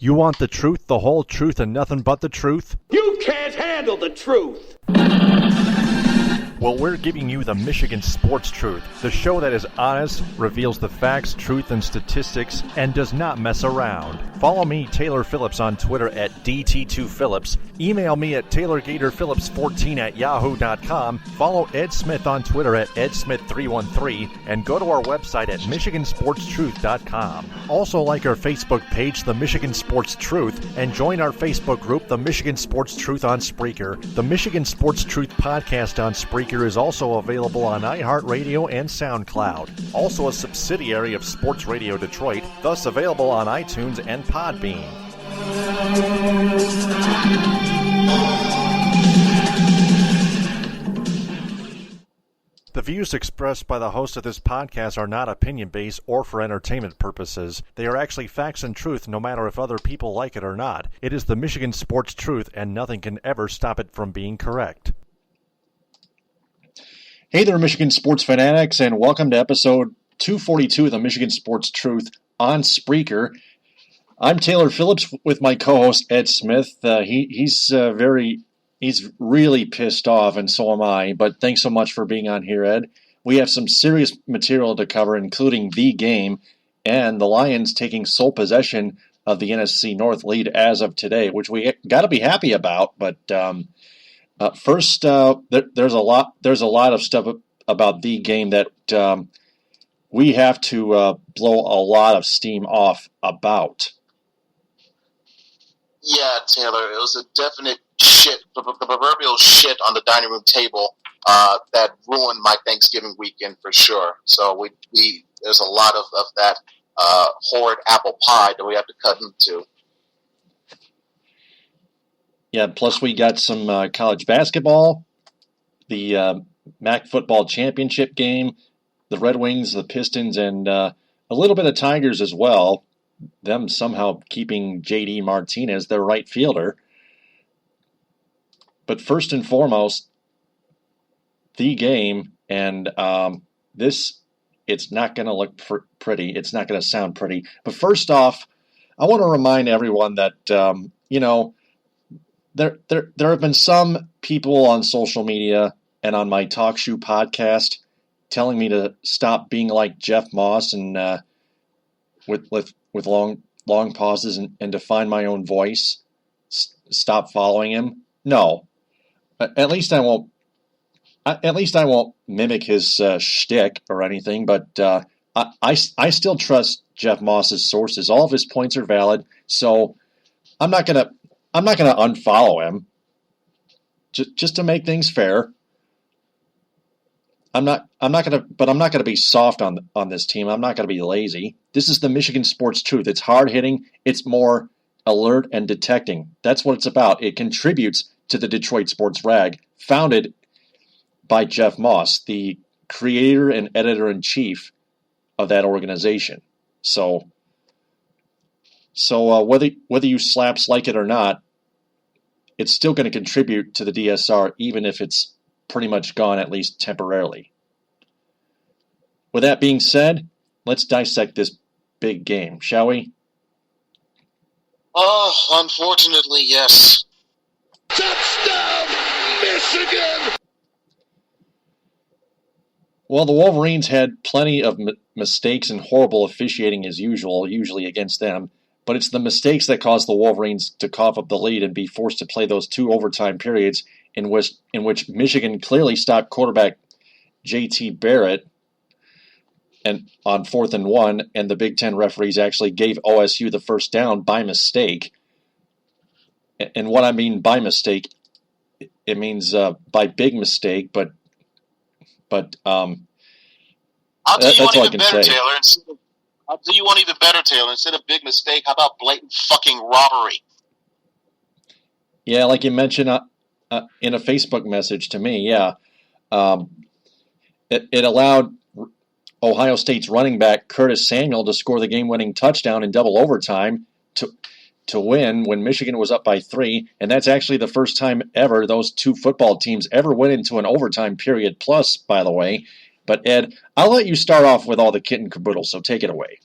You want the truth, the whole truth, and nothing but the truth? You can't handle the truth! Well, we're giving you the Michigan Sports Truth, the show that is honest, reveals the facts, truth, and statistics, and does not mess around. Follow me, Taylor Phillips, on Twitter at DT2Phillips. Email me at TaylorGatorPhillips14@yahoo.com. Follow Ed Smith on Twitter at EdSmith313, and go to our website at MichiganSportsTruth.com. Also like our Facebook page, The Michigan Sports Truth, and join our Facebook group, The Michigan Sports Truth on Spreaker. The Michigan Sports Truth podcast on Spreaker is also available on iHeartRadio and SoundCloud. Also a subsidiary of Sports Radio Detroit, thus available on iTunes and Podbean. The views expressed by the host of this podcast are not opinion-based or for entertainment purposes. They are actually facts and truth, no matter if other people like it or not. It is the Michigan Sports Truth, and nothing can ever stop it from being correct. Hey there, Michigan sports fanatics, and welcome to episode 242 of the Michigan Sports Truth on Spreaker. I'm Taylor Phillips with my co-host Ed Smith. He's really pissed off, and so am I. But thanks so much for being on here, Ed. We have some serious material to cover, including the game and the Lions taking sole possession of the NFC North lead as of today, which we got to be happy about. But first, there's a lot of stuff about the game that we have to blow a lot of steam off about. Yeah, Taylor, it was a definite shit, the proverbial shit on the dining room table that ruined my Thanksgiving weekend for sure. So there's a lot of that horrid apple pie that we have to cut into. Yeah, plus we got some college basketball, the MAC football championship game, the Red Wings, the Pistons, and a little bit of Tigers as well. Them somehow keeping J.D. Martinez, their right fielder. But first and foremost, the game, and it's not going to look pretty. It's not going to sound pretty. But first off, I want to remind everyone that, there have been some people on social media and on my Talk Shoe podcast telling me to stop being like Jeff Moss and with long pauses and to find my own voice. Stop following him. No, at least I won't. At least I won't mimic his shtick or anything. But I still trust Jeff Moss's sources. All of his points are valid, so I'm not gonna unfollow him. Just to make things fair. I'm not gonna be soft on this team. I'm not gonna be lazy. This is the Michigan Sports Truth. It's hard hitting. It's more alert and detecting. That's what it's about. It contributes to the Detroit Sports Rag, founded by Jeff Moss, the creator and editor-in-chief of that organization. So whether you slaps like it or not, it's still going to contribute to the DSR, even if it's pretty much gone, at least temporarily. With that being said, let's dissect this big game, shall we? Oh, unfortunately, yes. Touchdown, Michigan! Well, the Wolverines had plenty of mistakes and horrible officiating as usual, usually against them. But it's the mistakes that caused the Wolverines to cough up the lead and be forced to play those two overtime periods in which Michigan clearly stopped quarterback J.T. Barrett and on 4th and 1, and the Big Ten referees actually gave OSU the first down by mistake. And what I mean by mistake, it means by big mistake, but I'll tell you one even better, Taylor. I'll tell you one even better, Taylor. Instead of big mistake, how about blatant fucking robbery? Yeah, like you mentioned in a Facebook message to me, yeah. It allowed Ohio State's running back Curtis Samuel to score the game-winning touchdown in double overtime to win when Michigan was up by 3, and that's actually the first time ever those two football teams ever went into an overtime period plus, by the way. But, Ed, I'll let you start off with all the kit and caboodle, so take it away.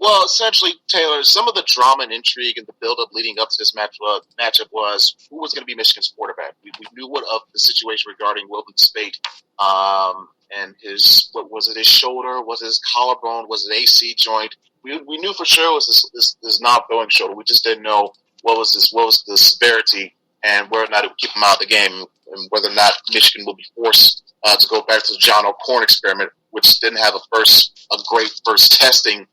Well, essentially, Taylor, some of the drama and intrigue and the build-up leading up to this matchup was who was going to be Michigan's quarterback. We knew what of the situation regarding Wilton Spate and his, what was it, his shoulder, was it his collarbone, was it AC joint? We knew for sure it was this non-throwing shoulder. We just didn't know what was the severity and whether or not it would keep him out of the game, and whether or not Michigan will be forced to go back to the John O'Corn experiment, which didn't have a great first testing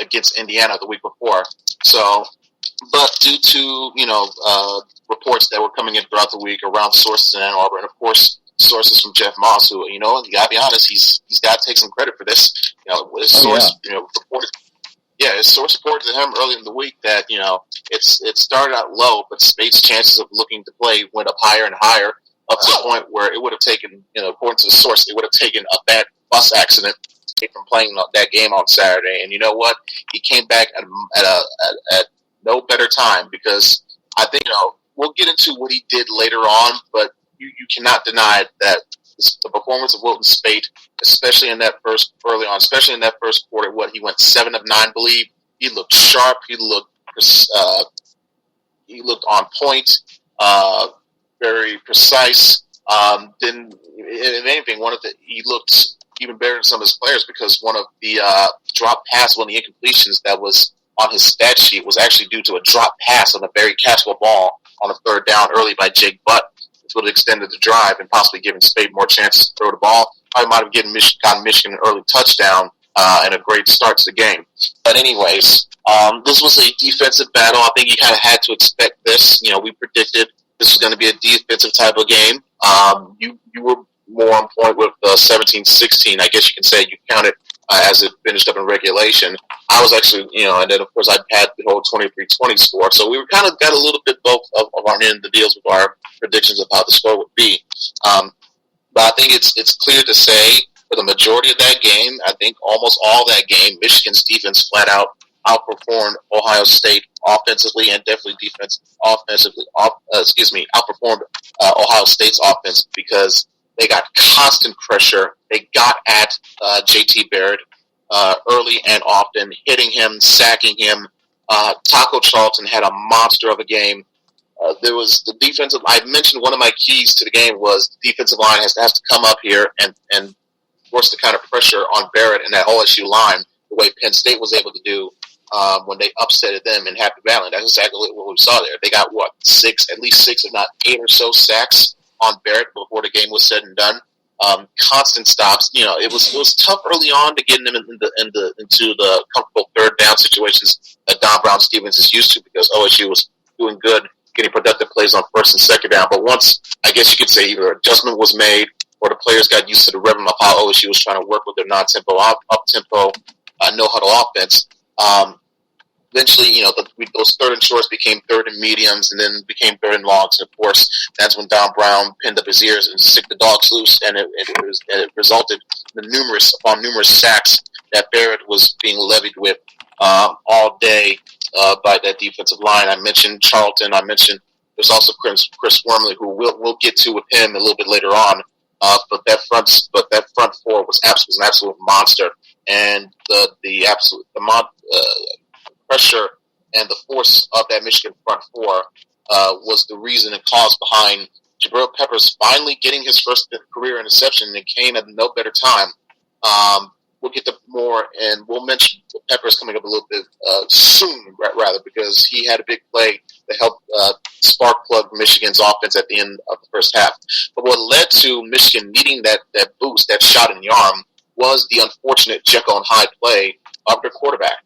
against Indiana the week before. So, but due to reports that were coming in throughout the week around sources in Ann Arbor, and of course sources from Jeff Moss, who you gotta be honest, he's got to take some credit for this. His source, reported. Yeah, his source reported to him early in the week that it started out low, but Spate's chances of looking to play went up higher and higher, up to the point where it would have taken, according to the source, it would have taken a bad bus accident from playing that game on Saturday. And you know what? He came back at no better time, because I think we'll get into what he did later on, but you cannot deny that the performance of Wilton Spate, especially in that first quarter, he went 7 of 9, I believe. He looked sharp. He looked on point, very precise. If anything, he looked even better than some of his players, because one of the drop pass, one of the incompletions that was on his stat sheet was actually due to a drop pass on a very catchable ball on a third down early by Jake Butt. It would have extended the drive and possibly given Spade more chances to throw the ball. Probably might have gotten Michigan an early touchdown and a great start to the game. But anyways, this was a defensive battle. I think you kind of had to expect this. We predicted this was going to be a defensive type of game. You were more on point with 17-16. I guess you can say you counted as it finished up in regulation. I was actually, and then of course I had the whole 23-20 score. So we were kind of got a little bit both of our end of the deals with our predictions of how the score would be. But I think it's clear to say for the majority of that game, I think almost all that game, Michigan's defense flat out outperformed Ohio State offensively, and definitely outperformed Ohio State's offense, because they got constant pressure. They got at J.T. Barrett early and often, hitting him, sacking him. Taco Charlton had a monster of a game. There was the defensive. I mentioned one of my keys to the game was the defensive line has to come up here and force the kind of pressure on Barrett and that OSU line the way Penn State was able to do when they upsetted them in Happy Valley. That's exactly what we saw there. They got at least 6, if not 8 or so sacks on Barrett before the game was said and done. Constant stops. It was tough early on to get them into the comfortable third down situations that Don Brown Stevens is used to, because OSU was doing good getting productive plays on first and second down. But once, I guess you could say, either adjustment was made or the players got used to the rhythm of how OSU was trying to work with their non-tempo, up-tempo, no-huddle offense. Eventually, those third and shorts became third and mediums, and then became third and longs. And of course, that's when Don Brown pinned up his ears and sicked the dogs loose, and it resulted in numerous sacks that Barrett was being levied with all day by that defensive line. I mentioned Charlton. I mentioned there's also Chris Wormley, who we'll get to with him a little bit later on. But that front four was an absolute monster, and the pressure and the force of that Michigan front four was the reason and cause behind Jabril Peppers finally getting his first career interception, and it came at no better time. We'll get to more, and we'll mention Peppers coming up a little bit soon, rather, because he had a big play to help spark plug Michigan's offense at the end of the first half. But what led to Michigan needing that boost, that shot in the arm, was the unfortunate Jekyll and Hyde play of their quarterback.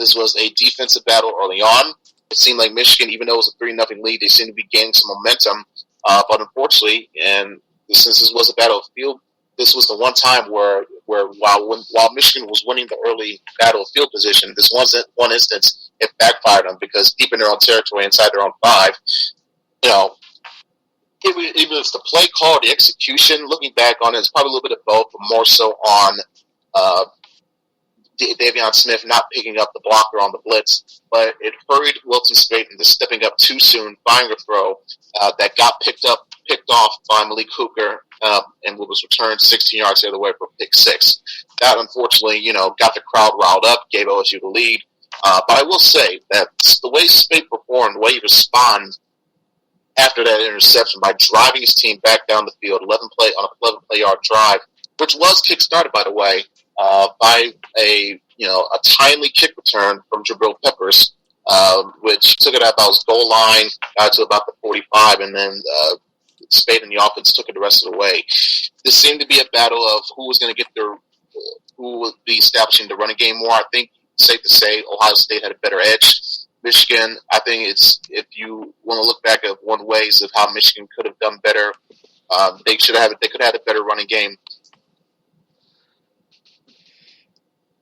This was a defensive battle early on. It seemed like Michigan, even though it was a 3-0 lead, they seemed to be gaining some momentum. But unfortunately, and since this was a battle of field, this was the one time where while Michigan was winning the early battle of field position, this one instance it backfired them, because deep in their own territory, inside their own 5, even if it's the play call, the execution, looking back on it, it's probably a little bit of both, but more so on Davion Smith not picking up the blocker on the blitz, but it hurried Wilton Spate into stepping up too soon, firing a throw that got picked up picked off by Malik Hooker and was returned 16 yards the other way for pick six. That, unfortunately, got the crowd riled up, gave OSU the lead. But I will say that the way Spade performed, the way he responded after that interception by driving his team back down the field, 11-play yard drive, which was kick-started, by the way, by a timely kick return from Jabril Peppers, which took it at about his goal line, got to about the 45, and then Spade and the offense took it the rest of the way. This seemed to be a battle of who was going to get who would be establishing the running game more. I think it's safe to say Ohio State had a better edge. Michigan, I think if you want to look back at one ways of how Michigan could have done better, they could have had a better running game.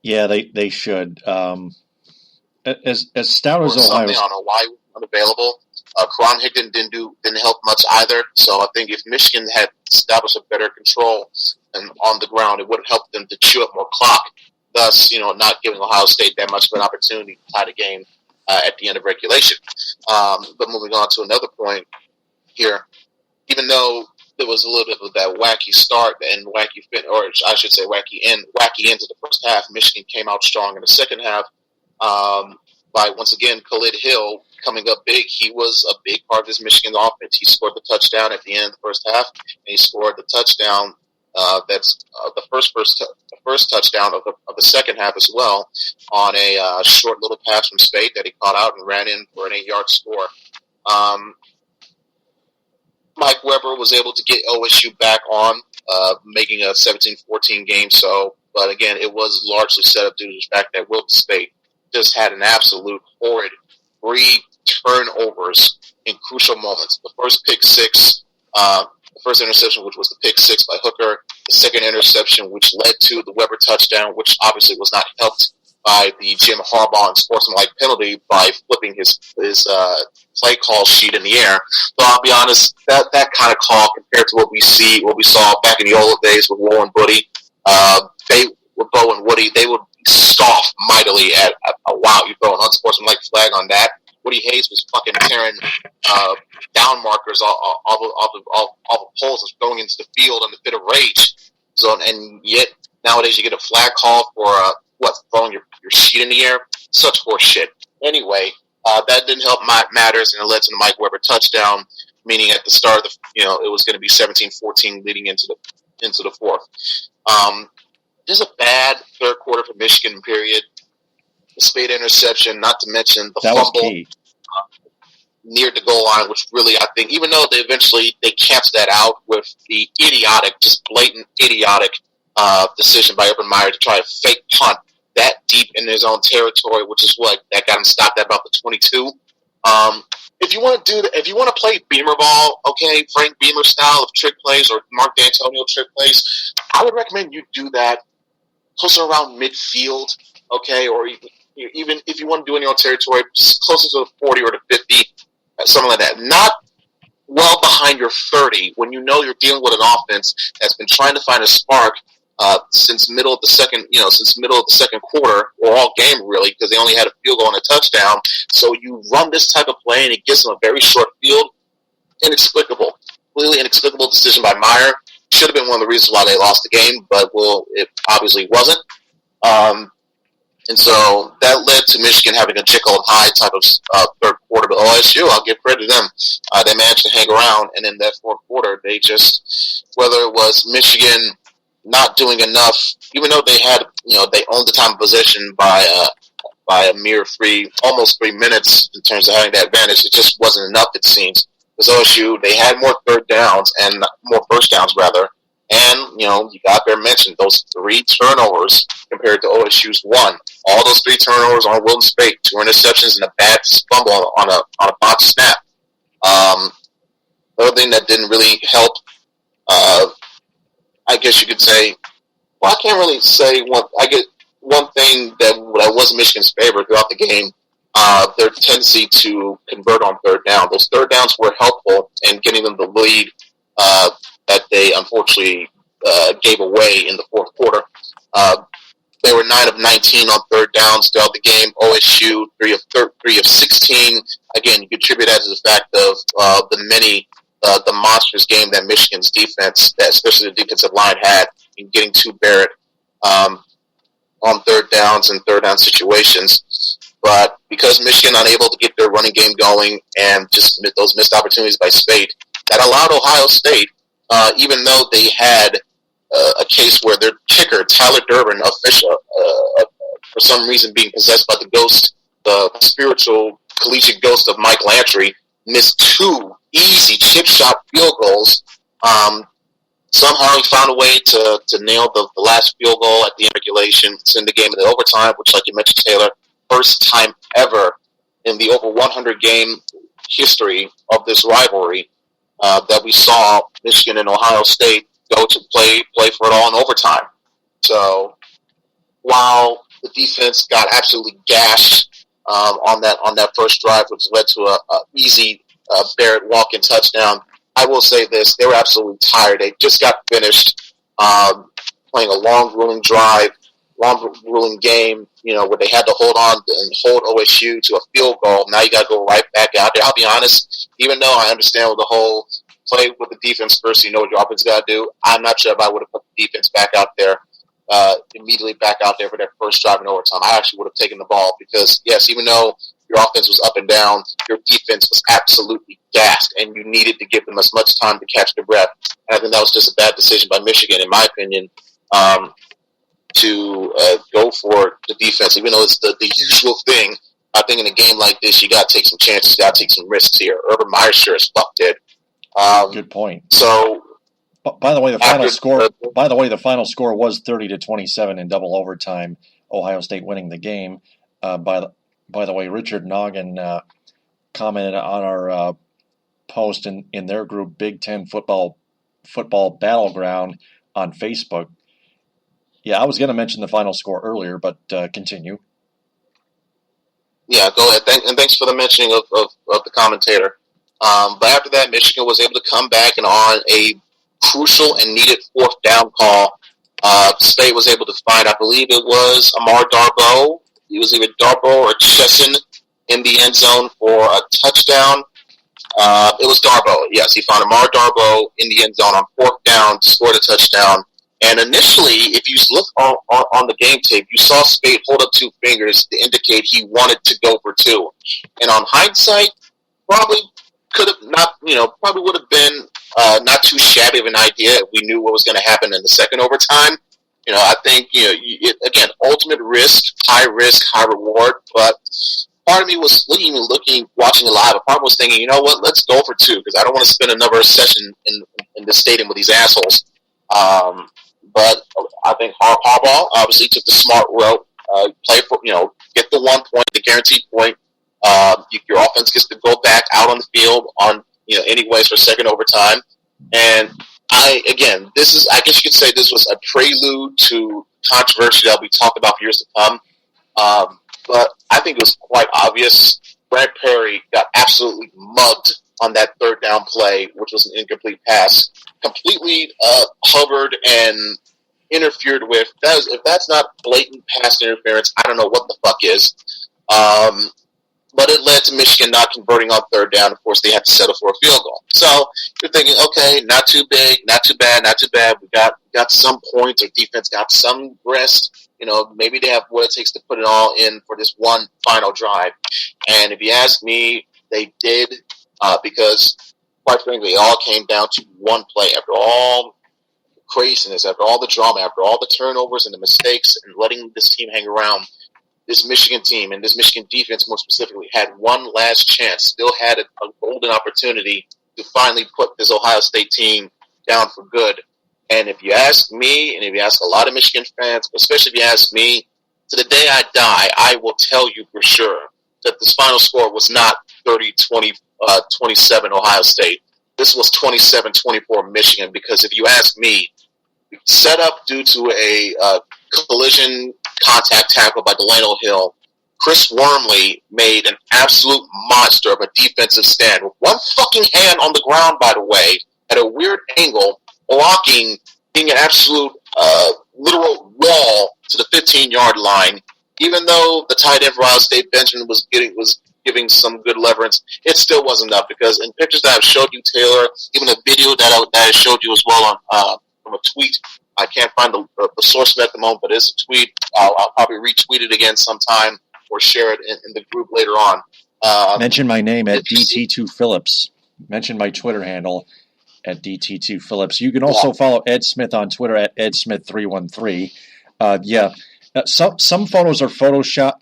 Yeah, they should. As stout as Ohio State, on a why unavailable. Karan Higdon didn't help much either. So I think if Michigan had established a better control and on the ground, it would have helped them to chew up more clock. Thus, not giving Ohio State that much of an opportunity to tie the game at the end of regulation. But moving on to another point here, even though there was a little bit of that wacky start and wacky end to the first half, Michigan came out strong in the second half. By once again Khalid Hill coming up big. He was a big part of this Michigan offense. He scored the touchdown at the end of the first half, and he scored the touchdown. That's the first touchdown of the second half as well, on a short little pass from Spade that he caught out and ran in for an 8-yard score. Mike Weber was able to get OSU back on, making a 17-14 game. But again, it was largely set up due to the fact that Wilton Spade just had an absolute horrid 3 turnovers in crucial moments. The first pick six, the first interception, which was the pick six by Hooker, the second interception, which led to the Weber touchdown, which obviously was not helped by the Jim Harbaugh unsportsmanlike penalty by flipping his play call sheet in the air. So I'll be honest, that kind of call compared to what we saw back in the old days with Will and Woody, Bo and Woody, they would scoff mightily at wow, you throw an unsportsmanlike flag on that. Woody Hayes was fucking tearing down markers off of poles and going into the field in a bit of rage. So, and yet nowadays you get a flag call for throwing your sheet in the air. Such horse shit. Anyway, that didn't help matters, and it led to the Mike Weber touchdown. Meaning at the start of it was going to be 17-14 leading into the fourth. This is a bad third quarter for Michigan. Period. The Spade interception, not to mention the fumble near the goal line, which really, I think, even though they cancelled that out with the just blatant idiotic decision by Urban Meyer to try to fake punt that deep in his own territory, which is what that got him stopped at about the 22. If you want to play Beamer ball, okay, Frank Beamer style of trick plays or Mark D'Antonio trick plays, I would recommend you do that closer around midfield, okay, or even if you want to do it in your own territory, just closer to the 40 or the 50, something like that. Not well behind your 30 when you know you're dealing with an offense that's been trying to find a spark since middle of the second quarter, or all game really, because they only had a field goal and a touchdown. So you run this type of play and it gives them a very short field. Completely inexplicable decision by Meyer. Should have been one of the reasons why they lost the game, but it obviously wasn't. And so that led to Michigan having a Jekyll and Hyde type of third quarter. But OSU, I'll give credit to them. They managed to hang around, and in that fourth quarter, whether it was Michigan not doing enough, even though they had, they owned the time of possession by a mere almost 3 minutes in terms of having that advantage, it just wasn't enough, it seems. Because OSU, they had more third downs and more first downs, rather. And, you got there mentioned those 3 turnovers compared to OSU's 1. All those 3 turnovers on Wilton Spade, 2 interceptions and a bad fumble on a box snap. Another thing that didn't really help, I guess you could say, well, I can't really say one thing that was Michigan's favor throughout the game, their tendency to convert on third down. Those third downs were helpful in getting them the lead that they unfortunately gave away in the fourth quarter. They were 9 of 19 on third downs throughout the game. OSU 3 of 16. Again, you contribute that to the fact of the many the monstrous game that Michigan's defense, that especially the defensive line, had in getting to Barrett on third downs and third down situations. But because Michigan unable to get their running game going and just those missed opportunities by Spate, that allowed Ohio State, even though they had a case where their kicker, Tyler Durbin, for some reason being possessed by the ghost, the spiritual collegiate ghost of Mike Lantry, missed 2 easy chip shot field goals. Somehow he found a way to nail the last field goal at the end of regulation, send the game in the overtime, which, like you mentioned, Taylor, first time ever in the over 100 game history of this rivalry that we saw Michigan and Ohio State go to play for it all in overtime. So while the defense got absolutely gashed on that first drive, which led to a easy Barrett walk-in touchdown, I will say this: they were absolutely tired. They just got finished playing a long, grueling drive, long, grueling game, where they had to hold on and hold OSU to a field goal. Now you got to go right back out there. I'll be honest, even though I understand with the whole play with the defense first, you know what your offense got to do, I'm not sure if I would have put the defense back out there, immediately back out there for that first drive in overtime. I actually would have taken the ball because, yes, even though your offense was up and down, your defense was absolutely gassed, and you needed to give them as much time to catch their breath. And I think that was just a bad decision by Michigan, in my opinion, to go for the defense, even though it's the usual thing. I think in a game like this, you got to take some chances, you got to take some risks here. Urban Meyer sure as fuck did. Good point. So, by the way, the final score. By the way, the final score was 30-27 in double overtime. Ohio State winning the game. By the way, Richard Noggin commented on our post in their group, Big Ten Football Battleground on Facebook. Yeah, I was going to mention the final score earlier, but continue. Yeah, go ahead. Thanks for the mentioning of the commentator. But after that, Michigan was able to come back, and on a crucial and needed fourth down call, Spade was able to find, I believe it was Amar Darboh. It was either Darboh or Chesson in the end zone for a touchdown. It was Darboh. Yes, he found Amar Darboh in the end zone on fourth down, scored a touchdown. And initially, if you look on the game tape, you saw Spade hold up 2 fingers to indicate he wanted to go for 2. And on hindsight, probably could have not, probably would have been not too shabby of an idea if we knew what was going to happen in the second overtime. I think, again, ultimate risk, high reward. But part of me was watching it live. Part was thinking, you know what, let's go for 2 because I don't want to spend another session in the stadium with these assholes. But I think Harbaugh obviously took the smart route, play for, get the 1 point, the guaranteed point. Your offense gets to go back out on the field on, anyways for second overtime. And I guess you could say this was a prelude to controversy that will be talked about for years to come. But I think it was quite obvious. Brad Perry got absolutely mugged on that third down play, which was an incomplete pass. Completely hovered and interfered with. If that's not blatant pass interference, I don't know what the fuck is. But it led to Michigan not converting on third down. Of course, they had to settle for a field goal. So you're thinking, okay, not too big, not too bad. We got some points. Our defense got some rest. Maybe they have what it takes to put it all in for this one final drive. And if you ask me, they did because, quite frankly, it all came down to one play. After all the craziness, after all the drama, after all the turnovers and the mistakes and letting this team hang around, this Michigan team and this Michigan defense more specifically had one last chance, still had a golden opportunity to finally put this Ohio State team down for good. And if you ask me, and if you ask a lot of Michigan fans, especially if you ask me, to the day I die, I will tell you for sure that this final score was not 30-27 Ohio State. This was 27-24 Michigan, because if you ask me, set up due to a collision contact tackle by Delano Hill, Chris Wormley made an absolute monster of a defensive stand with one fucking hand on the ground, by the way, at a weird angle, blocking, being an absolute literal wall to the 15-yard line. Even though the tight end for Ohio State, Benjamin, was giving some good leverage, it still wasn't enough because in pictures that I've showed you, Taylor, even a video that I showed you as well on from a tweet. I can't find the source of it at the moment, but it's a tweet. I'll probably retweet it again sometime or share it in the group later on. Mention my name at DT2Phillips. Mention my Twitter handle at DT2Phillips. You can also follow Ed Smith on Twitter at EdSmith313. Some photos are Photoshop.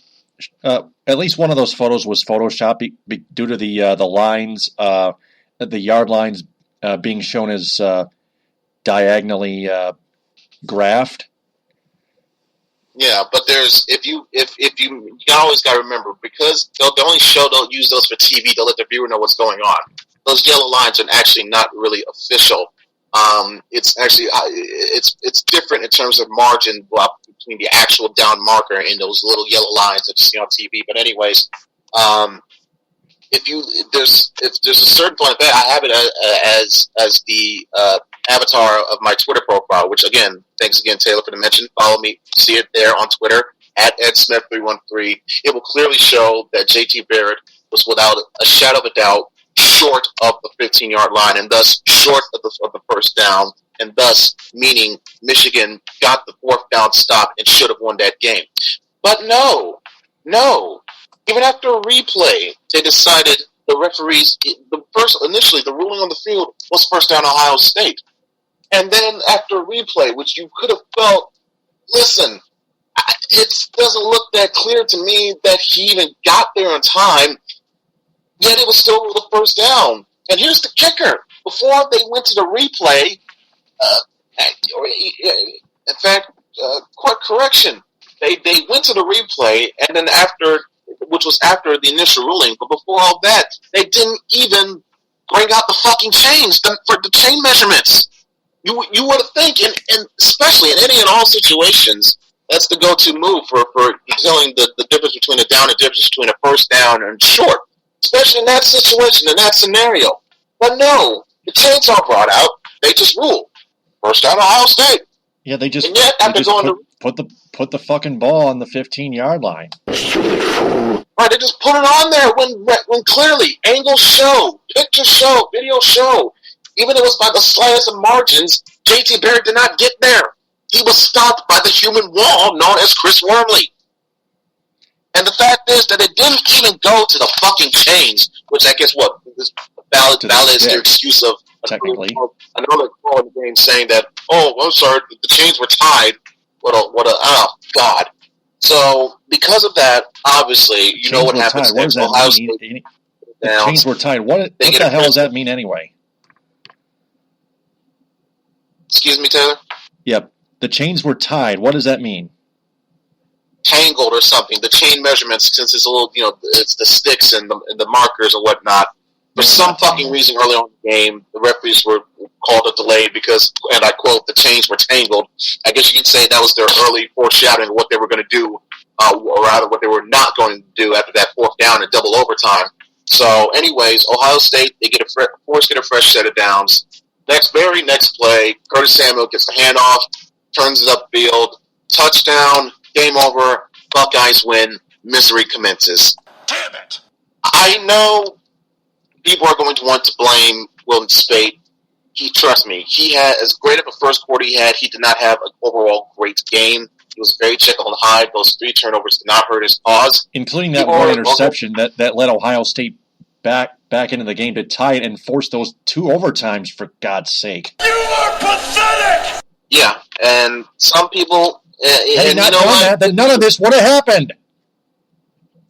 At least one of those photos was Photoshop due to the lines, the yard lines being shown as diagonally graphed. Yeah, but if you always got to remember, because they'll use those for TV. They'll let the viewer know what's going on. Those yellow lines are actually not really official. It's actually it's different in terms of margin between the actual down marker and those little yellow lines that you see on TV. But anyways, if there's a certain point of that, I have it as the avatar of my Twitter profile. Which again, thanks again, Taylor, for the mention. Follow me, see it there on Twitter at EdSmith313. It will clearly show that JT Barrett was without a shadow of a doubt short of the 15-yard line, and thus short of the first down, and thus meaning Michigan got the fourth down stop and should have won that game. But no. Even after a replay, they decided the referees, initially the ruling on the field was first down Ohio State. And then after a replay, which you could have felt, listen, it doesn't look that clear to me that he even got there in time, yet it was still the first down. And here's the kicker. Before they went to the replay, in fact, quick correction, they went to the replay, and then which was after the initial ruling, but before all that, they didn't even bring out the fucking chains for the chain measurements. You would think, and especially in any and all situations, that's the go-to move for telling the difference between a down and difference between a first down and short, especially in that situation, in that scenario. But no, the chains are brought out. They just rule first down Ohio State. Yeah, they just put the fucking ball on the 15-yard line. Right, they just put it on there when clearly angles show, pictures show, video show. Even though it was by the slightest of margins, JT Barrett did not get there. He was stopped by the human wall known as Chris Wormley. And the fact is that it didn't even go to the fucking chains, which I guess this valid is their excuse of technically another call in the game saying that, oh, I'm sorry, the chains were tied. Oh God. So because of that, obviously, you know what happens next. Ohio State the chains were tied. What the hell does that mean anyway? Excuse me, Taylor? Yep. The chains were tied. What does that mean? Tangled or something. The chain measurements, since it's a little, it's the sticks and the markers and whatnot. For some fucking reason early on in the game, the referees were called a delay because, and I quote, the chains were tangled. I guess you could say that was their early foreshadowing of what they were going to do, or rather what they were not going to do after that fourth down and double overtime. So anyways, Ohio State, they get a fresh set of downs. Very next play, Curtis Samuel gets the handoff, turns it upfield, touchdown, game over, Buckeyes win, misery commences. Damn it! I know people are going to want to blame Wilton Speight. Trust me, he had as great of a first quarter he did not have an overall great game. He was very Jekyll and Hyde. Those 3 turnovers did not hurt his cause. Including that one interception that led Ohio State back into the game to tie it and force those 2 overtimes, for God's sake. You are pathetic! Yeah, and some people... Had not done that, then none of this would have happened.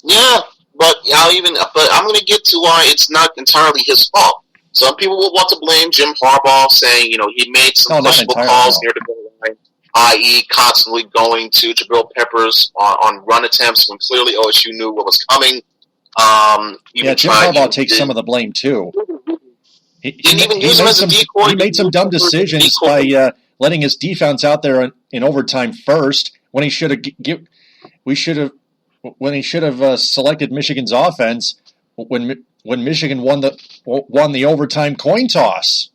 Yeah, but I'm going to get to why it's not entirely his fault. Some people will want to blame Jim Harbaugh, saying, he made some questionable calls near the goal line, i.e. constantly going to Jabril Peppers on run attempts when clearly OSU knew what was coming. Jim Harbaugh takes some of the blame, too. He made some dumb decisions by letting his defense out there in overtime first when he should have selected Michigan's offense when Michigan won the overtime coin toss.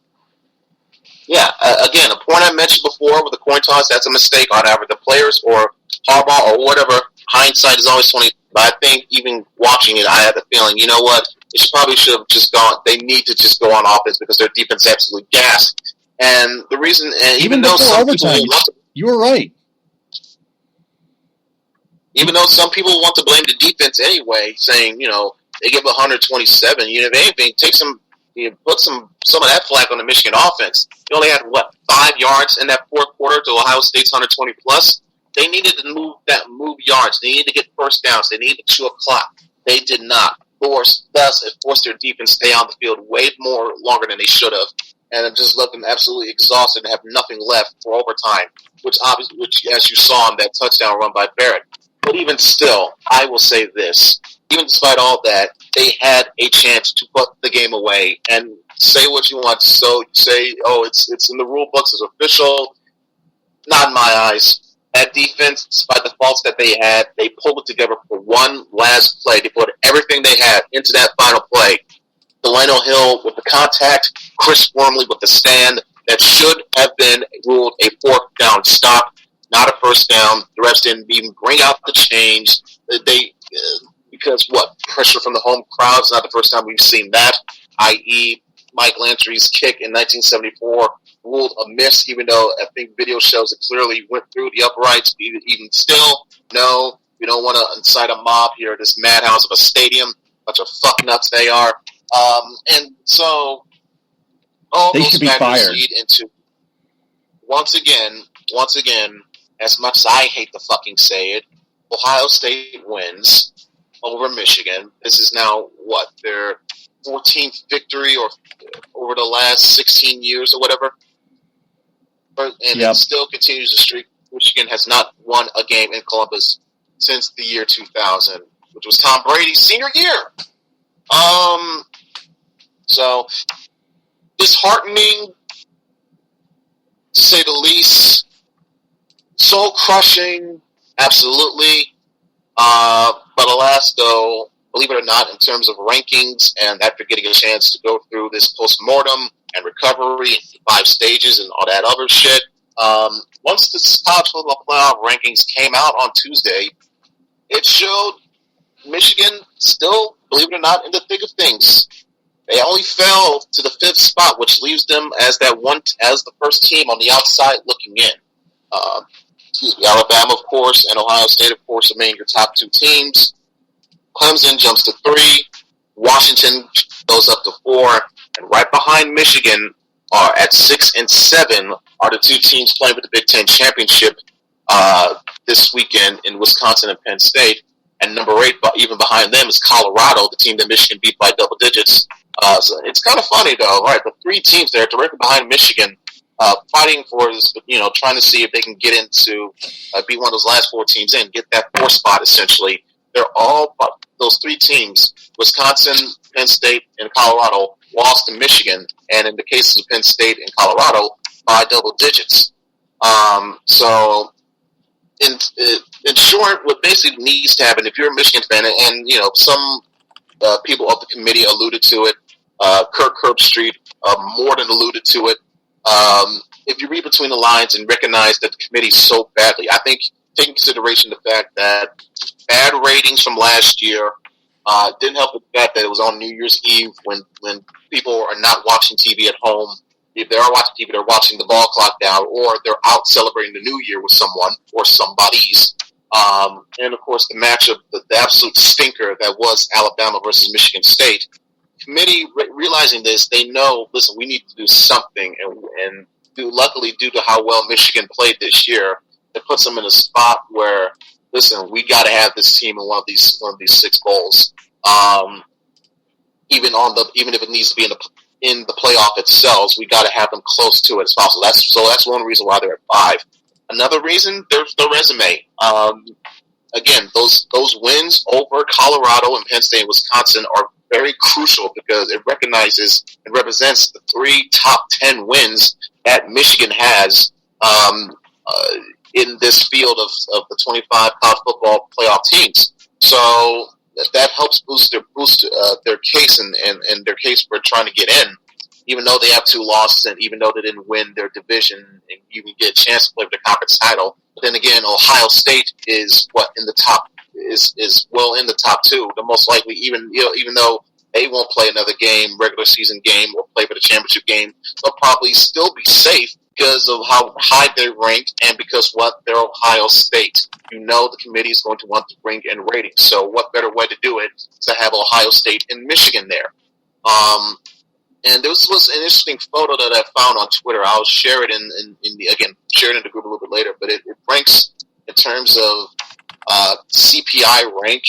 Yeah, again, a point I mentioned before with the coin toss, that's a mistake on either the players or Harbaugh or whatever. Hindsight is always 20. But I think even watching it, I had the feeling, you know what? They should have just gone. They need to just go on offense because their defense absolutely gassed. And the reason, and even though some people you were right. Even though some people want to blame the defense anyway, saying, they give 127, if anything, put some of that flag on the Michigan offense. You only had, 5 yards in that fourth quarter to Ohio State's 120 plus. They needed to move yards. They needed to get first downs. They needed to chew up clock. They did not. Thus, it forced their defense to stay on the field way longer than they should have. And it just left them absolutely exhausted and have nothing left for overtime, which as you saw in that touchdown run by Barrett. But even still, I will say this. Even despite all that, they had a chance to put the game away and say what you want. So say, it's in the rule books, it's official. Not in my eyes. That defense, despite the faults that they had, they pulled it together for one last play. They put everything they had into that final play. Delano Hill with the contact, Chris Wormley with the stand. That should have been ruled a fourth down stop, not a first down. The refs didn't even bring out the change. Because pressure from the home crowd is not the first time we've seen that, i.e. Mike Lantry's kick in 1974 ruled a miss, even though I think video shows it clearly went through the uprights. Even still, no, we don't want to incite a mob here at this madhouse of a stadium. Bunch of fuck nuts they are. And so all they those should be factors fired. lead into once again, as much as I hate to fucking say it, Ohio State wins over Michigan. This is now their 14th victory or over the last 16 years or whatever. And It still continues the streak. Michigan has not won a game in Columbus since the year 2000, which was Tom Brady's senior year. So disheartening, to say the least. Soul crushing, absolutely. But alas, though, believe it or not, in terms of rankings and after getting a chance to go through this post-mortem and recovery and 5 stages and all that other shit, once the college football playoff rankings came out on Tuesday, it showed Michigan still, believe it or not, in the thick of things. They only fell to the 5th spot, which leaves them as the first team on the outside looking in. Alabama, of course, and Ohio State, of course, remain your top 2 teams. Clemson jumps to 3. Washington goes up to 4. And right behind Michigan are at 6 and 7 are the 2 teams playing for the Big Ten Championship this weekend in Wisconsin and Penn State. And number 8, even behind them, is Colorado, the team that Michigan beat by double digits. So it's kind of funny, though, right? The 3 teams there directly behind Michigan fighting for this, trying to see if they can get into, be one of those last 4 teams in, get that 4th spot, essentially. They're all, those 3 teams, Wisconsin, Penn State, and Colorado, lost to Michigan, and in the cases of Penn State and Colorado, by double digits. So, in short, what basically needs to happen, if you're a Michigan fan, and some people of the committee alluded to it, Kirk Herbstreit more than alluded to it. If you read between the lines and recognize that the committee so badly, I think taking consideration the fact that bad ratings from last year didn't help with the fact that it was on New Year's Eve when people are not watching TV at home. If they are watching TV, they're watching the ball clock down, or they're out celebrating the New Year with someone or somebody's. And of course, the matchup, the absolute stinker that was Alabama versus Michigan State. Committee realizing this, they know. Listen, we need to do something, and luckily, due to how well Michigan played this year, it puts them in a spot where, listen, we got to have this team in one of these 6 bowls. Even if it needs to be in the playoff itself, we got to have them close to it as possible. That's one reason why they're at 5. Another reason, there's the resume. Again, those wins over Colorado and Penn State and Wisconsin are very crucial because it recognizes and represents the 3 top 10 wins that Michigan has in this field of the 25 college football playoff teams. So that helps boost their case and their case for trying to get in, even though they have 2 losses and even though they didn't win their division and even get a chance to play for the conference title. But then again, Ohio State is in the top is well in the top two. The most likely, even though they won't play another regular season game, or play for the championship game, they'll probably still be safe because of how high they rank and because they're Ohio State. The committee is going to want to bring in ratings. So what better way to do it to have Ohio State and Michigan there? And this was an interesting photo that I found on Twitter. I'll share it share it in the group a little bit later. But it ranks in terms of CPI rank.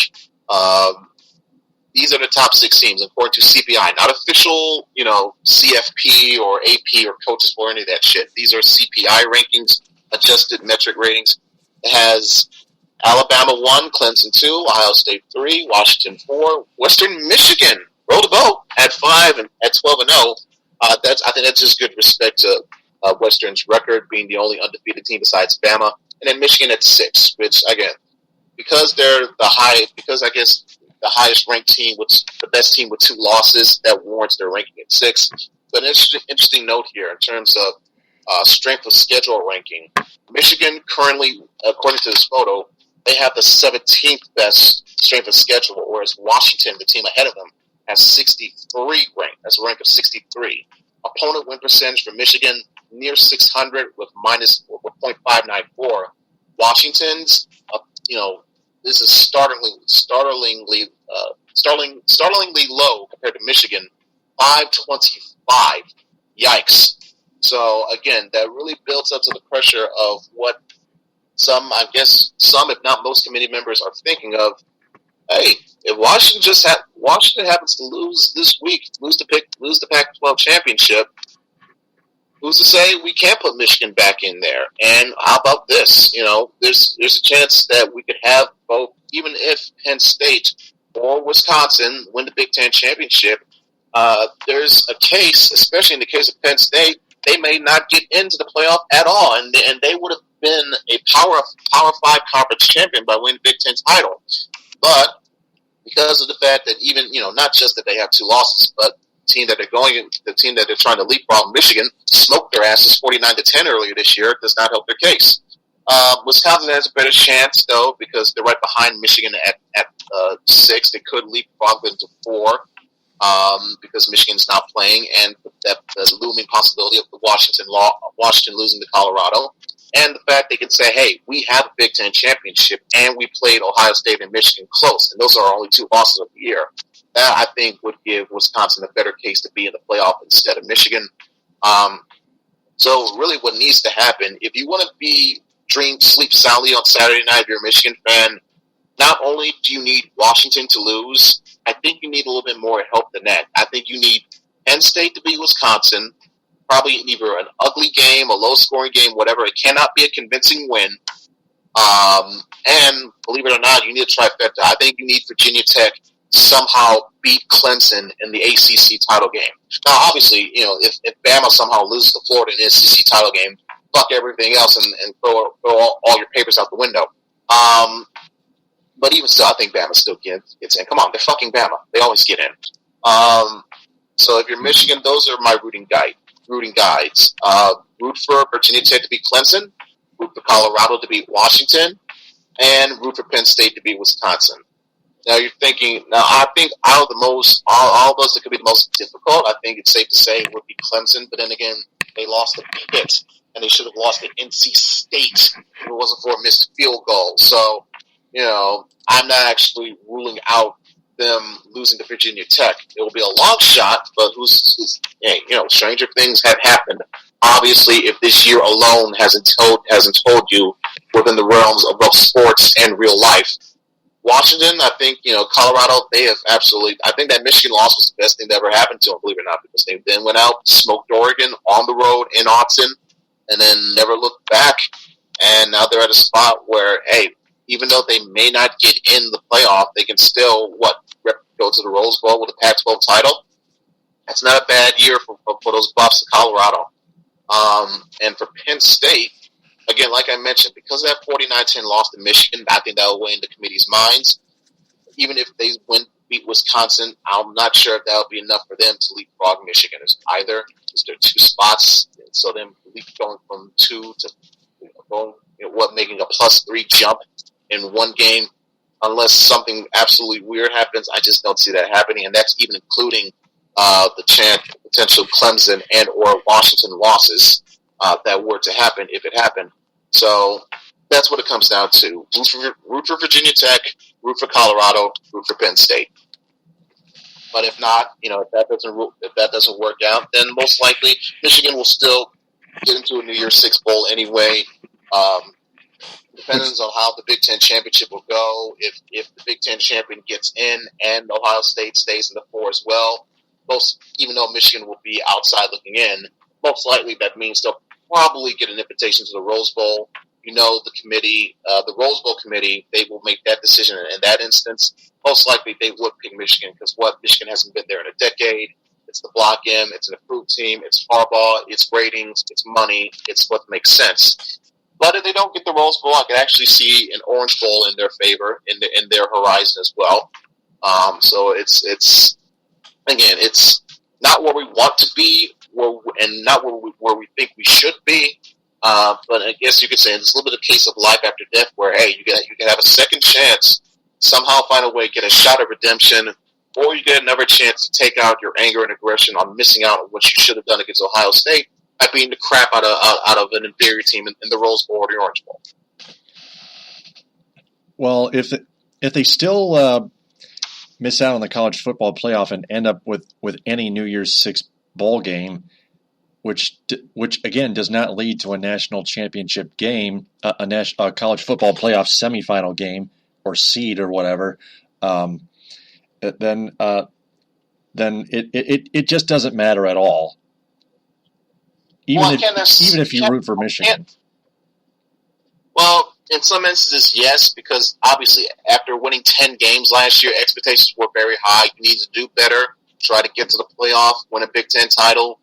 These are the top 6 teams according to CPI, not official, CFP or AP or coaches or any of that shit. These are CPI rankings, adjusted metric ratings. It has Alabama 1, Clemson 2, Ohio State 3, Washington 4, Western Michigan roll the boat at 5 and at 12-0. I think that's just good respect to Western's record, being the only undefeated team besides Bama, and then Michigan at 6, which again, because they're I guess the highest ranked team, the best team with 2 losses, that warrants their ranking at 6. But an interesting note here in terms of strength of schedule ranking. Michigan currently, according to this photo, they have the 17th best strength of schedule, whereas Washington, the team ahead of them, has 63 ranked. That's a rank of 63. Opponent win percentage for Michigan near 600 with .594. Washington's, this is startlingly low compared to Michigan, 525. Yikes! So again, that really builds up to the pressure of what some, if not most, committee members are thinking of. Hey, if Washington happens to lose this week, lose the Pac-12 championship, who's to say we can't put Michigan back in there? And how about this? There's a chance that we could have both, even if Penn State or Wisconsin win the Big Ten championship. There's a case, especially in the case of Penn State, they may not get into the playoff at all, and they would have been a Power 5 conference champion by winning the Big Ten title. But because of the fact that even, not just that they have 2 losses, but the team that they're trying to leapfrog, Michigan, smoked their asses 49-10 earlier this year, does not help their case. Wisconsin has a better chance, though, because they're right behind Michigan at 6. They could leapfrog them to 4 because Michigan's not playing, and that the looming possibility of the Washington losing to Colorado. And the fact they can say, hey, we have a Big Ten championship, and we played Ohio State and Michigan close, and those are our only 2 losses of the year. That, I think, would give Wisconsin a better case to be in the playoff instead of Michigan. So really what needs to happen, if you want to sleep soundly on Saturday night if you're a Michigan fan, not only do you need Washington to lose, I think you need a little bit more help than that. I think you need Penn State to beat Wisconsin, probably either an ugly game, a low-scoring game, whatever. It cannot be a convincing win. And believe it or not, you need a trifecta. I think you need Virginia Tech somehow beat Clemson in the ACC title game. Now, obviously, if Bama somehow loses to Florida in the ACC title game, fuck everything else and throw all your papers out the window. But even so, I think Bama still gets in. Come on, they're fucking Bama. They always get in. So if you're Michigan, those are my rooting guides. Root for Virginia Tech to beat Clemson, root for Colorado to beat Washington, and root for Penn State to beat Wisconsin. Now you're thinking, I think out of all of those that could be the most difficult, I think it's safe to say would be Clemson, but then again, they lost to Pitt, and they should have lost to NC State if it wasn't for a missed field goal. So, I'm not actually ruling out them losing to Virginia Tech. It will be a long shot, but stranger things have happened. Obviously, if this year alone hasn't told you within the realms of both sports and real life. Washington, I think, Colorado, they have absolutely, I think that Michigan loss was the best thing that ever happened to them, believe it or not, because they then went out, smoked Oregon on the road in Autzen, and then never looked back. And now they're at a spot where, hey, even though they may not get in the playoff, they can still, go to the Rose Bowl with a Pac-12 title. That's not a bad year for those Buffs to Colorado. And for Penn State, again, like I mentioned, because of that 49-10 loss to Michigan, I think that will weigh in the committee's minds. Even if they beat Wisconsin, I'm not sure if that will be enough for them to leapfrog Michigan either. Because there are 2 spots, and so them going from 2 to making a +3 jump in one game. unless something absolutely weird happens. I just don't see that happening, and that's even including the potential Clemson and or Washington losses that were to happen if it happened. So that's what it comes down to. Root for Virginia Tech, root for Colorado, root for Penn State. But if not, if that doesn't work out, then most likely Michigan will still get into a New Year's Six bowl anyway. Depends on how the Big Ten championship will go. If the Big Ten champion gets in and Ohio State stays in the 4 as well, even though Michigan will be outside looking in, most likely that means they'll probably get an invitation to the Rose Bowl. The committee, the Rose Bowl committee, they will make that decision in that instance. Most likely they would pick Michigan because Michigan hasn't been there in a decade. It's the Block M, it's an approved team, it's Harbaugh, it's ratings, it's money, it's what makes sense. But if they don't get the Rose Bowl, I could actually see an Orange Bowl in their favor, in their horizon as well. So it's not where we want to be, and not where we think we should be. But I guess you could say it's a little bit of a case of life after death, where you can have a second chance, somehow find a way, get a shot at redemption, or you get another chance to take out your anger and aggression on missing out on what you should have done against Ohio State by beating the crap out of an inferior team in the Rose Bowl or the Orange Bowl. Well, if they still miss out on the college football playoff and end up with any New Year's Six bowl game, which again does not lead to a national championship game, a college football playoff semifinal game or seed or whatever, then it just doesn't matter at all. Even if you root for Michigan. Well, in some instances, yes, because obviously after winning 10 games last year, expectations were very high. You need to do better, try to get to the playoff, win a Big Ten title.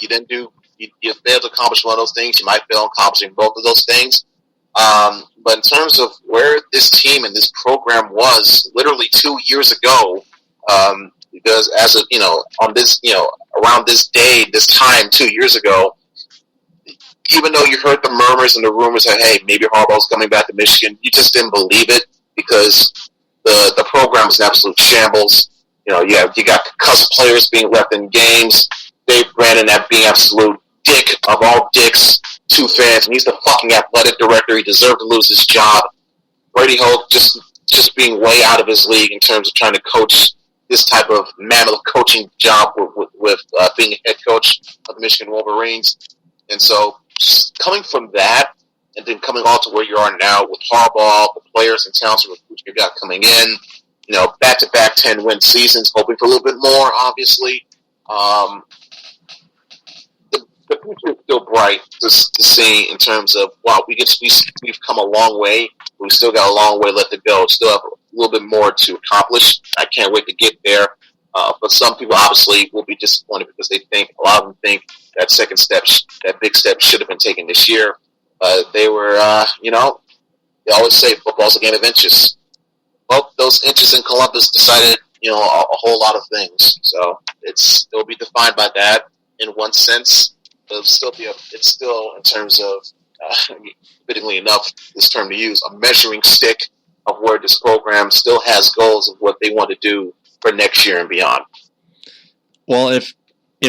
You didn't do. You failed to accomplish one of those things. You might fail accomplishing both of those things. But in terms of where this team and this program was literally 2 years ago, because on this, around this day, this time 2 years ago, even though you heard the murmurs and the rumors that, hey, maybe Harbaugh's coming back to Michigan, you just didn't believe it because the program is an absolute shambles. You got concussed players being left in games. Dave Brandon that being absolute dick of all dicks to fans, and he's the fucking athletic director. He deserved to lose his job. Brady Hoke just being way out of his league in terms of trying to coach this type of mammoth coaching job with being a head coach of the Michigan Wolverines. And so coming from that and then coming all to where you are now with Harbaugh, the players and talents which you've got coming in, back-to-back 10-win seasons, hoping for a little bit more, obviously. The future is still bright to see in terms of, wow, we've come a long way. We still got a long way left to go. Still have a little bit more to accomplish. I can't wait to get there. But some people obviously will be disappointed because a lot of them think that second step, that big step should have been taken this year. They were, they always say football's a game of inches. Well, those inches in Columbus decided, a whole lot of things. So it'll be defined by that in one sense. It's still in terms of, fittingly enough, this term to use, a measuring stick of where this program still has goals of what they want to do for next year and beyond. Well, if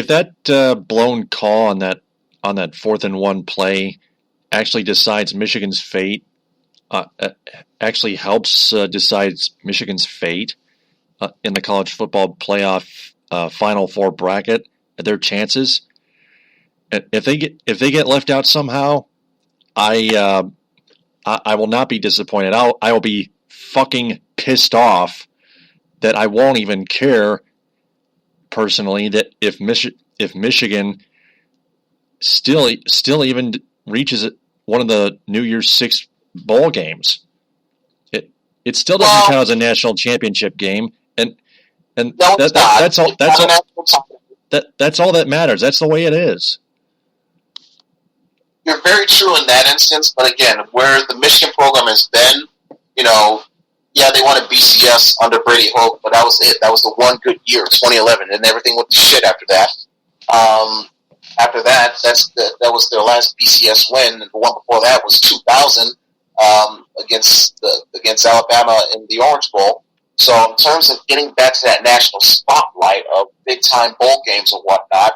that blown call on that 4th and 1 play actually decides Michigan's fate, actually helps decides Michigan's fate in the college football playoff Final Four bracket, their chances. If they get left out somehow, I will not be disappointed. I will be fucking pissed off that I won't even care personally that if Michigan still even reaches one of the New Year's Six bowl games. It still doesn't count as a national championship game, and that's all that matters. That's the way it is. You're very true in that instance, but again, where the Michigan program has been, they won a BCS under Brady Hoke, but that was it. That was the one good year, 2011, and everything went to shit after that. After that, that was their last BCS win. The one before that was 2000. against Alabama in the Orange Bowl. So in terms of getting back to that national spotlight of big time bowl games and whatnot,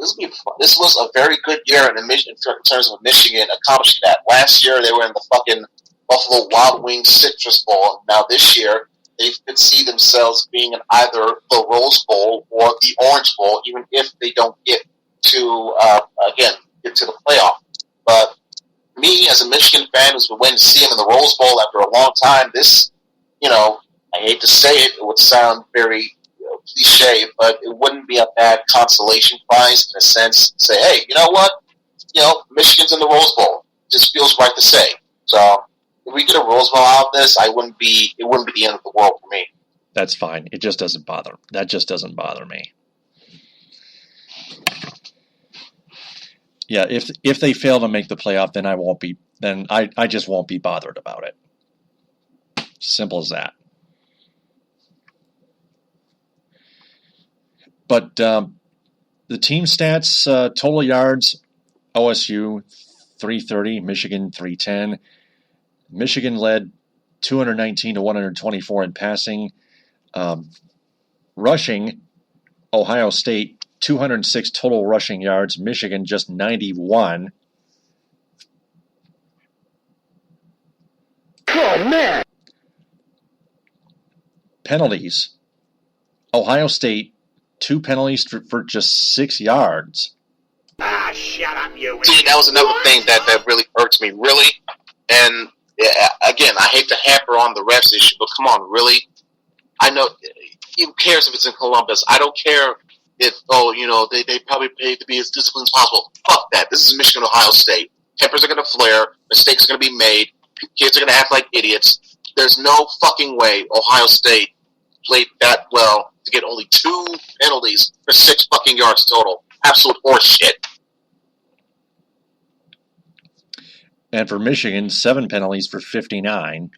this was a very good year in terms of Michigan accomplishing that. Last year they were in the fucking Buffalo Wild Wings Citrus Bowl. Now this year they could see themselves being in either the Rose Bowl or the Orange Bowl, even if they don't get to get to the playoff. But me, as a Michigan fan who's been waiting to see him in the Rose Bowl after a long time, this, I hate to say it, it would sound very cliche, but it wouldn't be a bad consolation prize in a sense to say, hey, you know what? Michigan's in the Rose Bowl. It just feels right to say. So if we get a Rose Bowl out of this, it wouldn't be the end of the world for me. That's fine. It just doesn't bother. That just doesn't bother me. Yeah, if they fail to make the playoff, then I just won't be bothered about it. Simple as that. But the team stats, total yards, OSU 330, Michigan 310. Michigan led 219 to 124 in passing. Rushing, Ohio State 206 total rushing yards, Michigan just 91. Oh, man. Penalties, Ohio State 2 penalties for just 6 yards. Ah, shut up, you. See, that was another thing that really irks me, really. And again, I hate to hamper on the refs issue, but come on, really? I know, who cares if it's in Columbus? I don't care if, they probably paid to be as disciplined as possible. Fuck that. This is Michigan, Ohio State. Tempers are going to flare. Mistakes are going to be made. Kids are going to act like idiots. There's no fucking way Ohio State played that well to get only 2 penalties for 6 fucking yards total. Absolute horseshit. And for Michigan, 7 penalties for 59.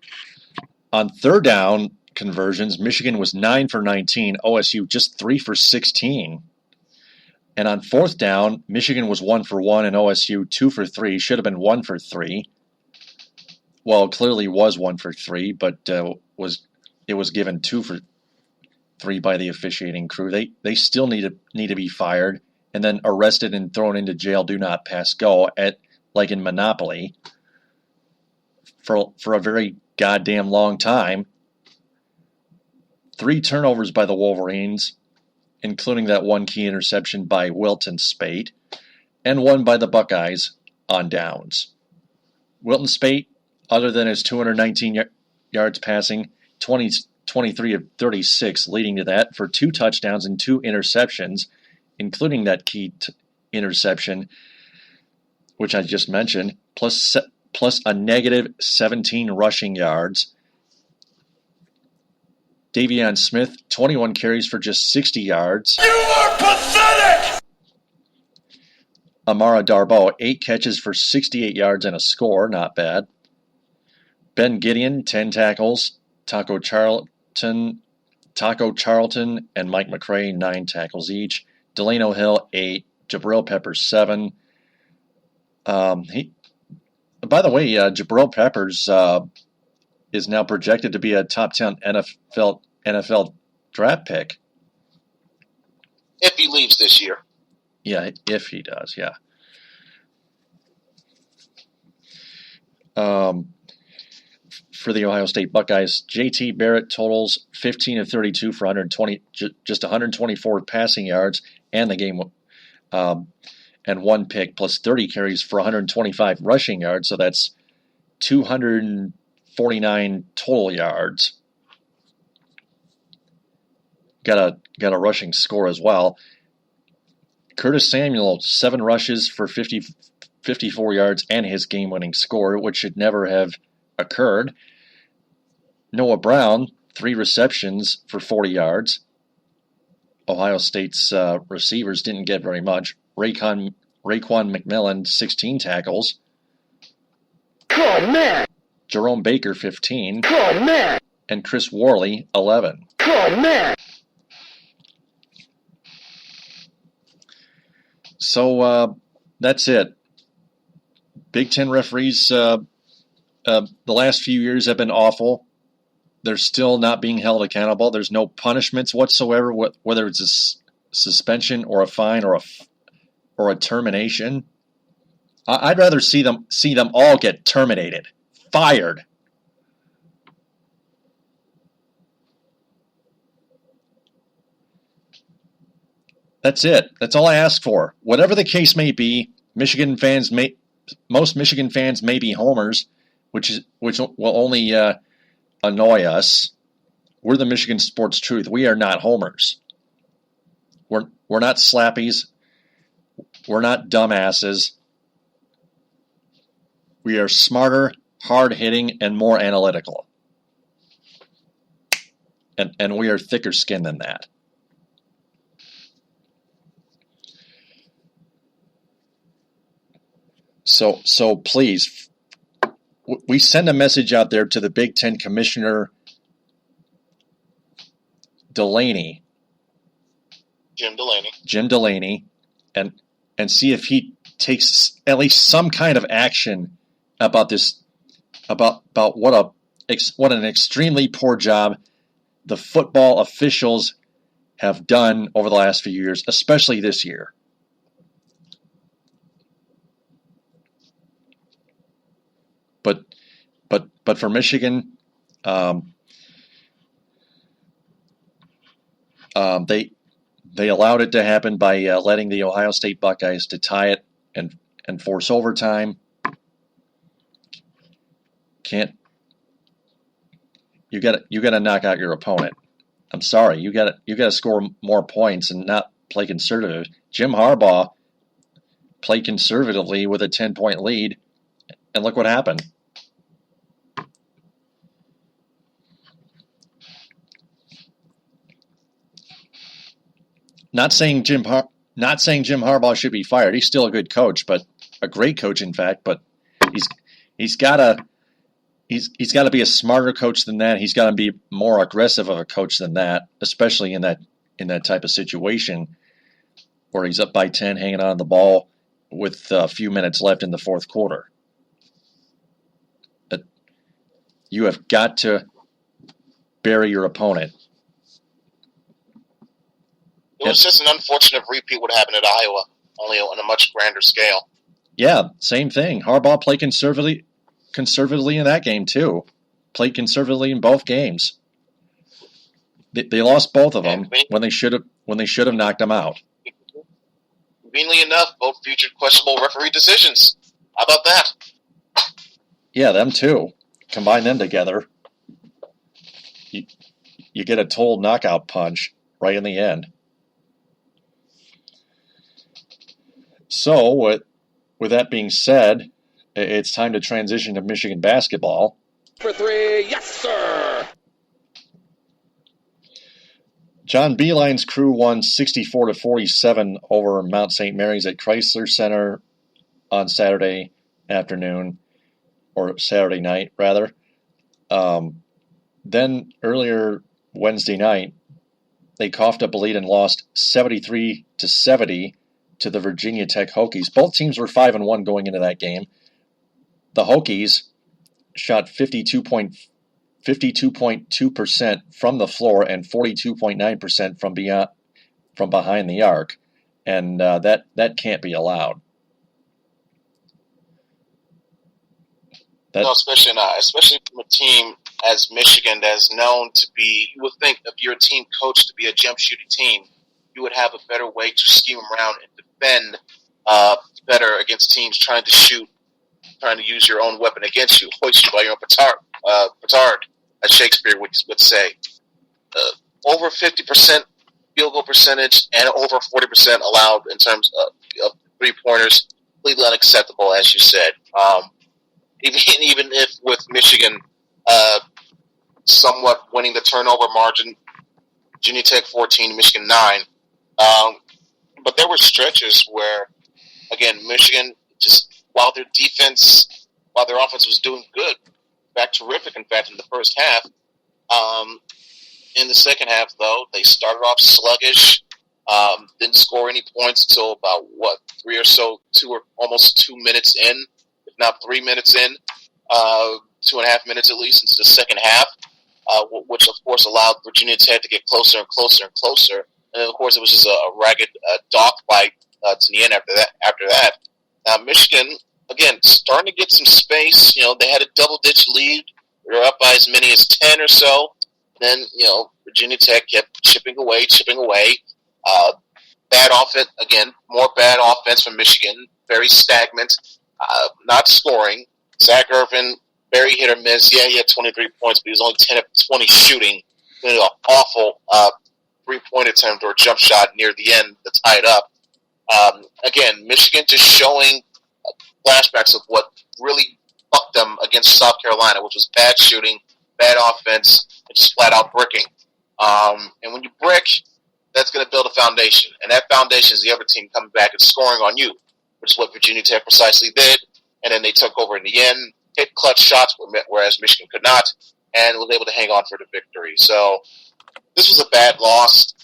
On third down conversions, Michigan was 9 for 19, OSU just 3 for 16. And on fourth down, Michigan was 1 for 1 and OSU 2 for 3. Should have been 1 for 3. Well, clearly was 1 for 3, but it was given 2 for 3 by the officiating crew. They still need to be fired and then arrested and thrown into jail. Do not pass go like in Monopoly for a very goddamn long time. 3 turnovers by the Wolverines, including that 1 key interception by Wilton Spate, and 1 by the Buckeyes on downs. Wilton Spate, other than his 219 yards passing, 23 of 36 leading to that for 2 touchdowns and 2 interceptions, including that key interception, which I just mentioned, plus a negative 17 rushing yards. Davion Smith, 21 carries for just 60 yards. You are pathetic! Amara Darboh, 8 catches for 68 yards and a score, not bad. Ben Gideon, 10 tackles. Taco Charlton, and Mike McCray, 9 tackles each. Delano Hill, 8. Jabril Peppers, 7. By the way, Jabril Peppers is now projected to be a top 10 NFL draft pick. If he leaves this year. Yeah, if he does, yeah. For the Ohio State Buckeyes, J.T. Barrett totals 15 of 32 for 124 passing yards and the game, and 1 pick, plus 30 carries for 125 rushing yards. So that's 249 total yards. Got a rushing score as well. Curtis Samuel, 7 rushes for 54 yards and his game-winning score, which should never have occurred. Noah Brown, 3 receptions for 40 yards. Ohio State's receivers didn't get very much. Raekwon McMillan, 16 tackles. Oh, man! Jerome Baker, 15. Oh, man! And Chris Worley, 11. Oh, man! So that's it. Big Ten referees The last few years have been awful. They're still not being held accountable. There's no punishments whatsoever, whether it's a suspension or a fine or a termination. I'd rather see them all get terminated, fired. That's it. That's all I ask for. Whatever the case may be, most Michigan fans may be homers, which will only annoy us. We're the Michigan Sports Truth. We are not homers. We're not slappies. We're not dumbasses. We are smarter, hard-hitting, and more analytical. And we are thicker skinned than that. So please, we send a message out there to the Big Ten Commissioner Jim Delaney, and see if he takes at least some kind of action about this, about what an extremely poor job the football officials have done over the last few years, especially this year. But for Michigan, they allowed it to happen by letting the Ohio State Buckeyes to tie it and force overtime. You got to knock out your opponent. I'm sorry, you got to score more points and not play conservative. Jim Harbaugh played conservatively with a 10-point lead, and look what happened. Not saying Jim Harbaugh should be fired. He's still a good coach, but a great coach, in fact. But he's got to be a smarter coach than that. He's got to be more aggressive of a coach than that, especially in that type of situation where he's up by 10, hanging on the ball with a few minutes left in the fourth quarter. But you have got to bury your opponent. It was just an unfortunate repeat what happened at Iowa, only on a much grander scale. Yeah, same thing. Harbaugh played conservatively in that game too. Played conservatively in both games. They lost both of them when they should have knocked them out. Conveniently enough, both featured questionable referee decisions. How about that? Yeah, them too. Combine them together, you get a total knockout punch right in the end. So, with that being said, it's time to transition to Michigan basketball. For three, yes, sir. John Beeline's crew won 64-47 over Mount St. Mary's at Chrysler Center on Saturday afternoon, or Saturday night, rather. Then earlier Wednesday night, they coughed up a lead and lost 73-70 to the Virginia Tech Hokies. Both teams were 5-1 going into that game. The Hokies shot 52.2% from the floor and 42.9% from behind the arc, and that can't be allowed. No, especially from a team as Michigan that is known to be, you would think if you're a team coach to be a jump shooting team, you would have a better way to scheme around and defend better against teams trying to use your own weapon against you, hoist you by your own petard, as Shakespeare would say. Over 50% field goal percentage and over 40% allowed in terms of three-pointers, completely unacceptable, as you said. Even if with Michigan somewhat winning the turnover margin, Virginia Tech 14, Michigan 9. But there were stretches where, again, Michigan just, while their offense was doing good, in fact, terrific, in fact, in the first half. In the second half, though, they started off sluggish, didn't score any points until about, almost 2 minutes in, if not 3 minutes in. 2.5 minutes at least into the second half, which of course allowed Virginia Tech to get closer and closer and closer. And then of course it was just a ragged dogfight to the end after that. Michigan, again, starting to get some space. They had a double-digit lead. They were up by as many as 10 or so. Then, Virginia Tech kept chipping away. Bad offense, again, more bad offense from Michigan. Very stagnant, not scoring. Zach Irvin, very hit or miss. Yeah, he had 23 points, but he was only 10 of 20 shooting. An awful three-point attempt or jump shot near the end to tie it up. Again, Michigan just showing flashbacks of what really fucked them against South Carolina, which was bad shooting, bad offense, and just flat-out bricking. And when you brick, that's going to build a foundation. And that foundation is the other team coming back and scoring on you, which is what Virginia Tech precisely did. And then they took over in the end, hit clutch shots, whereas Michigan could not, and was able to hang on for the victory. So this was a bad loss.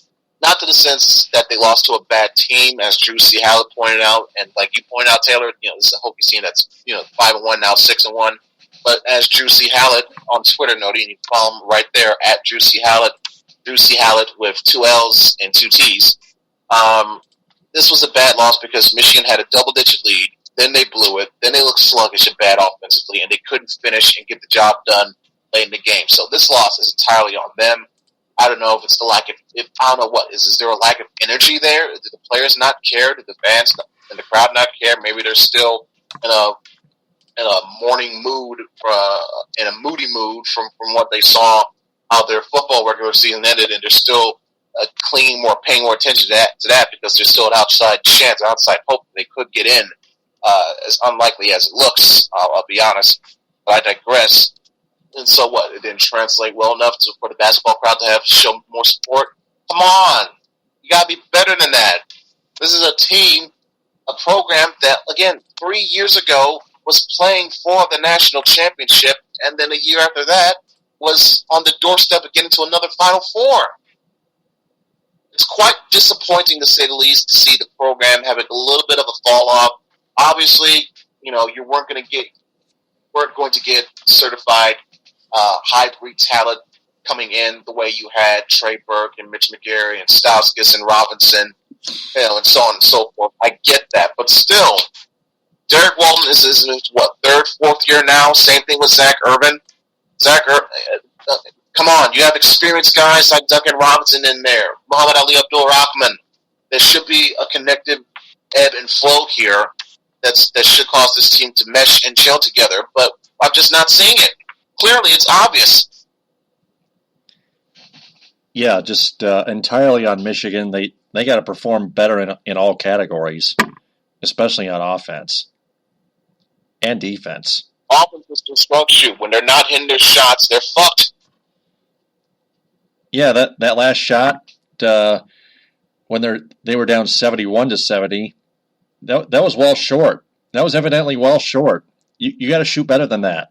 Not to the sense that they lost to a bad team, as Drew C. Hallett pointed out, and like you pointed out, Taylor, this is a Hokie team that's 5-1 now, 6-1. But as Drew C. Hallett on Twitter noted, and you can follow him right there at Drew C. Hallett with 2 L's and 2 T's. This was a bad loss because Michigan had a double-digit lead. Then they blew it. Then they looked sluggish and bad offensively, and they couldn't finish and get the job done late in the game. So this loss is entirely on them. I don't know if it's the lack of, I don't know what, is there a lack of energy there? Did the players not care? Did the fans and the crowd not care? Maybe they're still in a morning mood, in a moody mood from what they saw, how their football regular season ended, and they're still paying more attention to that because there's still an outside chance, outside hope that they could get in, as unlikely as it looks, I'll be honest. But I digress. And so what? It didn't translate well enough for the basketball crowd to show more support? Come on. You got to be better than that. This is a team, a program that, again, 3 years ago was playing for the national championship, and then a year after that was on the doorstep of getting to another Final Four. It's quite disappointing, to say the least, to see the program having a little bit of a fall off. Obviously, you weren't going to get certified high-breed talent coming in the way you had Trey Burke and Mitch McGarry and Stauskas and Robinson, and so on and so forth. I get that, but still, Derek Walton is in his, third, fourth year now. Same thing with Zach Irvin. Come on, you have experienced guys like Duncan Robinson in there, Muhammad Ali Abdul-Rahman. There should be a connective ebb and flow here that should cause this team to mesh and gel together, but I'm just not seeing it. Clearly, it's obvious. Yeah, just entirely on Michigan. They got to perform better in all categories, especially on offense and defense. Offense is their strong suit. When they're not hitting their shots, they're fucked. Yeah, that last shot when they were down 71-70, that was well short. That was evidently well short. You got to shoot better than that.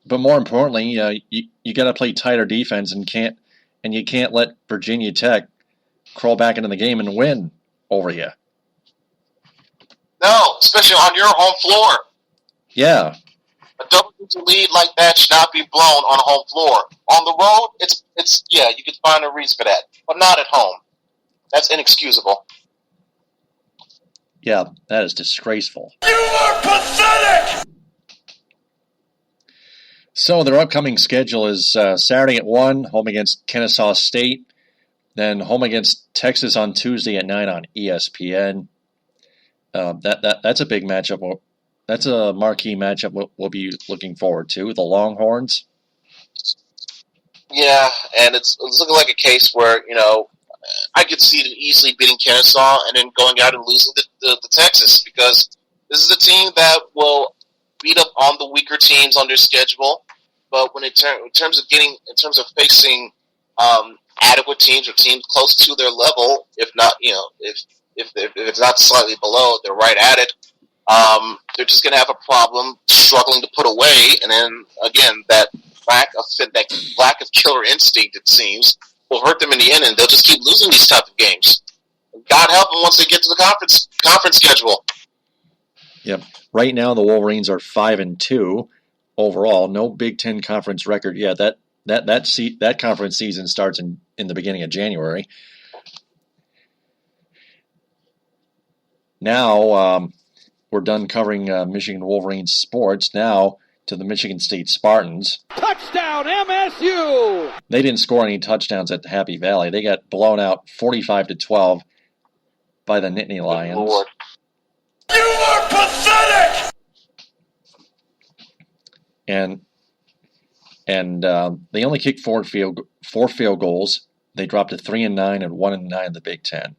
But more importantly, you got to play tighter defense and you can't let Virginia Tech crawl back into the game and win over you. No, especially on your home floor. Yeah. A double-digit lead like that should not be blown on a home floor. On the road, it's you could find a reason for that, but not at home. That's inexcusable. Yeah, that is disgraceful. You are pathetic! So their upcoming schedule is Saturday at 1, home against Kennesaw State, then home against Texas on Tuesday at 9 on ESPN. That's a big matchup. That's a marquee matchup we'll be looking forward to. The Longhorns. Yeah, and it's looking like a case where, I could see them easily beating Kennesaw and then going out and losing to Texas, because this is a team that will beat up on the weaker teams on their schedule. But when in terms of facing adequate teams or teams close to their level, if not, if it's not slightly below, they're right at it. They're just going to have a problem struggling to put away, and then again that lack of killer instinct, it seems, will hurt them in the end, and they'll just keep losing these type of games. God help them once they get to the conference schedule. Yep. Right now, the Wolverines are 5-2 overall. No Big Ten conference record yet. That conference season starts in the beginning of January. Now we're done covering Michigan Wolverines sports. Now to the Michigan State Spartans. Touchdown, MSU! They didn't score any touchdowns at the Happy Valley. They got blown out 45-12 by the Nittany Lions. Lord. You are pathetic! And they only kicked four field goals. They dropped to 3-9 and 1-9 in the Big Ten.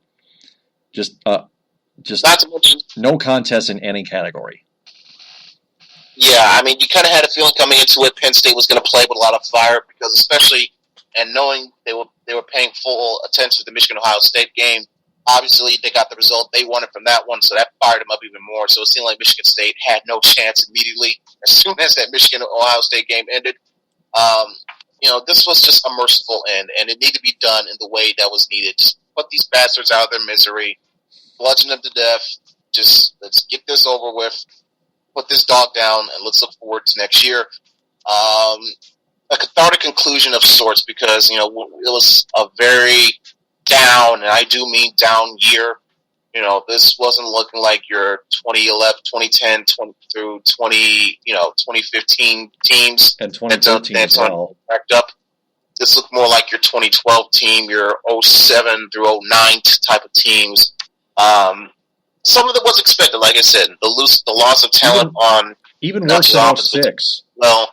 Just Not to mention, no contest in any category. yeah, I mean, you kind of had a feeling coming into it Penn State was going to play with a lot of fire because especially, and knowing they were paying full attention to the Michigan-Ohio State game, obviously they got the result they wanted from that one, so that fired them up even more. So it seemed like Michigan State had no chance immediately as soon as that Michigan-Ohio State game ended. This was just a merciful end, and it needed to be done in the way that was needed. Just put these bastards out of their misery, bludgeon them to death. Just let's get this over with, put this dog down, and let's look forward to next year. A cathartic conclusion of sorts because, it was a very down, and I do mean down year. This wasn't looking like your 2011, 2010, through 2015 teams. And 2013 as well. Backed up. This looked more like your 2012 team, your 07 through 09 type of teams. Some of it was expected, like I said. The loss of talent even worse than 06. Well,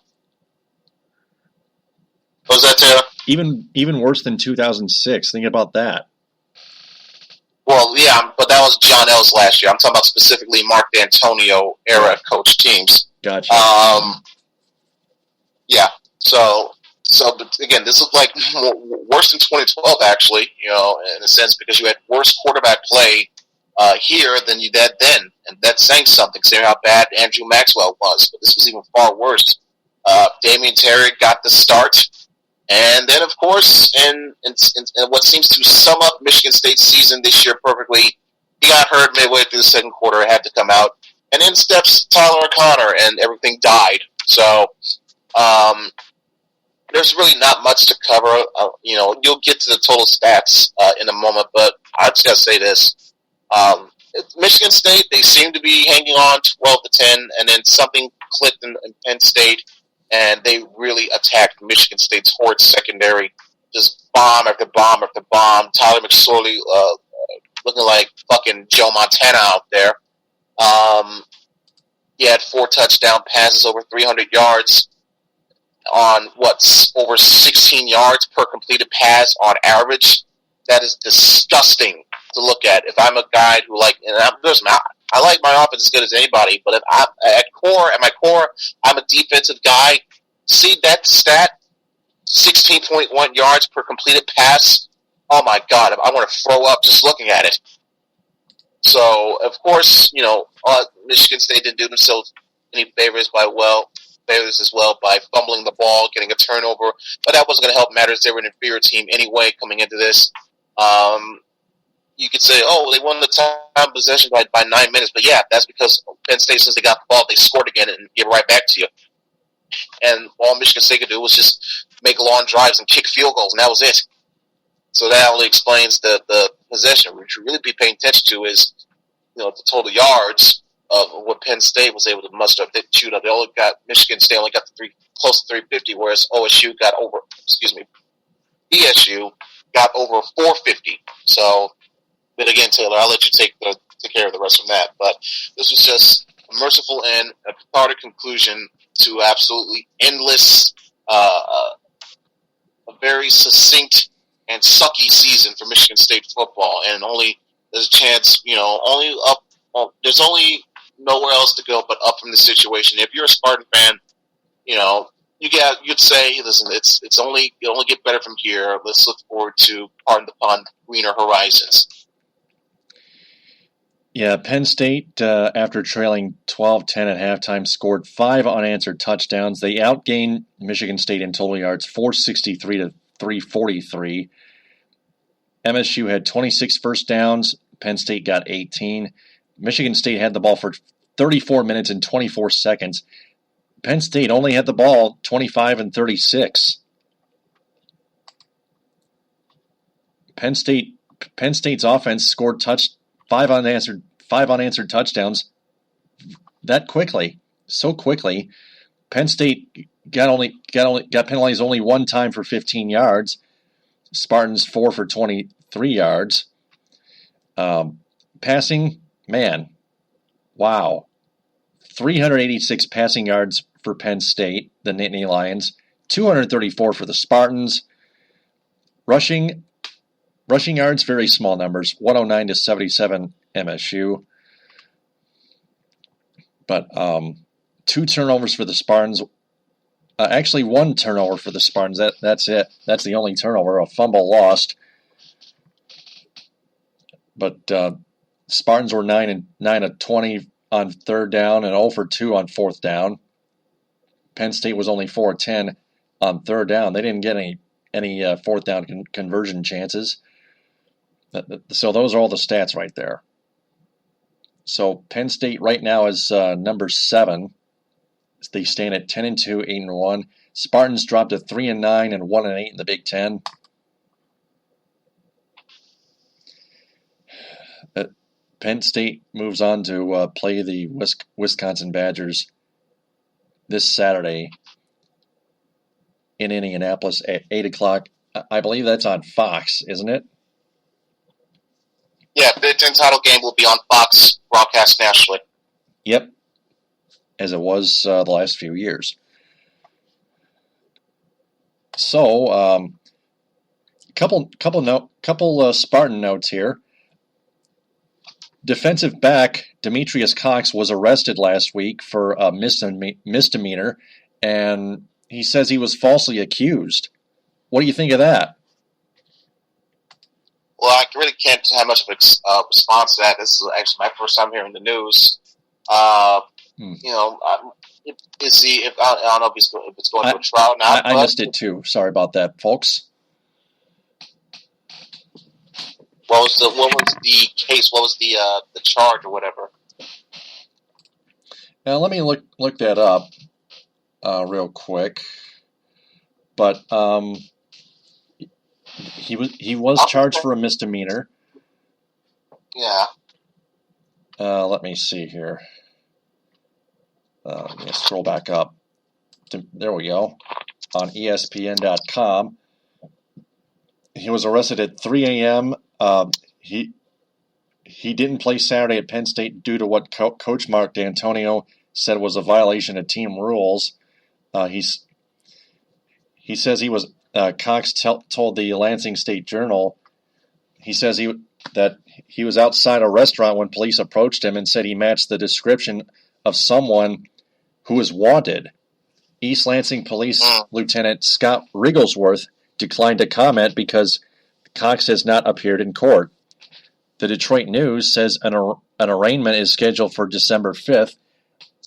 what was that, Taylor? Even worse than 2006. Think about that. Well, yeah, but that was John L's last year. I'm talking about specifically Mark D'Antonio era coach teams. Gotcha. Yeah. So, but again, this looked like worse than 2012, actually. In a sense, because you had worse quarterback play here than you did then, and that's saying something. Saying how bad Andrew Maxwell was, but this was even far worse. Damian Terry got the start. And then, of course, in what seems to sum up Michigan State's season this year perfectly, he got hurt midway through the second quarter, had to come out. And in steps Tyler O'Connor, and everything died. So there's really not much to cover. You'll get to the total stats in a moment, but I just got to say this. Michigan State, they seem to be hanging on 12-10, and then something clicked in Penn State. And they really attacked Michigan State's horrid secondary. Just bomb after bomb after bomb. Tyler McSorley looking like fucking Joe Montana out there. He had 4 touchdown passes, over 300 yards on over 16 yards per completed pass on average. That is disgusting to look at. If I'm a guy who I like my offense as good as anybody, but if I'm at my core, I'm a defensive guy. See that stat? 16.1 yards per completed pass. Oh my God, I want to throw up just looking at it. So, of course, Michigan State didn't do themselves any favors as well by fumbling the ball, getting a turnover, but that wasn't going to help matters. They were an inferior team anyway coming into this. You could say, they won the time possession by 9 minutes. But yeah, that's because Penn State, since they got the ball, they scored again and give it right back to you. And all Michigan State could do was just make long drives and kick field goals, and that was it. So that only explains the possession. What you really be paying attention to is, the total yards of what Penn State was able to muster up. Michigan State only got close to 350, whereas ESU got over 450. So, but again, Taylor, I'll let you take care of the rest from that. But this was just a merciful end, a cathartic conclusion to absolutely endless, a very succinct and sucky season for Michigan State football. And there's a chance, only up. There's only nowhere else to go but up from the situation. If you're a Spartan fan, you'd say, listen, it'll only get better from here. Let's look forward to, pardon the pun, greener horizons. Yeah, Penn State, after trailing 12-10 at halftime, scored 5 unanswered touchdowns. They outgained Michigan State in total yards, 463 to 343. MSU had 26 first downs, Penn State got 18. Michigan State had the ball for 34 minutes and 24 seconds. Penn State only had the ball 25 and 36. Penn State's offense scored five unanswered touchdowns that quickly, so quickly. Penn State got penalized only one time for 15 yards. Spartans 4 for 23 yards. Passing, man, wow. 386 passing yards for Penn State, the Nittany Lions. 234 for the Spartans. Rushing yards, very small numbers. 109 to 77 MSU. But 2 turnovers for the Spartans. Actually, 1 turnover for the Spartans. That's it. That's the only turnover. A fumble lost. But Spartans were 9 of 20 on third down and 0 for 2 on fourth down. Penn State was only 4 of 10 on third down. They didn't get any fourth down conversion chances. So those are all the stats right there. So Penn State right now is number 7. They stand at 10-2, 8-1. Spartans dropped to 3-9 and 1-8 in the Big Ten. Penn State moves on to play the Wisconsin Badgers this Saturday in Indianapolis at 8 o'clock. I believe that's on Fox, isn't it? Yeah, Big Ten title game will be on Fox, broadcast nationally. Yep, as it was the last few years. So, couple Spartan notes here. Defensive back Demetrius Cox was arrested last week for a misdemeanor, and he says he was falsely accused. What do you think of that? Well, I really can't have much of a response to that. This is actually my first time hearing the news. You know, is he? I don't know if it's going to a trial now. I missed it too. Sorry about that, folks. What was the case? What was the charge or whatever? Now let me look that up real quick. But he was charged for a misdemeanor. Yeah. Let me see here. Let me scroll back up. There we go. On ESPN.com. He was arrested at 3 a.m. He didn't play Saturday at Penn State due to what Coach Mark D'Antonio said was a violation of team rules. He says he was. Cox told the Lansing State Journal. He says that he was outside a restaurant when police approached him and said he matched the description of someone who is wanted. East Lansing Police Lieutenant Scott Rigglesworth declined to comment because Cox has not appeared in court. The Detroit News says an arraignment is scheduled for December 5th,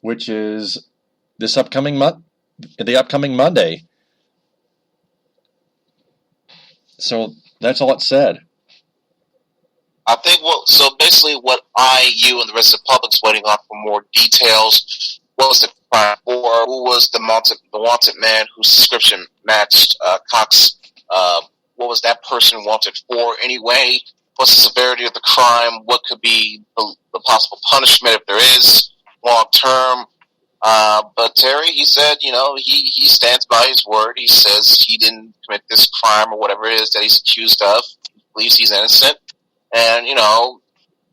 which is the upcoming Monday. So that's all it said. I think so basically what you and the rest of the public's waiting on for more details. What was the crime for? Who was the wanted man whose description matched Cox? What was that person wanted for anyway? What's the severity of the crime? What could be the possible punishment if there is long term? But Terry, he said, he stands by his word. He says he didn't commit this crime or whatever it is that he's accused of. He believes he's innocent. And,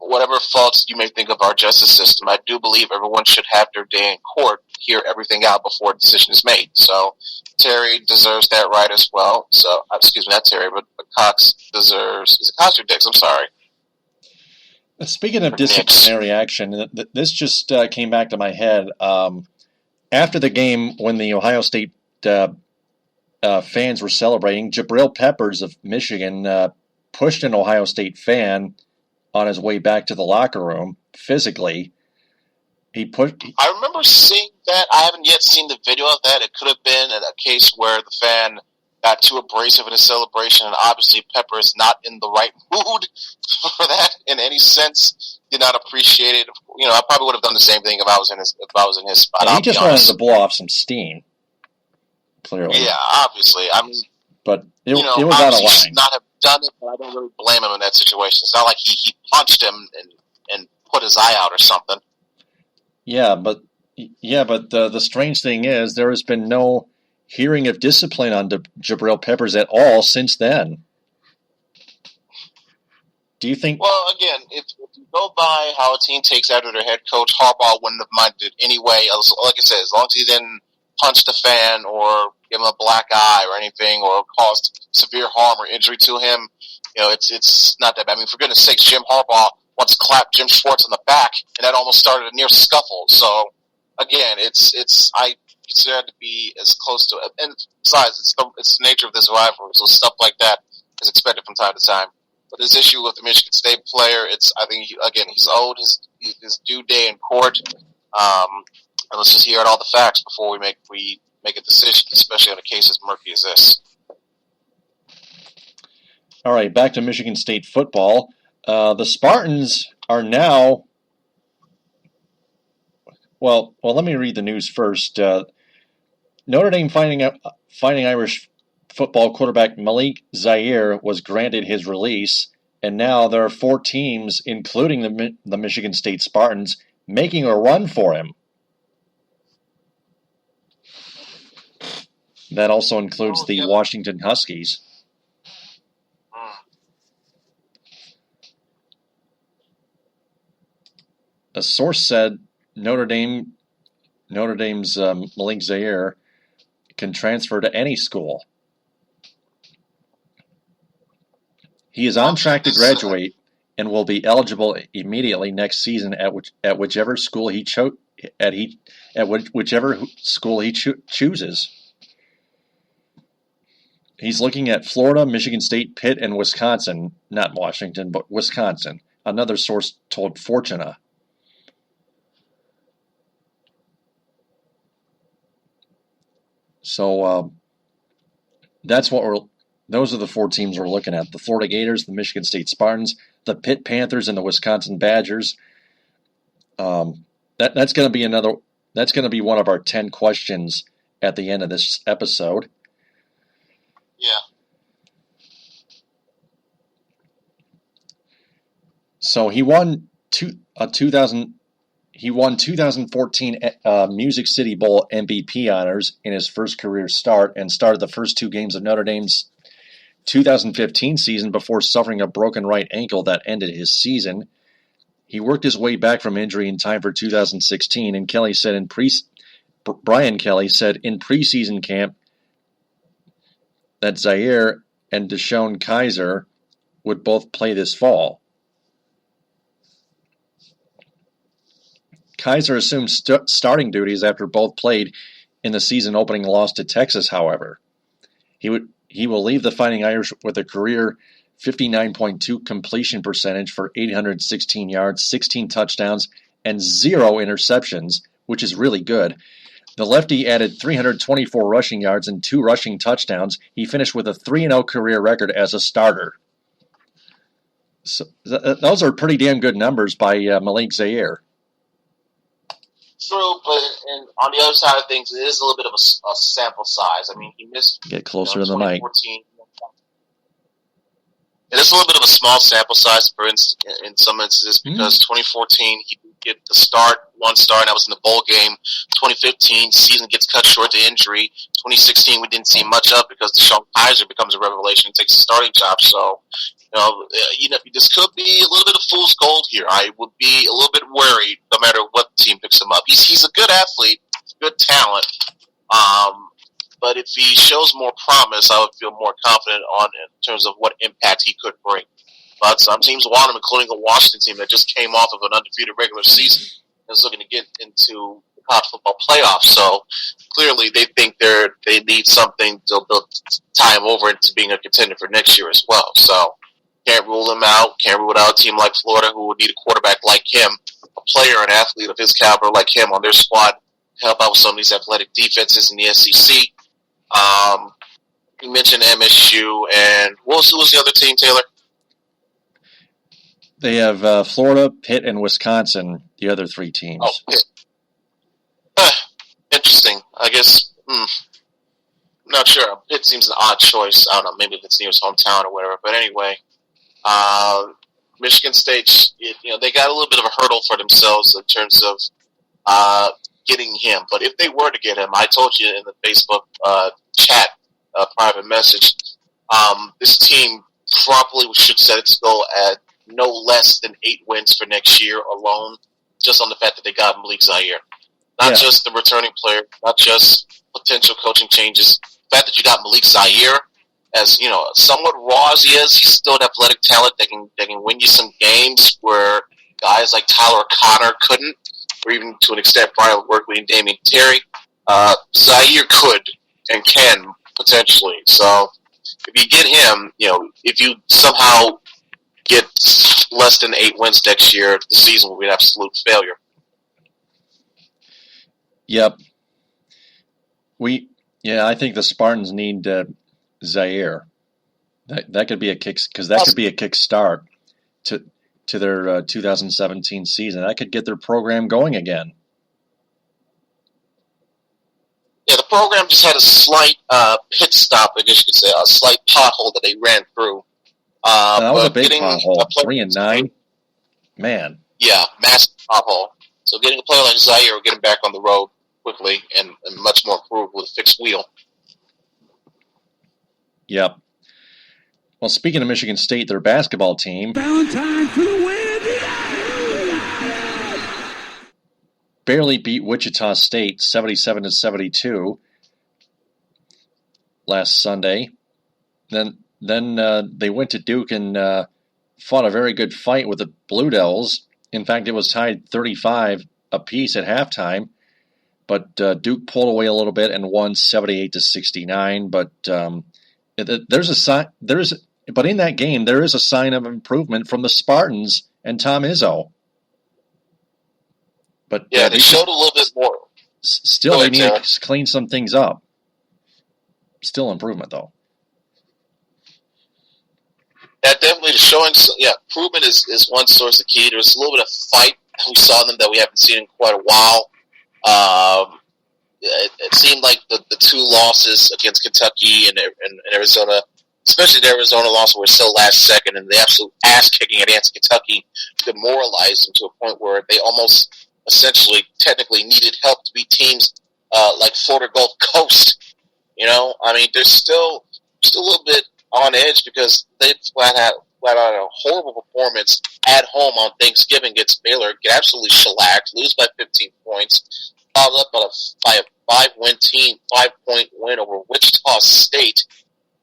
whatever faults you may think of our justice system, I do believe everyone should have their day in court, hear everything out before a decision is made. So Terry deserves that right as well. So, excuse me, not Terry, but Cox deserves, is it Cox or Dix? I'm sorry. Speaking of disciplinary action, this just came back to my head. After the game, when the Ohio State fans were celebrating, Jabril Peppers of Michigan pushed an Ohio State fan on his way back to the locker room physically. I remember seeing that. I haven't yet seen the video of that. It could have been a case where the fan got too abrasive in his celebration, and obviously Pepper is not in the right mood for that in any sense. Did not appreciate it. I probably would have done the same thing if I was in his spot. And he just wanted to blow off some steam. Clearly, yeah, obviously. I mean, but it was out of line. He should not have done it, but I don't really blame him in that situation. It's not like he punched him and put his eye out or something. Yeah, but the strange thing is there has been no hearing of discipline on Jabril Peppers at all since then. Do you think? Well, again, if you go by how a team takes after their head coach, Harbaugh wouldn't have minded it anyway. Like I said, as long as he didn't punch the fan or give him a black eye or anything or caused severe harm or injury to him, it's not that bad. I mean, for goodness sakes, Jim Harbaugh once clapped Jim Schwartz on the back, and that almost started a near scuffle. So, again, I consider it to be as close to it. And besides, it's the nature of this rivalry, so stuff like that is expected from time to time. But this issue with the Michigan State player, I think, he's owed his due day in court. And let's just hear out all the facts before we make a decision, especially on a case as murky as this. All right, back to Michigan State football. The Spartans are now. Well, let me read the news first. Notre Dame Fighting Irish football quarterback Malik Zaire was granted his release, and now there are 4 teams, including the Michigan State Spartans, making a run for him. That also includes the Washington Huskies. A source said Notre Dame's Malik Zaire can transfer to any school. He is on track to graduate and will be eligible immediately next season at whichever school he chooses. He's looking at Florida, Michigan State, Pitt, and Wisconsin. Not Washington, but Wisconsin. Another source told Fortuna. So those are the 4 teams we're looking at: the Florida Gators, the Michigan State Spartans, the Pitt Panthers, and the Wisconsin Badgers. That's going to be one of our 10 questions at the end of this episode. Yeah. So he won 2014 Music City Bowl MVP honors in his first career start and started the first 2 games of Notre Dame's 2015 season before suffering a broken right ankle that ended his season. He worked his way back from injury in time for 2016, and Brian Kelly said in preseason camp that Zaire and Deshaun Kaiser would both play this fall. Kaiser assumed starting duties after both played in the season-opening loss to Texas, however. He will leave the Fighting Irish with a career 59.2 completion percentage for 816 yards, 16 touchdowns, and 0 interceptions, which is really good. The lefty added 324 rushing yards and 2 rushing touchdowns. He finished with a 3-0 career record as a starter. So those are pretty damn good numbers by Malik Zaire. True, but on the other side of things, it is a little bit of a sample size. I mean, he missed. Get closer to the mic. It is a little bit of a small sample size, for instance, in some instances, because 2014 he did get one start, and that was in the bowl game. 2015 season gets cut short to injury. 2016 we didn't see much of because Deshaun Kaiser becomes a revelation and takes the starting job. So, this could be a little bit of fool's gold here. I would be a little bit worried no matter what team picks him up. He's a good athlete, good talent. But if he shows more promise, I would feel more confident in terms of what impact he could bring. But some teams want him, including a Washington team that just came off of an undefeated regular season and is looking to get into the college football playoffs. So clearly they think they need something to tie him over into being a contender for next year as well. So can't rule him out. Can't rule out a team like Florida who would need a quarterback like him, a player, an athlete of his caliber like him on their squad to help out with some of these athletic defenses in the SEC. you mentioned MSU, and what was the other team, Taylor? They have Florida, Pitt, and Wisconsin, the other three teams. Oh, Pitt. Interesting. I guess, not sure. Pitt seems an odd choice. I don't know, maybe if it's near his hometown or whatever. But anyway, Michigan State, they got a little bit of a hurdle for themselves in terms of getting him. But if they were to get him, I told you in the Facebook chat private message, this team probably should set its goal at no less than 8 wins for next year alone, just on the fact that they got Malik Zaire. Not just the returning player, not just potential coaching changes. The fact that you got Malik Zaire, as somewhat raw as he is, he's still an athletic talent that can win you some games where guys like Tyler Connor couldn't, or even to an extent Brian Workley and Damian Terry. Zaire could and can potentially. So if you get him, if you somehow get less than 8 wins next year, the season will be an absolute failure. Yep. I think the Spartans need Zaire. That could be a kick, because that could be a kick start to their 2017 season. That could get their program going again. Yeah, the program just had a slight pit stop, I guess you could say, a slight pothole that they ran through. That was a big pothole. 3-9, man. Yeah, massive pothole. So getting a player like Zaire or getting back on the road quickly and much more improved with a fixed wheel. Yep. Well, speaking of Michigan State, their basketball team Valentine for the win! barely beat Wichita State 77-72 last Sunday. Then they went to Duke and fought a very good fight with the Blue Devils. In fact, it was tied 35 apiece at halftime, but Duke pulled away a little bit and won 78-69. But but in that game there is a sign of improvement from the Spartans and Tom Izzo. But yeah, they showed a little bit more. Still, they need to clean some things up. Still improvement though. Yeah, definitely the showing. Yeah, improvement is one source of key. There's a little bit of fight we saw them that we haven't seen in quite a while. It seemed like the two losses against Kentucky and Arizona, especially the Arizona loss, were still last second, and the absolute ass kicking against Kentucky demoralized them to a point where they almost essentially technically needed help to beat teams like Florida Gulf Coast. I mean, they're still a little bit on edge because they flat out a horrible performance at home on Thanksgiving against Baylor, get absolutely shellacked, lose by 15 points, followed up by a 5-point win over Wichita State.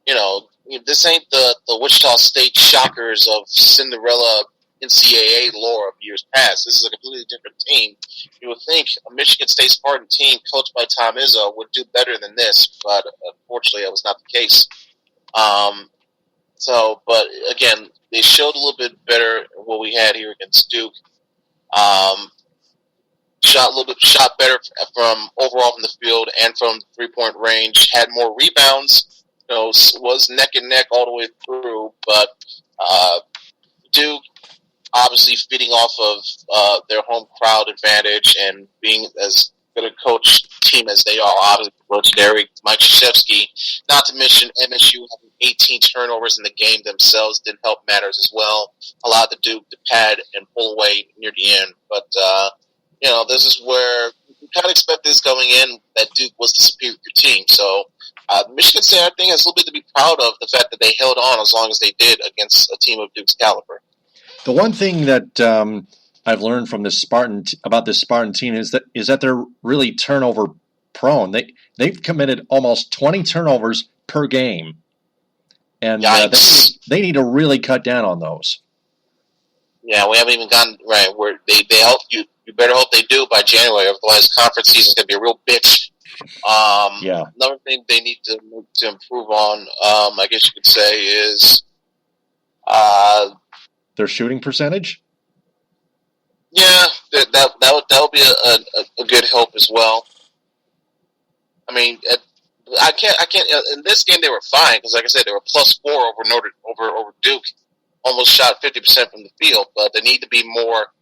This ain't the Wichita State Shockers of Cinderella NCAA lore of years past. This is a completely different team. You would think a Michigan State Spartan team coached by Tom Izzo would do better than this, but unfortunately that was not the case. But again, they showed a little bit better what we had here against Duke. Shot better from overall from the field and from 3-point range. Had more rebounds. Was neck and neck all the way through. But Duke, obviously feeding off of their home crowd advantage and being as good a coach team as they are, obviously legendary Mike Krzyzewski. Not to mention MSU having 18 turnovers in the game themselves didn't help matters as well. Allowed the Duke to pad and pull away near the end. But this is where we kind of expect this going in, that Duke was the superior team. So Michigan State, I think, has a little bit to be proud of, the fact that they held on as long as they did against a team of Duke's caliber. The one thing that I've learned from this Spartan team is that they're really turnover prone. They've committed almost 20 turnovers per game, and they need to really cut down on those. Yeah, we haven't even gotten right where they help you. You better hope they do by January. Otherwise, conference season's gonna be a real bitch. Another thing they need to improve on, I guess you could say, is their shooting percentage. Yeah, that would be a good help as well. I mean, I can't. In this game, they were fine because, like I said, they were +4 over Duke. Almost shot 50% from the field, but they need to be more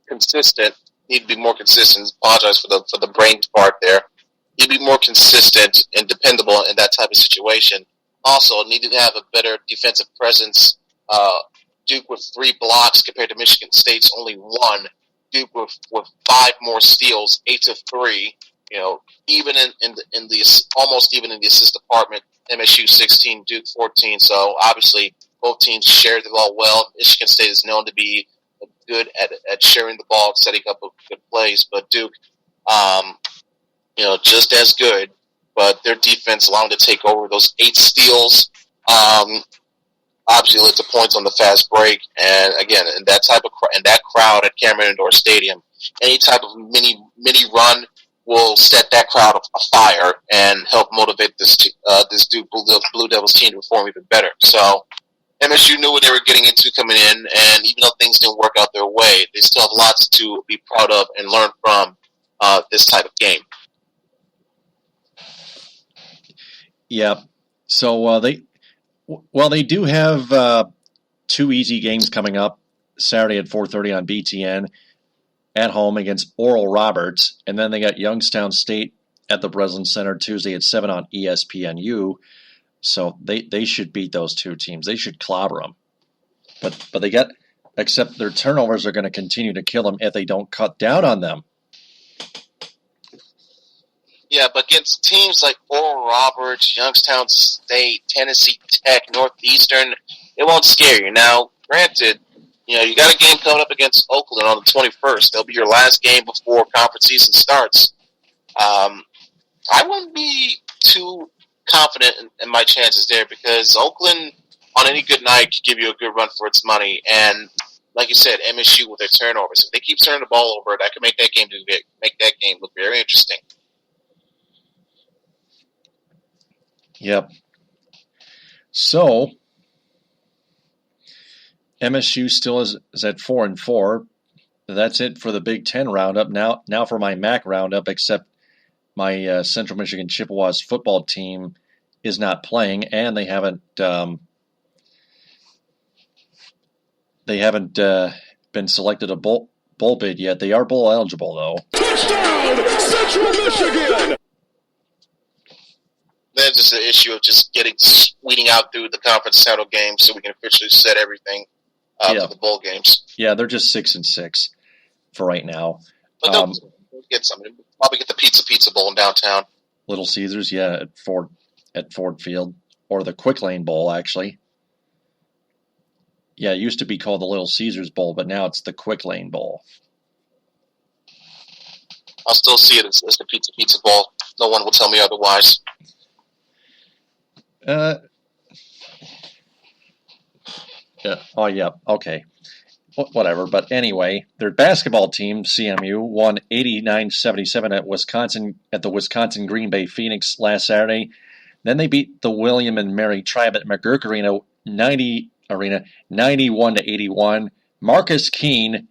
consistent. Need to be more consistent. Apologize for the brain part there. Need to be more consistent and dependable in that type of situation. Also, need to have a better defensive presence. Duke with 3 blocks compared to Michigan State's only 1. Duke with 5 more steals, 8-3. Even in the almost even in the assist department, MSU 16, Duke 14. So obviously both teams shared the ball well. Michigan State is known to be good at sharing the ball, setting up good plays, but Duke, just as good. But their defense allowed them to take over those 8 steals. Obviously led to points on the fast break, and again, in that crowd at Cameron Indoor Stadium, any type of mini run will set that crowd afire and help motivate this Duke Blue Devils team to perform even better. So MSU knew what they were getting into coming in, and even though things didn't work out their way, they still have lots to be proud of and learn from this type of game. Yeah. So they do have 2 easy games coming up. Saturday at 4:30 on BTN at home against Oral Roberts, and then they got Youngstown State at the Breslin Center Tuesday at 7 on ESPNU. So they should beat those 2 teams. They should clobber them. But they got, except their turnovers are going to continue to kill them if they don't cut down on them. Yeah, but against teams like Oral Roberts, Youngstown State, Tennessee Tech, Northeastern, it won't scare you. Now, granted, you got a game coming up against Oakland on the 21st. That'll be your last game before conference season starts. I wouldn't be too confident in my chances there because Oakland, on any good night, could give you a good run for its money. And like you said, MSU with their turnovers. If they keep turning the ball over, that could make that game look very interesting. Yep. So MSU still is at 4-4. That's it for the Big Ten roundup. Now for my MAC roundup, except my Central Michigan Chippewas football team is not playing, and they haven't been selected a bowl bid yet. They are bowl eligible though. Touchdown, Central Michigan! There's just an issue of just weeding out through the conference title game so we can officially set everything for the bowl games. Yeah, they're just 6-6 for right now. But they'll get something. Probably get the Pizza Bowl in downtown. Little Caesars, yeah, at Ford Field, or the Quick Lane Bowl actually. Yeah, it used to be called the Little Caesars Bowl, but now it's the Quick Lane Bowl. I'll still see it as the Pizza Bowl. No one will tell me otherwise. Yeah. Oh, yeah. Okay. Whatever. But anyway, their basketball team, CMU, won 89-77 at the Wisconsin Green Bay Phoenix last Saturday. Then they beat the William and Mary Tribe at McGurk Arena 91-81. Marcus Keene,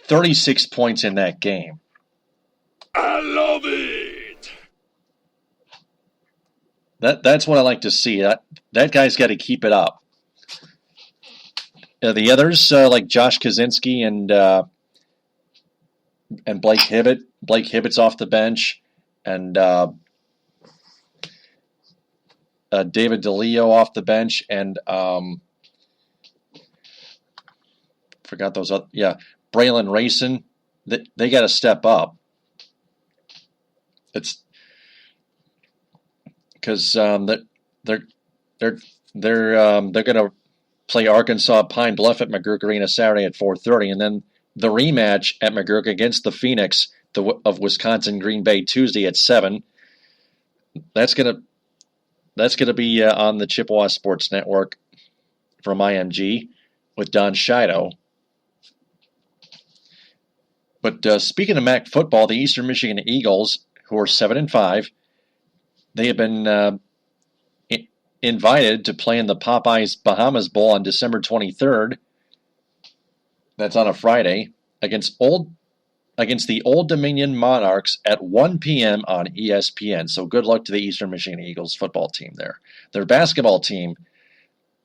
36 points in that game. I love it. That's what I like to see. That guy's got to keep it up. The others, like Josh Kaczynski and Blake Hibbett. Blake Hibbett's off the bench, and David DeLeo off the bench, and forgot those other. Yeah, Braylon Rayson. They got to step up. It's because they're going to play Arkansas Pine Bluff at McGurk Arena Saturday at 4:30, and then the rematch at McGurk against the Phoenix of Wisconsin Green Bay Tuesday at 7. That's gonna be on the Chippewa Sports Network from IMG with Don Shido. But speaking of MAC football, the Eastern Michigan Eagles, who are 7-5, they have been invited to play in the Popeyes Bahamas Bowl on December 23rd. That's on a Friday against Old against the Old Dominion Monarchs at 1 p.m. on ESPN. So good luck to the Eastern Michigan Eagles football team there. Their basketball team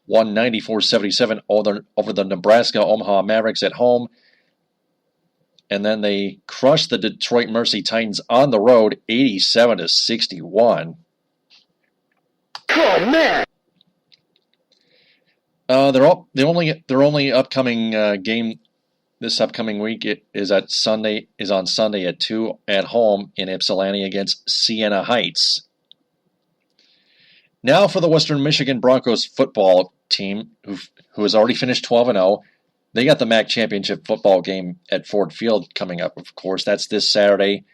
won 94-77 over the Nebraska Omaha Mavericks at home. And then they crushed the Detroit Mercy Titans on the road 87-61. Oh, man. Their only upcoming game this upcoming week is on Sunday at 2 at home in Ypsilanti against Siena Heights. Now for the Western Michigan Broncos football team, who has already finished 12-0. They got the MAC championship football game at Ford Field coming up, of course. That's this Saturday,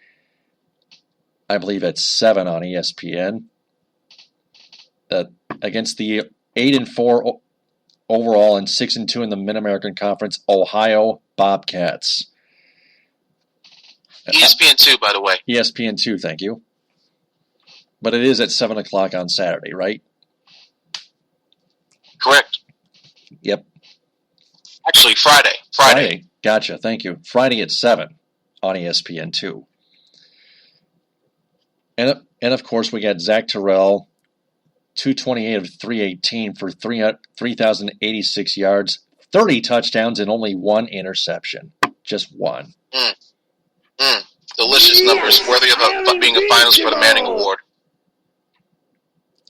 I believe at 7 on ESPN. Against the 8-4 overall and 6-2 in the Mid-American Conference Ohio Bobcats. ESPN2, by the way. ESPN2, thank you. But it is at 7 o'clock on Saturday, right? Correct. Yep. Actually, Friday. Gotcha, thank you. Friday at 7 on ESPN2. And of course, we got Zach Terrell, 228 of 318 for 3,086 yards, 30 touchdowns, and only one interception. Just one. Delicious numbers, worthy of being a finalist for the Manning Award.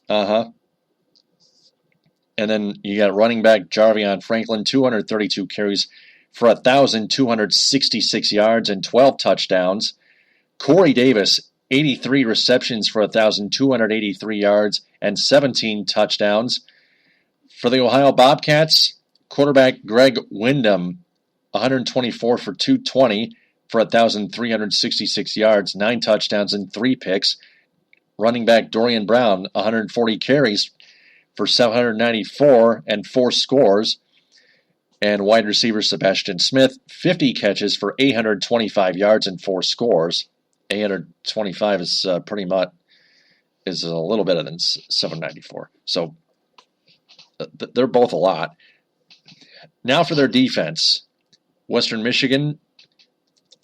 Uh-huh. And then you got running back Jarvion Franklin, 232 carries for 1,266 yards and 12 touchdowns. Corey Davis, 83 receptions for 1,283 yards and 17 touchdowns. For the Ohio Bobcats, quarterback Greg Windham, 124 for 220 for 1,366 yards, 9 touchdowns and 3 picks. Running back Dorian Brown, 140 carries for 794 and 4 scores. And wide receiver Sebastian Smith, 50 catches for 825 yards and 4 scores. 825 is pretty much is a little better than 794. So they're both a lot. Now for their defense. Western Michigan,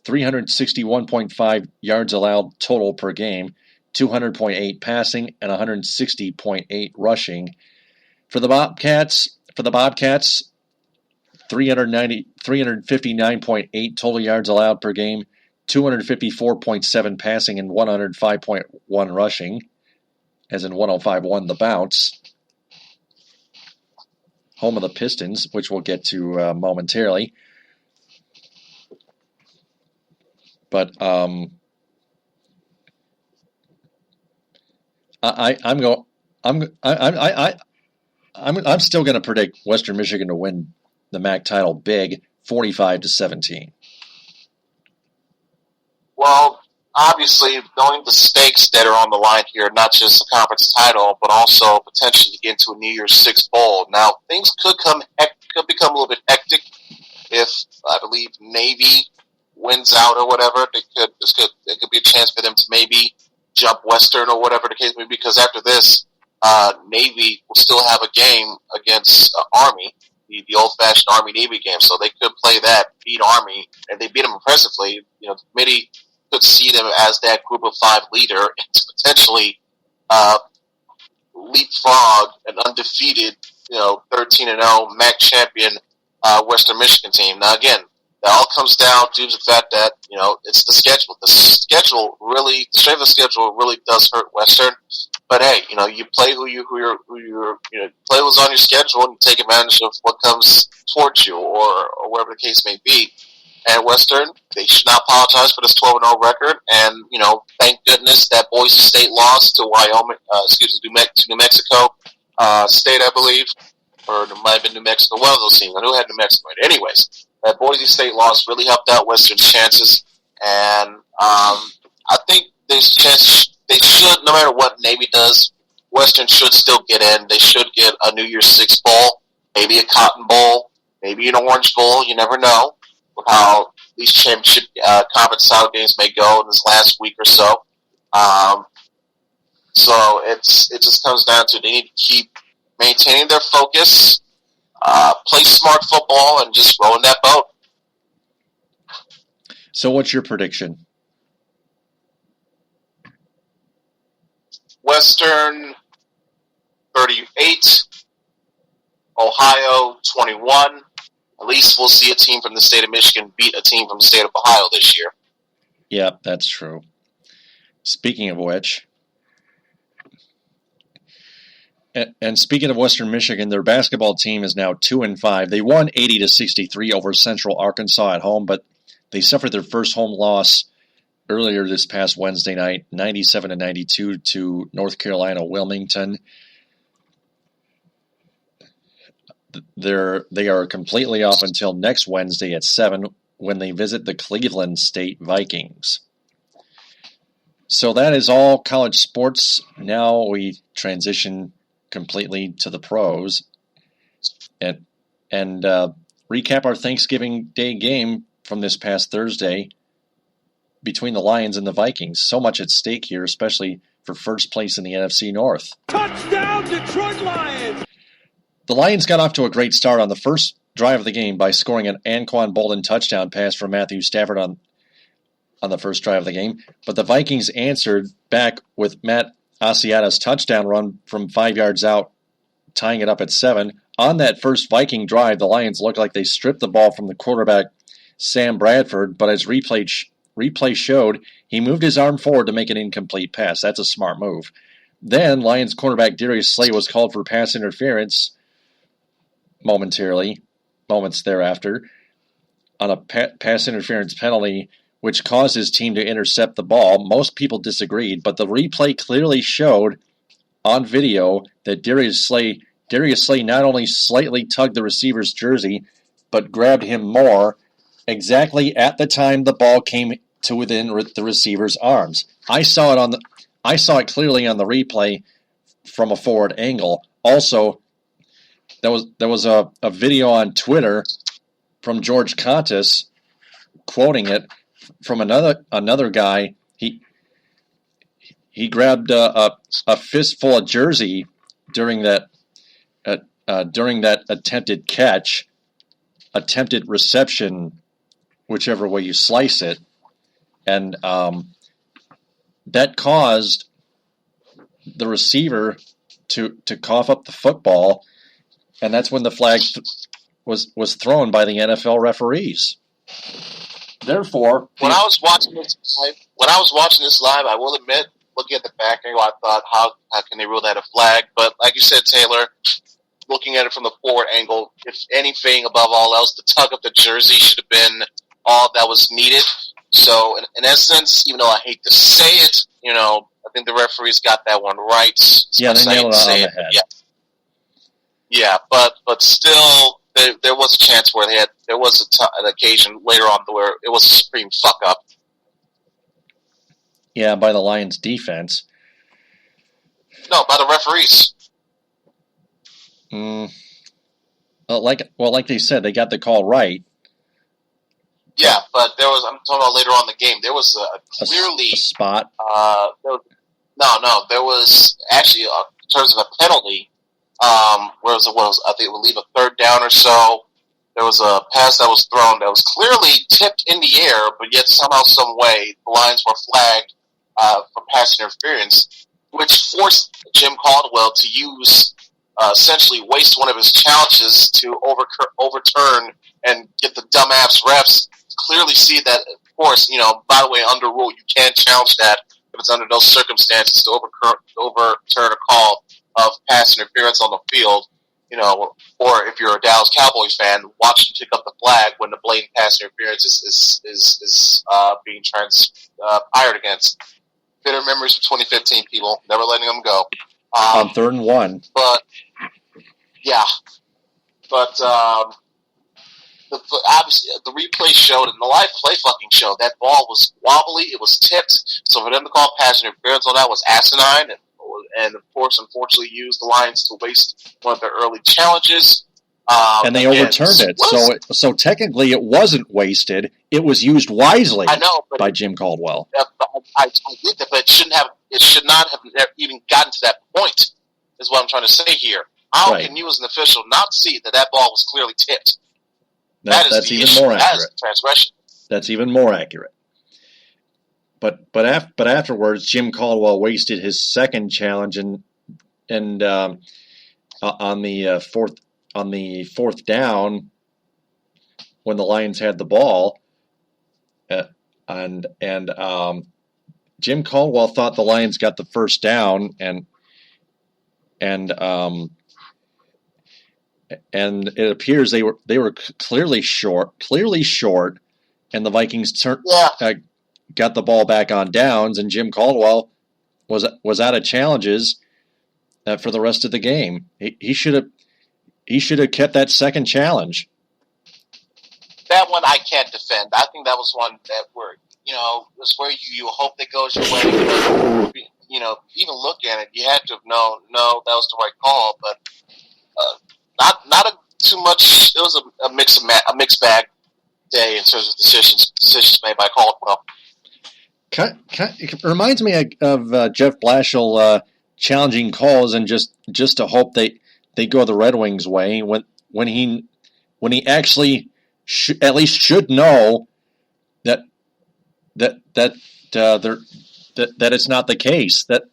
361.5 yards allowed total per game, 200.8 passing, and 160.8 rushing. For the Bobcats, 359.8 total yards allowed per game, 254.7 passing, and 105.1 rushing, as in 105.1 the bounce. Home of the Pistons, which we'll get to momentarily. But I'm still going to predict Western Michigan to win the MAC title big, 45-17. Well, obviously, knowing the stakes that are on the line here, not just a conference title, but also potentially get into a New Year's Six bowl. Now, things could become a little bit hectic if I believe Navy wins out or whatever. It could be a chance for them to maybe jump Western or whatever the case may be. Because after this, Navy will still have a game against Army, the old-fashioned Army-Navy game. So they could play that, beat Army, and they beat them impressively. You know, the committee could see them as that group of 5 leader and to potentially leapfrog an undefeated, 13-0 MAC champion Western Michigan team. Now, again, that all comes down to the fact that, it's the schedule. The strength of the schedule really does hurt Western. But hey, you play play who's on your schedule and you take advantage of what comes towards you or whatever the case may be. And Western, they should not apologize for this 12-0 record. And, thank goodness that Boise State lost to New Mexico State, I believe. Or it might have been New Mexico, one of those teams. I knew it had New Mexico. Anyways, that Boise State loss really helped out Western's chances. And I think there's a chance they should, no matter what Navy does, Western should still get in. They should get a New Year's Six bowl, maybe a Cotton Bowl, maybe an Orange Bowl. You never know how these championship conference style games may go in this last week or so. So it just comes down to they need to keep maintaining their focus, play smart football, and just rowing that boat. So what's your prediction? Western 38, Ohio 21. At least we'll see a team from the state of Michigan beat a team from the state of Ohio this year. Yep, that's true. Speaking of which, and speaking of Western Michigan, their basketball team is now 2-5. They won 80-63 over Central Arkansas at home, but they suffered their first home loss earlier this past Wednesday night, 97-92 to North Carolina Wilmington. They are completely off until next Wednesday at 7 when they visit the Cleveland State Vikings. So that is all college sports. Now we transition completely to the pros and recap our Thanksgiving Day game from this past Thursday between the Lions and the Vikings. So much at stake here, especially for first place in the NFC North. Touchdown, Detroit Lions! The Lions got off to a great start on the first drive of the game by scoring an Anquan Bolden touchdown pass from Matthew Stafford on the first drive of the game, but the Vikings answered back with Matt Asiata's touchdown run from 5 yards out, tying it up at 7. On that first Viking drive, the Lions looked like they stripped the ball from the quarterback, Sam Bradford, but as replay showed, he moved his arm forward to make an incomplete pass. That's a smart move. Then Lions cornerback Darius Slay was called for pass interference moments thereafter, on a pass interference penalty, which caused his team to intercept the ball. Most people disagreed, but the replay clearly showed on video that Darius Slay not only slightly tugged the receiver's jersey, but grabbed him more exactly at the time the ball came to within the receiver's arms. I saw it clearly on the replay from a forward angle. Also, there was a video on Twitter from George Contis quoting it from another guy. He grabbed a fistful of jersey during that attempted catch, attempted reception, whichever way you slice it, and that caused the receiver to cough up the football, and that's when the flag was thrown by the NFL referees. Therefore, when I was watching this live, I will admit, looking at the back angle, I thought, how can they rule that a flag? But like you said, Taylor, looking at it from the forward angle, if anything, above all else, the tug of the jersey should have been all that was needed. So, in essence, even though I hate to say it, I think the referees got that one right. Yeah, they nailed it on the head. Yeah, but still, there was a chance where there was an occasion later on where it was a supreme fuck up. Yeah, by the Lions' defense. No, by the referees. Like they said, they got the call right. Yeah, but I'm talking about later on in the game, there was clearly a spot. There was actually, in terms of a penalty, where it was, I think it would leave a third down or so. There was a pass that was thrown that was clearly tipped in the air, but yet somehow, some way, the Lions were flagged for pass interference, which forced Jim Caldwell to essentially waste one of his challenges to overturn and get the dumbass refs to clearly see that, of course, by the way, under rule, you can't challenge that if it's under those circumstances to overturn a call of pass interference on the field, or if you're a Dallas Cowboys fan, watch them pick up the flag when the blatant pass interference is being transpired against. Bitter memories of 2015, people. Never letting them go. On 3rd and 1. But, yeah. But, obviously, the replay showed, and the live play fucking showed, that ball was wobbly, it was tipped, so for them to call pass interference on that was asinine, and of course, unfortunately, used the Lions to waste one of their early challenges. And they overturned it. So technically, it wasn't wasted. It was used wisely. I know, but by Jim Caldwell. I get that, but it should not have even gotten to that point. Is what I'm trying to say here. How can you, as an official, not see that ball was clearly tipped? That's even more accurate. That is transgression. That's even more accurate. But afterwards, Jim Caldwell wasted his second challenge and on the fourth down when the Lions had the ball, and Jim Caldwell thought the Lions got the first down, and it appears they were clearly short, and the Vikings got the ball back on downs, and Jim Caldwell was out of challenges for the rest of the game. He should have kept that second challenge. That one I can't defend. I think that was one that was where you hope that goes your way. Even looking at it, you had to have known, no, that was the right call, but not too much. It was a mixed bag day in terms of decisions made by Caldwell. It reminds me of Jeff Blashill challenging calls and just to hope they go the Red Wings' way when he actually at least should know that it's not the case, that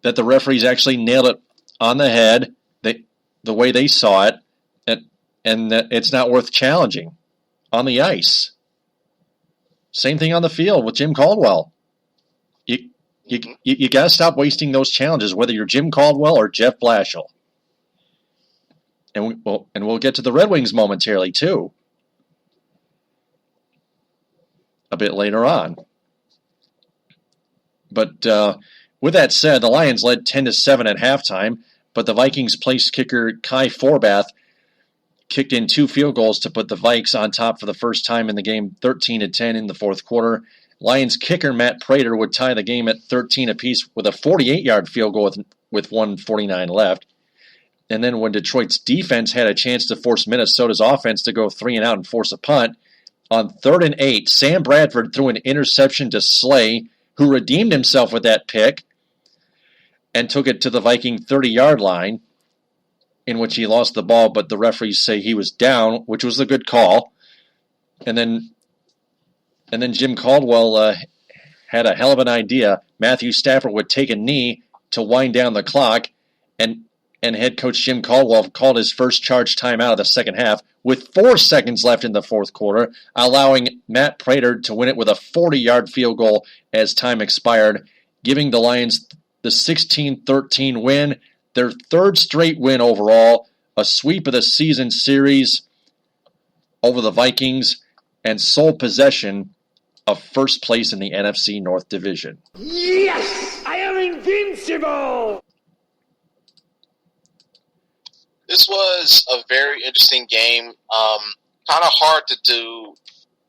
the referees actually nailed it on the head, the way they saw it, and that it's not worth challenging on the ice. Same thing on the field with Jim Caldwell. You got to stop wasting those challenges, whether you're Jim Caldwell or Jeff Blashill. And we'll get to the Red Wings momentarily too, a bit later on. But with that said, the Lions led 10-7 at halftime, but the Vikings place kicker Kai Forbath kicked in 2 field goals to put the Vikes on top for the first time in the game, 13-10 in the fourth quarter. Lions kicker Matt Prater would tie the game at 13 apiece with a 48-yard field goal with 1:49 left. And then when Detroit's defense had a chance to force Minnesota's offense to go 3-and-out and force a punt, on 3rd and 8, Sam Bradford threw an interception to Slay, who redeemed himself with that pick and took it to the Viking 30-yard line, in which he lost the ball, but the referees say he was down, which was a good call. And then Jim Caldwell had a hell of an idea. Matthew Stafford would take a knee to wind down the clock, and head coach Jim Caldwell called his first charge timeout of the second half with 4 seconds left in the fourth quarter, allowing Matt Prater to win it with a 40-yard field goal as time expired, giving the Lions the 16-13 win, their 3rd straight win overall, a sweep of the season series over the Vikings, and sole possession of first place in the NFC North Division. Yes! I am invincible! This was a very interesting game. Kind of hard to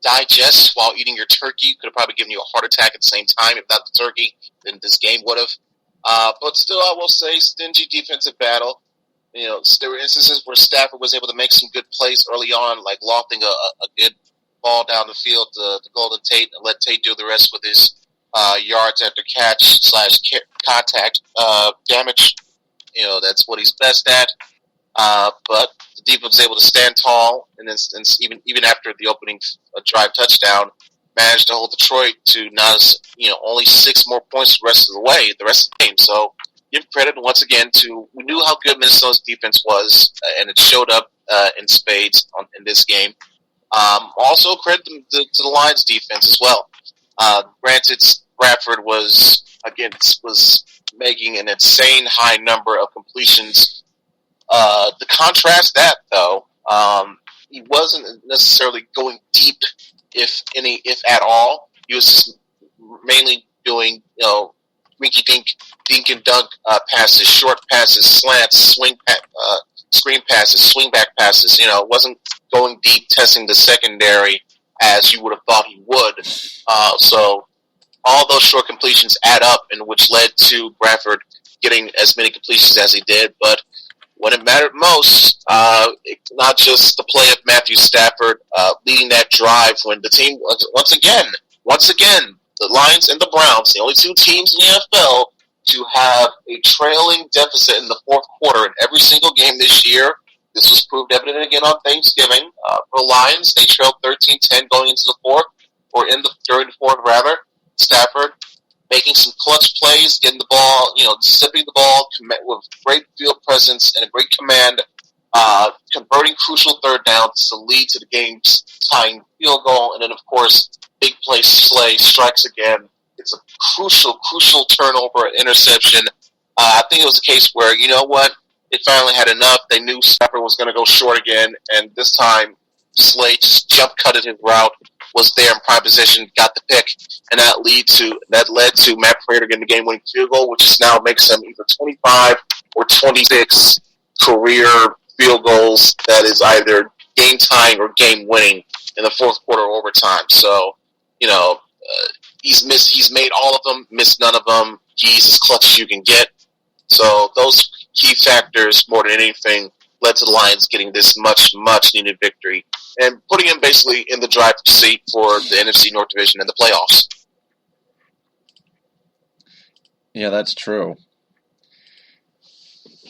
digest while eating your turkey. Could have probably given you a heart attack at the same time. If not the turkey, then this game would have. But still, I will say, stingy defensive battle. There were instances where Stafford was able to make some good plays early on, like lofting a good ball down the field to Golden Tate and let Tate do the rest with his yards after catch / contact damage. That's what he's best at. But the defense was able to stand tall, and then even after the opening drive touchdown, managed to hold Detroit to only 6 more points the rest of the game. So give credit once again we knew how good Minnesota's defense was, and it showed up in spades in this game. Also credit to the Lions defense as well. Granted, Bradford was making an insane high number of completions. To contrast that, though, he wasn't necessarily going deep, if at all. He was just mainly doing, dink and dunk passes, short passes, slants, screen passes, swing back passes. Wasn't going deep, testing the secondary as you would have thought he would. So all those short completions add up, and which led to Bradford getting as many completions as he did. But when it mattered most, not just the play of Matthew Stafford leading that drive when the team, once again, the Lions and the Browns, the only 2 teams in the NFL to have a trailing deficit in the fourth quarter in every single game this year, This was proved evident again on Thanksgiving. For the Lions, they trailed 13-10 going into the fourth, or during the fourth, rather. Stafford making some clutch plays, getting the ball, zipping the ball with great field presence and a great command, converting crucial third downs to lead to the game's tying field goal, and then, of course, big play Slay strikes again. It's a crucial turnover, interception. I think it was a case where, you know what, they finally had enough. They knew Stafford was going to go short again, and this time Slay just jump-cutted his route, was there in prime position, got the pick, and that led to Matt Prater getting the game-winning field goal, which is now makes him either 25 or 26 career field goals that is either game-tying or game-winning in the fourth quarter or overtime. So, he's made all of them, missed none of them. He's as clutch as you can get. So those key factors, more than anything, led to the Lions getting this much needed victory and putting him basically in the driver's seat for the NFC North Division and the playoffs. Yeah, that's true.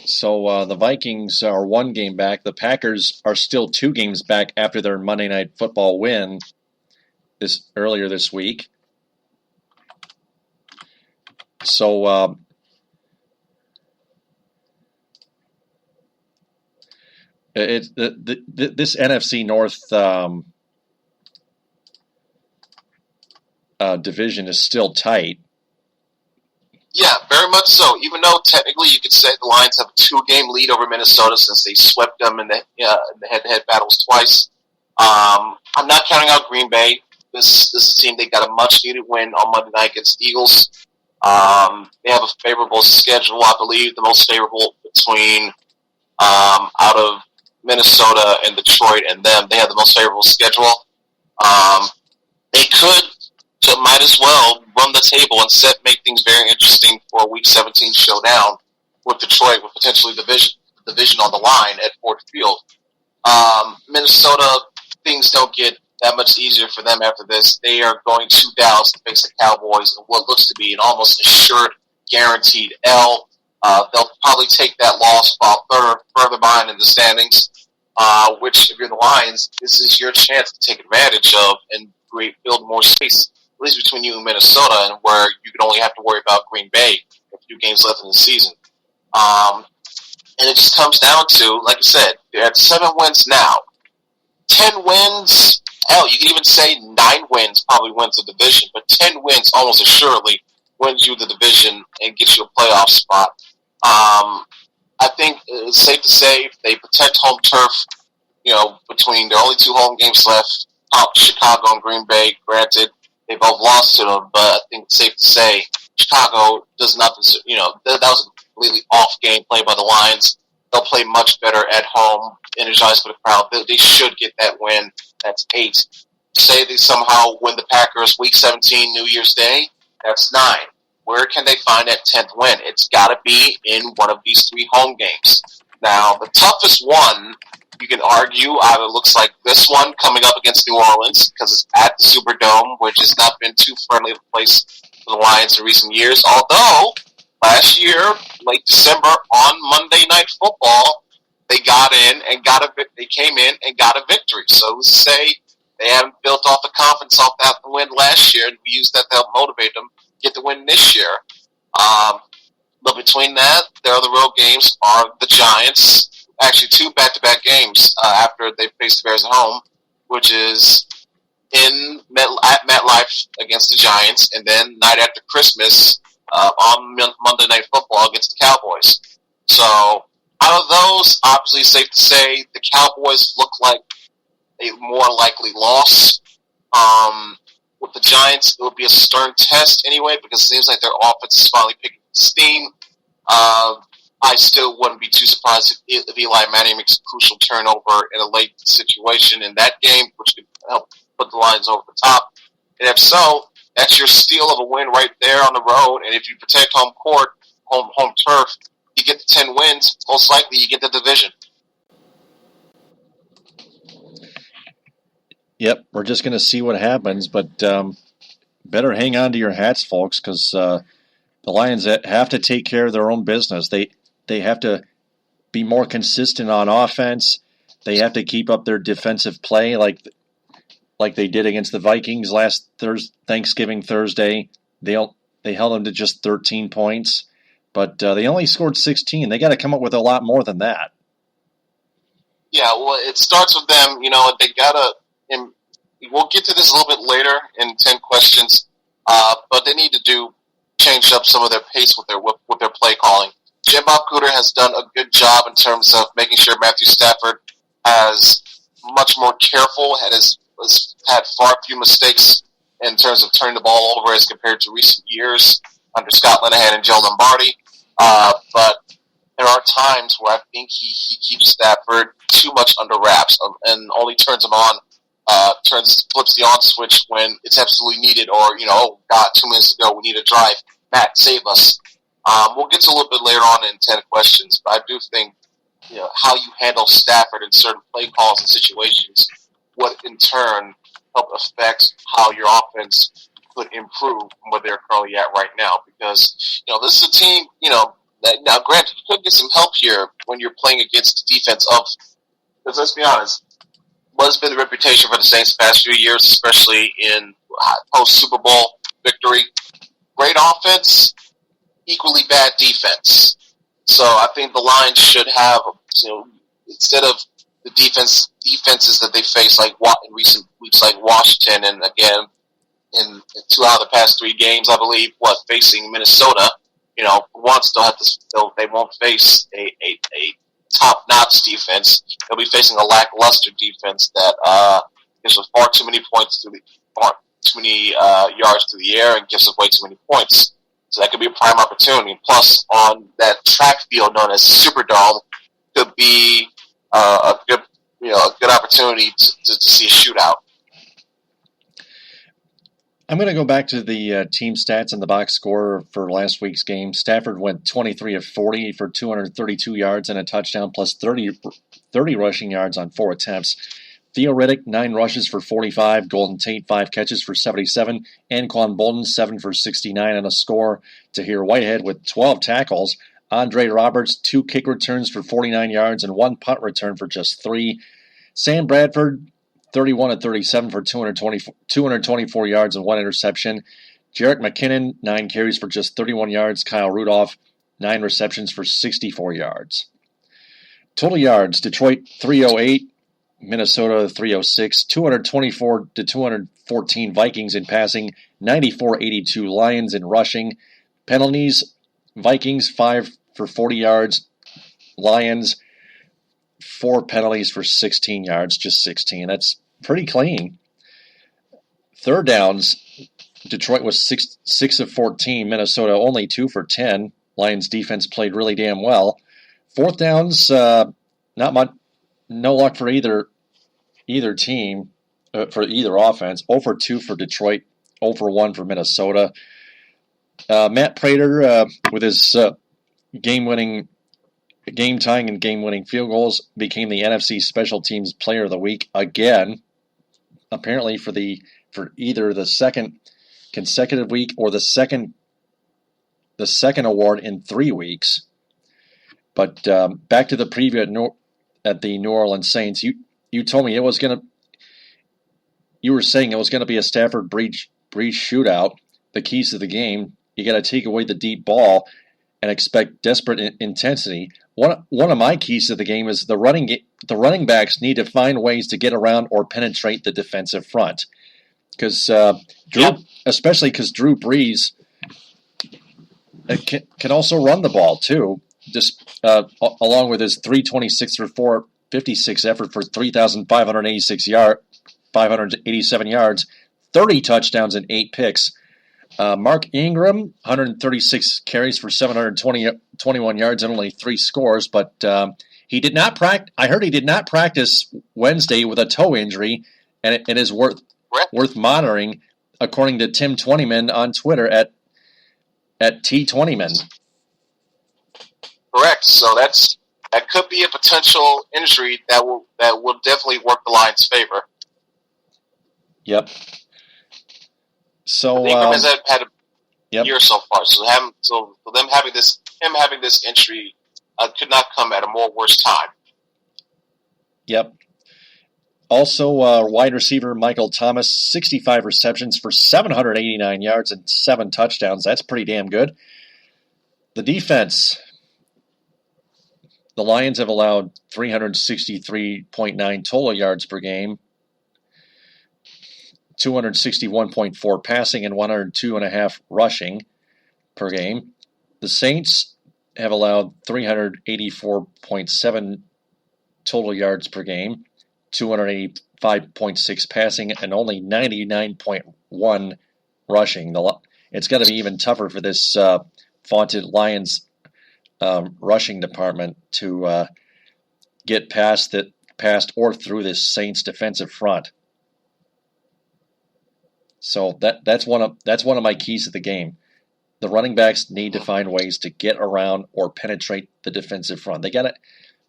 So the Vikings are 1 game back. The Packers are still 2 games back after their Monday Night Football win earlier this week. So this NFC North division is still tight. Yeah, very much so. Even though technically you could say the Lions have a 2-game lead over Minnesota since they swept them in the head-to-head battles twice. I'm not counting out Green Bay. This is a team they got a much-needed win on Monday night against the Eagles. They have a favorable schedule, I believe, the most favorable between out of Minnesota and Detroit and them. They have the most favorable schedule. They might as well run the table and make things very interesting for a Week 17 showdown with Detroit, with potentially division on the line at Ford Field. Minnesota, things don't get that much easier for them after this. They are going to Dallas to face the Cowboys in what looks to be an almost assured, guaranteed L. They'll probably take that loss while further behind in the standings, which, if you're the Lions, this is your chance to take advantage of and build more space, at least between you and Minnesota, and where you can only have to worry about Green Bay with 2 games left in the season. And it just comes down to, like I said, they're at 7 wins now. 10 wins, hell, you can even say 9 wins probably wins the division, but 10 wins almost assuredly wins you the division and gets you a playoff spot. I think it's safe to say if they protect home turf, between their only 2 home games left, Chicago and Green Bay, granted, they both lost to them, but I think it's safe to say Chicago does not, that was a completely off game play by the Lions. They'll play much better at home, energized for the crowd. They should get that win. That's 8. Say they somehow win the Packers Week 17, New Year's Day, that's 9. Where can they find that 10th win? It's got to be in one of these 3 home games. Now, the toughest one, you can argue, either looks like this one coming up against New Orleans, because it's at the Superdome, which has not been too friendly of a place for the Lions in recent years. Although, last year, late December, on Monday Night Football, they came in and got a victory. So to say they haven't built off the confidence off that win last year, and we used that to help motivate them get the win this year. But between that, their other road games are the Giants. Actually, 2 back-to-back games after they faced the Bears at home, which is at MetLife against the Giants, and then night after Christmas on Monday Night Football against the Cowboys. So, out of those, obviously it's safe to say the Cowboys look like a more likely loss. With the Giants, it would be a stern test anyway, because it seems like their offense is finally picking steam. I still wouldn't be too surprised if Eli Manning makes a crucial turnover in a late situation in that game, which could help put the Lions over the top. And if so, that's your steal of a win right there on the road. And if you protect home turf, you get the 10 wins. Most likely, you get the division. Yep, we're just going to see what happens, but better hang on to your hats, folks, because the Lions have to take care of their own business. They have to be more consistent on offense. They have to keep up their defensive play like they did against the Vikings last Thanksgiving Thursday. They held them to just 13 points, but they only scored 16. They got to come up with a lot more than that. Yeah, well, it starts with them. They gotta. And we'll get to this a little bit later in 10 questions, but they need to change up some of their pace with their play calling. Jim Bob Cooter has done a good job in terms of making sure Matthew Stafford has much more careful and has had far few mistakes in terms of turning the ball over as compared to recent years under Scott Linehan and Joe Lombardi. But there are times where I think he keeps Stafford too much under wraps and only turns him on, flips the on switch when it's absolutely needed, or, oh God, 2 minutes ago, we need a drive. Matt, save us. We'll get to a little bit later on in 10 questions, but I do think, how you handle Stafford in certain play calls and situations would in turn help affect how your offense could improve from where they're currently at right now. Because, this is a team, now granted, you could get some help here when you're playing against the defense of, because let's be honest, what's been the reputation for the Saints the past few years, especially in post-Super Bowl victory? Great offense, equally bad defense. So I think the Lions should have, instead of the defenses that they face like in recent weeks, like Washington, and again in 2 out of the past 3 games, I believe, facing Minnesota. They won't face a top-notch defense. They'll be facing a lackluster defense that gives us far too many points far too many yards through the air and gives us way too many points. So that could be a prime opportunity. Plus, on that track field known as Superdome, could be a good opportunity to see a shootout. I'm going to go back to the team stats and the box score for last week's game. Stafford went 23 of 40 for 232 yards and a touchdown, plus 30 rushing yards on 4 attempts. Theo Riddick, 9 rushes for 45. Golden Tate, 5 catches for 77. Anquan Bolden, 7 for 69 and a score. Tahir Whitehead with 12 tackles. Andre Roberts, 2 kick returns for 49 yards and 1 punt return for just 3. Sam Bradford, 31 of 37 for 224 yards and 1 interception. Jerick McKinnon, 9 carries for just 31 yards. Kyle Rudolph, 9 receptions for 64 yards. Total yards, Detroit 308, Minnesota 306, 224 to 214 Vikings in passing, 94-82 Lions in rushing. Penalties, Vikings 5 for 40 yards, Lions 4 penalties for 16 yards, just 16. That's pretty clean. Third downs, Detroit was 6 of 14, Minnesota only 2 for 10. Lions defense played really damn well. Fourth downs, not much, no luck for either team, for either offense. 0 for 2 for Detroit, 0 for 1 for Minnesota. Matt Prater, with his game-tying and game-winning field goals, became the NFC Special Teams Player of the Week again. Apparently for either the second consecutive week or the second award in 3 weeks. But back to the preview at the New Orleans Saints. You told me you were saying it was going to be a Stafford Breeze shootout. The keys to the game: you got to take away the deep ball and expect desperate intensity. One of my keys to the game is the running backs need to find ways to get around or penetrate the defensive front. Because especially because Drew Brees can also run the ball too. Just along with his 326 for 456 effort for 587 yards, 30 touchdowns and 8 picks. Mark Ingram, 136 carries for 721 yards and only 3 scores, but he did not practice. I heard he did not practice Wednesday with a toe injury, and it is worth monitoring, according to Tim Twentyman on Twitter at T20man. Correct. So that could be a potential injury that will definitely work the Lions' favor. Yep. So Ingram has had a year so far. So them having this injury could not come at a more worse time. Yep. Also, wide receiver Michael Thomas, 65 receptions for 789 yards and 7 touchdowns. That's pretty damn good. The defense, the Lions have allowed 363.9 total yards per game, 261.4 passing, and 102.5 rushing per game. The Saints have allowed 384.7 total yards per game, 285.6 passing, and only 99.1 rushing. It's going to be even tougher for this vaunted Lions rushing department to get past or through this Saints defensive front. So that's one of my keys to the game. The running backs need to find ways to get around or penetrate the defensive front. They got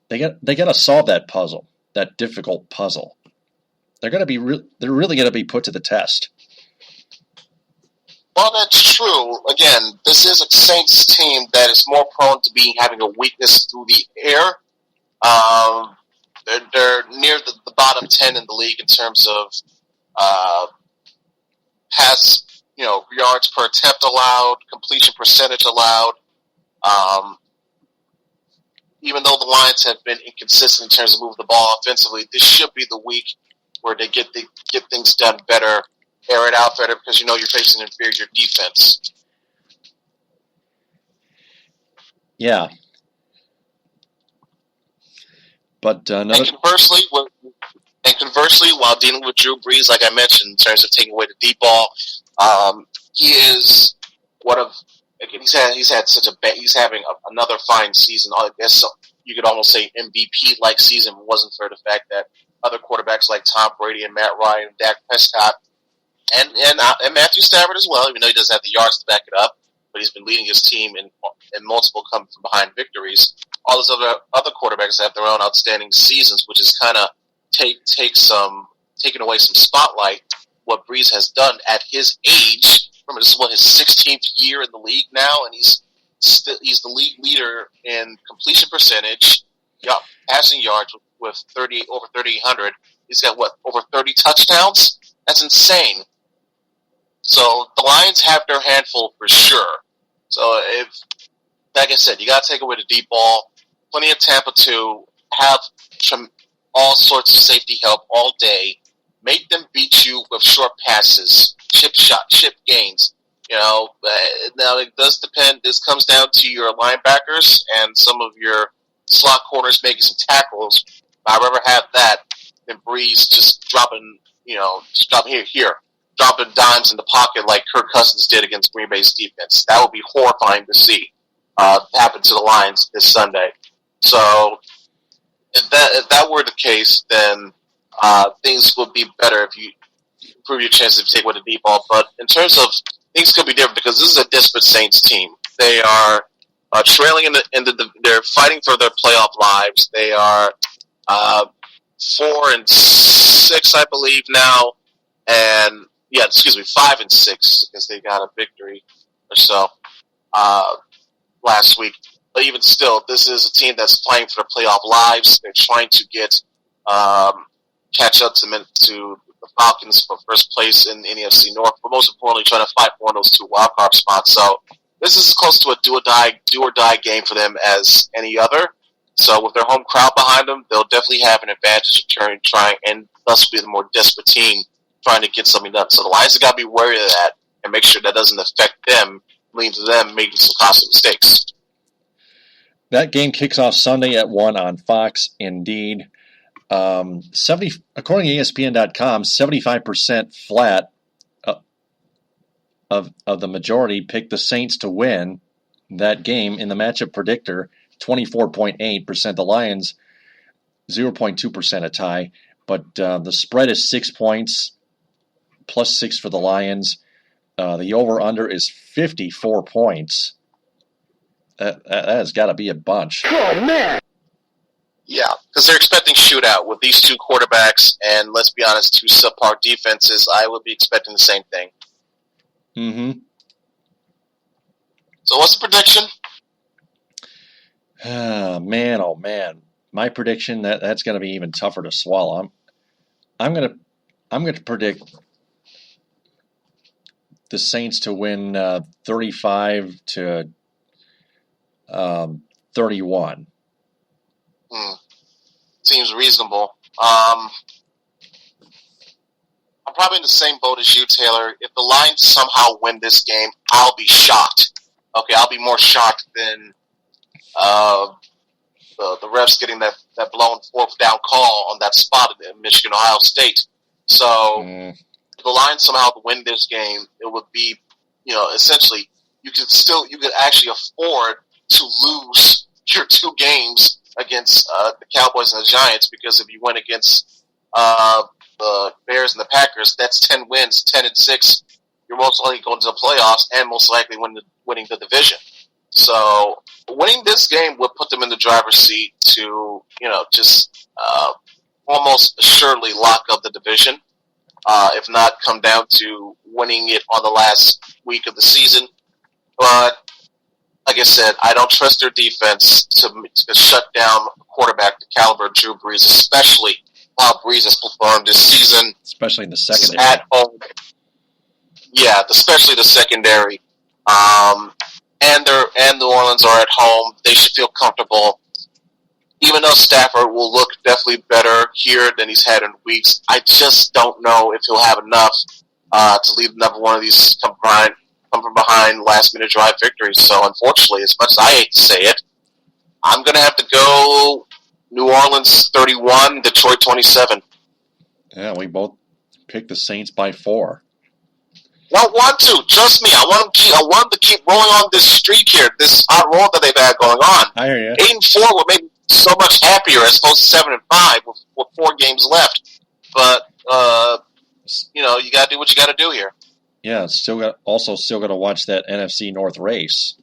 to solve that puzzle, that difficult puzzle. They're really going to be put to the test. Well, that's true. Again, this is a Saints team that is more prone to having a weakness through the air. They're near the bottom 10 in the league in terms of pass, yards per attempt allowed, completion percentage allowed. Even though the Lions have been inconsistent in terms of moving the ball offensively, this should be the week where they get things done better, air it out better, because you're facing an inferior defense. Yeah. But conversely, while dealing with Drew Brees, like I mentioned, in terms of taking away the deep ball, he is he's having another fine season. I guess you could almost say MVP-like season. It wasn't for the fact that other quarterbacks like Tom Brady and Matt Ryan and Dak Prescott and Matthew Stafford as well, even though he doesn't have the yards to back it up, but he's been leading his team in multiple come from behind victories. All those other quarterbacks have their own outstanding seasons, which is kind of taking away some spotlight. What Brees has done at his age. Remember, this is his 16th year in the league now, and he's the league leader in completion percentage, passing yards with over 3,800. He's got over 30 touchdowns. That's insane. So the Lions have their handful for sure. So like I said, you got to take away the deep ball. Plenty of Tampa to have all sorts of safety help all day. Make them beat you with short passes, chip gains. Now it does depend. This comes down to your linebackers and some of your slot corners making some tackles. If I'd rather have that than Brees just dropping dimes in the pocket like Kirk Cousins did against Green Bay's defense. That would be horrifying to see happen to the Lions this Sunday. So if that were the case, then things would be better if you improve your chances to take with the deep ball. But in terms of things could be different because this is a desperate Saints team. They are trailing they're fighting for their playoff lives. They are 4-6, I believe now, and 5-6 because they got a victory or so last week. But even still, this is a team that's fighting for their playoff lives. They're trying to get catch up to the Falcons for first place in the NFC North, but most importantly, trying to fight for one of those 2 wildcard spots. So this is as close to a do or die game for them as any other. So with their home crowd behind them, they'll definitely have an advantage in trying, and thus be the more desperate team trying to get something done. So the Lions have got to be wary of that and make sure that doesn't affect them, leading to them making some costly mistakes. That game kicks off Sunday at 1 on Fox. Indeed. According to ESPN.com, 75% flat of the majority picked the Saints to win that game in the matchup predictor. 24.8%. The Lions, 0.2% a tie. But the spread is 6 points, +6 for the Lions. The over-under is 54 points. That has got to be a bunch. Oh, man! Yeah, because they're expecting shootout with these 2 quarterbacks, and let's be honest, 2 subpar defenses. I would be expecting the same thing. Mm-hmm. So what's the prediction? Man, oh man, my prediction that's going to be even tougher to swallow. I'm going to predict the Saints to win 35 to 31. Seems reasonable. I'm probably in the same boat as you, Taylor. If the Lions somehow win this game, I'll be shocked. Okay, I'll be more shocked than the refs getting that blown fourth down call on that spot in Michigan, Ohio State. So if the Lions somehow win this game, it would be, essentially you could actually afford to lose your two games against the Cowboys and the Giants, because if you win against the Bears and the Packers, that's 10 wins, 10-6. You're most likely going to the playoffs and most likely winning the division. So winning this game would put them in the driver's seat to, just almost assuredly lock up the division. If not, come down to winning it on the last week of the season. But like I said, I don't trust their defense to shut down a quarterback the caliber of Drew Brees, especially how Brees has performed this season. Especially in the secondary. At home. Yeah, especially the secondary. And New Orleans are at home. They should feel comfortable. Even though Stafford will look definitely better here than he's had in weeks, I just don't know if he'll have enough to lead another one of these come from behind last-minute drive victories. So, unfortunately, as much as I hate to say it, I'm going to have to go New Orleans 31, Detroit 27. Yeah, we both picked the Saints by 4. Don't want to. Trust me. I want them to keep rolling on this streak here, this hot roll that they've had going on. I hear you. 8-4 would make me so much happier as opposed to 7-5 with 4 games left. But you got to do what you got to do here. Yeah, still got to watch that NFC North race.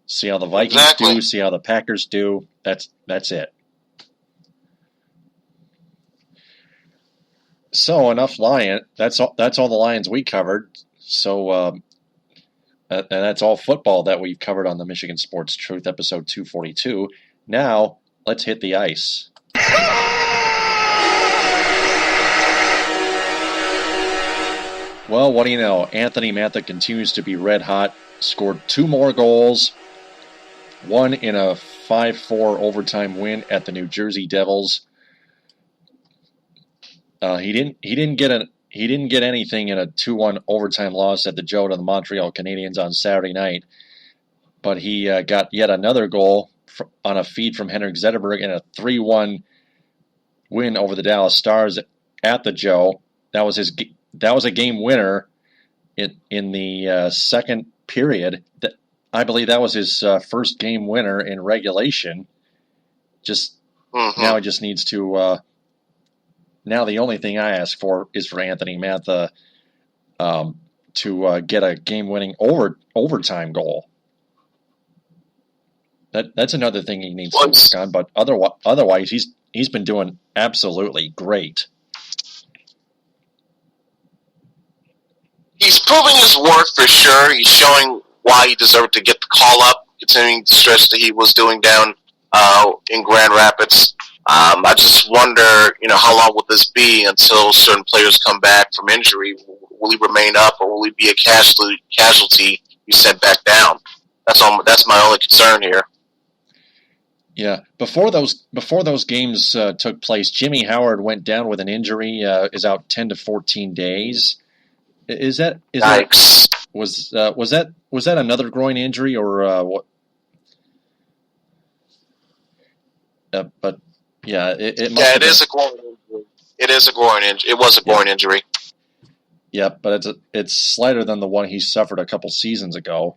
See how the Vikings do. See how the Packers do. That's it. So enough Lion. That's all the Lions we covered. So and that's all football that we've covered on the Michigan Sports Truth, episode 242. Now let's hit the ice. Well, what do you know? Anthony Mantha continues to be red hot. Scored 2 more goals. One in a 5-4 overtime win at the New Jersey Devils. He didn't get anything in a 2-1 overtime loss at the Joe to the Montreal Canadiens on Saturday night, but he got yet another goal on a feed from Henrik Zetterberg in a 3-1 win over the Dallas Stars at the Joe. That was a game winner in the second period. I believe that was his first game winner in regulation. Now he just needs to. Now the only thing I ask for is for Anthony Mantha to get a game-winning overtime goal. That's another thing he needs to work on. But otherwise, he's been doing absolutely great. He's proving his worth for sure. He's showing why he deserved to get the call up, continuing the stretch that he was doing down in Grand Rapids. I just wonder, how long will this be until certain players come back from injury? Will he remain up, or will he be a casualty be sent back down? That's my only concern here. Yeah, before those games took place, Jimmy Howard went down with an injury. Is out 10 to 14 days. Was that another groin injury or what? But yeah, it is a groin injury. It is a groin injury. It was a groin injury. Yeah, but it's slighter than the one he suffered a couple seasons ago.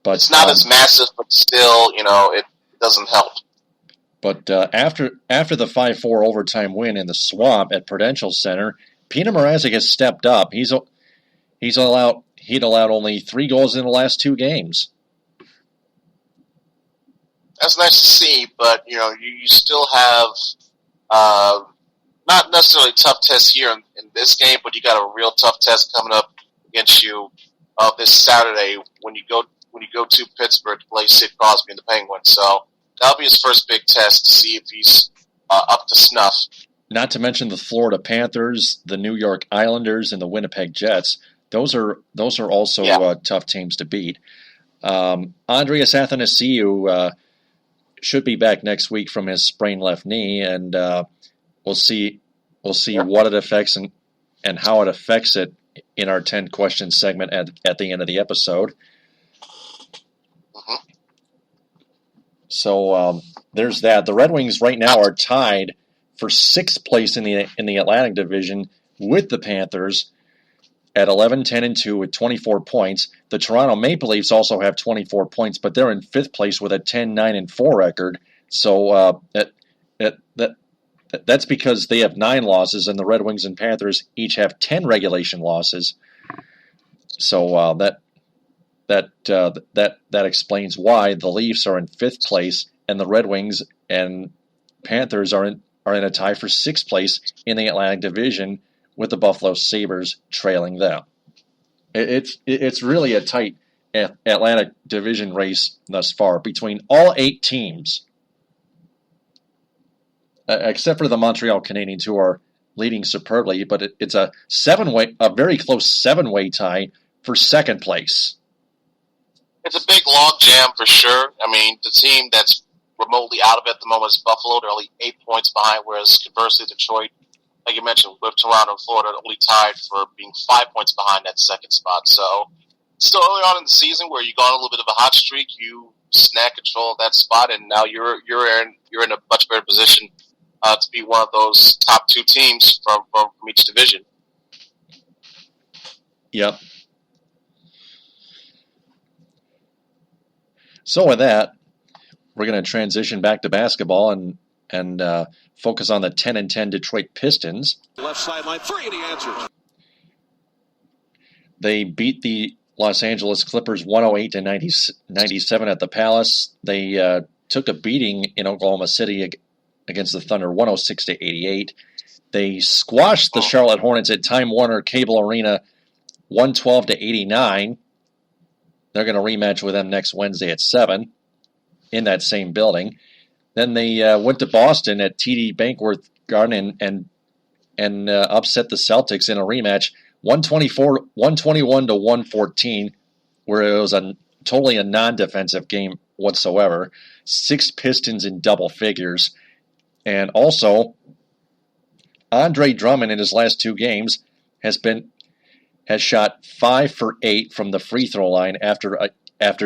But it's not as massive, but still, it doesn't help. But after the 5-4 overtime win in the Swamp at Prudential Center, Pina Mrazek has stepped up. He'd allowed only 3 goals in the last 2 games. That's nice to see, but you still have not necessarily a tough test here in this game, but you got a real tough test coming up against you this Saturday when you go when you go to Pittsburgh to play Sid Crosby and the Penguins. So that'll be his first big test to see if he's up to snuff. Not to mention the Florida Panthers, the New York Islanders, and the Winnipeg Jets. Those are also tough teams to beat. Andreas Athanasiou should be back next week from his sprained left knee, and we'll see what it affects and how it affects it in our 10 questions segment at the end of the episode. Mm-hmm. So there's that. The Red Wings right now are tied for 6th place in the Atlantic Division with the Panthers at 11-10-2 with 24 points. The Toronto Maple Leafs also have 24 points, but they're in 5th place with a 10-9-4 record. So that's because they have 9 losses, and the Red Wings and Panthers each have 10 regulation losses. So that explains why the Leafs are in 5th place, and the Red Wings and Panthers are in a tie for 6th place in the Atlantic Division, with the Buffalo Sabres trailing them. It's really a tight Atlantic Division race thus far between all 8 teams, except for the Montreal Canadiens, who are leading superbly. But it's a very close 7-way tie for 2nd place. It's a big log jam for sure. I mean, the team that's remotely out of it at the moment is Buffalo. They're only 8 points behind, whereas conversely, Detroit, like you mentioned, with Toronto and Florida, only tied for being 5 points behind that 2nd spot. So, still early on in the season where you go on a little bit of a hot streak, you snag control of that spot, and now you're in a much better position to be one of those top 2 teams from each division. Yep. So with that, we're going to transition back to basketball and focus on the 10-10 Detroit Pistons. Left sideline 3, and he answers. They beat the Los Angeles Clippers 108-97 at the Palace. They took a beating in Oklahoma City against the Thunder 106-88. They squashed the Charlotte Hornets at Time Warner Cable Arena 112-89. They're going to rematch with them next Wednesday at 7 in that same building. Then they went to Boston at TD Bankworth Garden and upset the Celtics in a rematch, 121-114, where it was totally a non-defensive game whatsoever. 6 Pistons in double figures. And also, Andre Drummond in his last 2 games has shot 5 for 8 from the free throw line after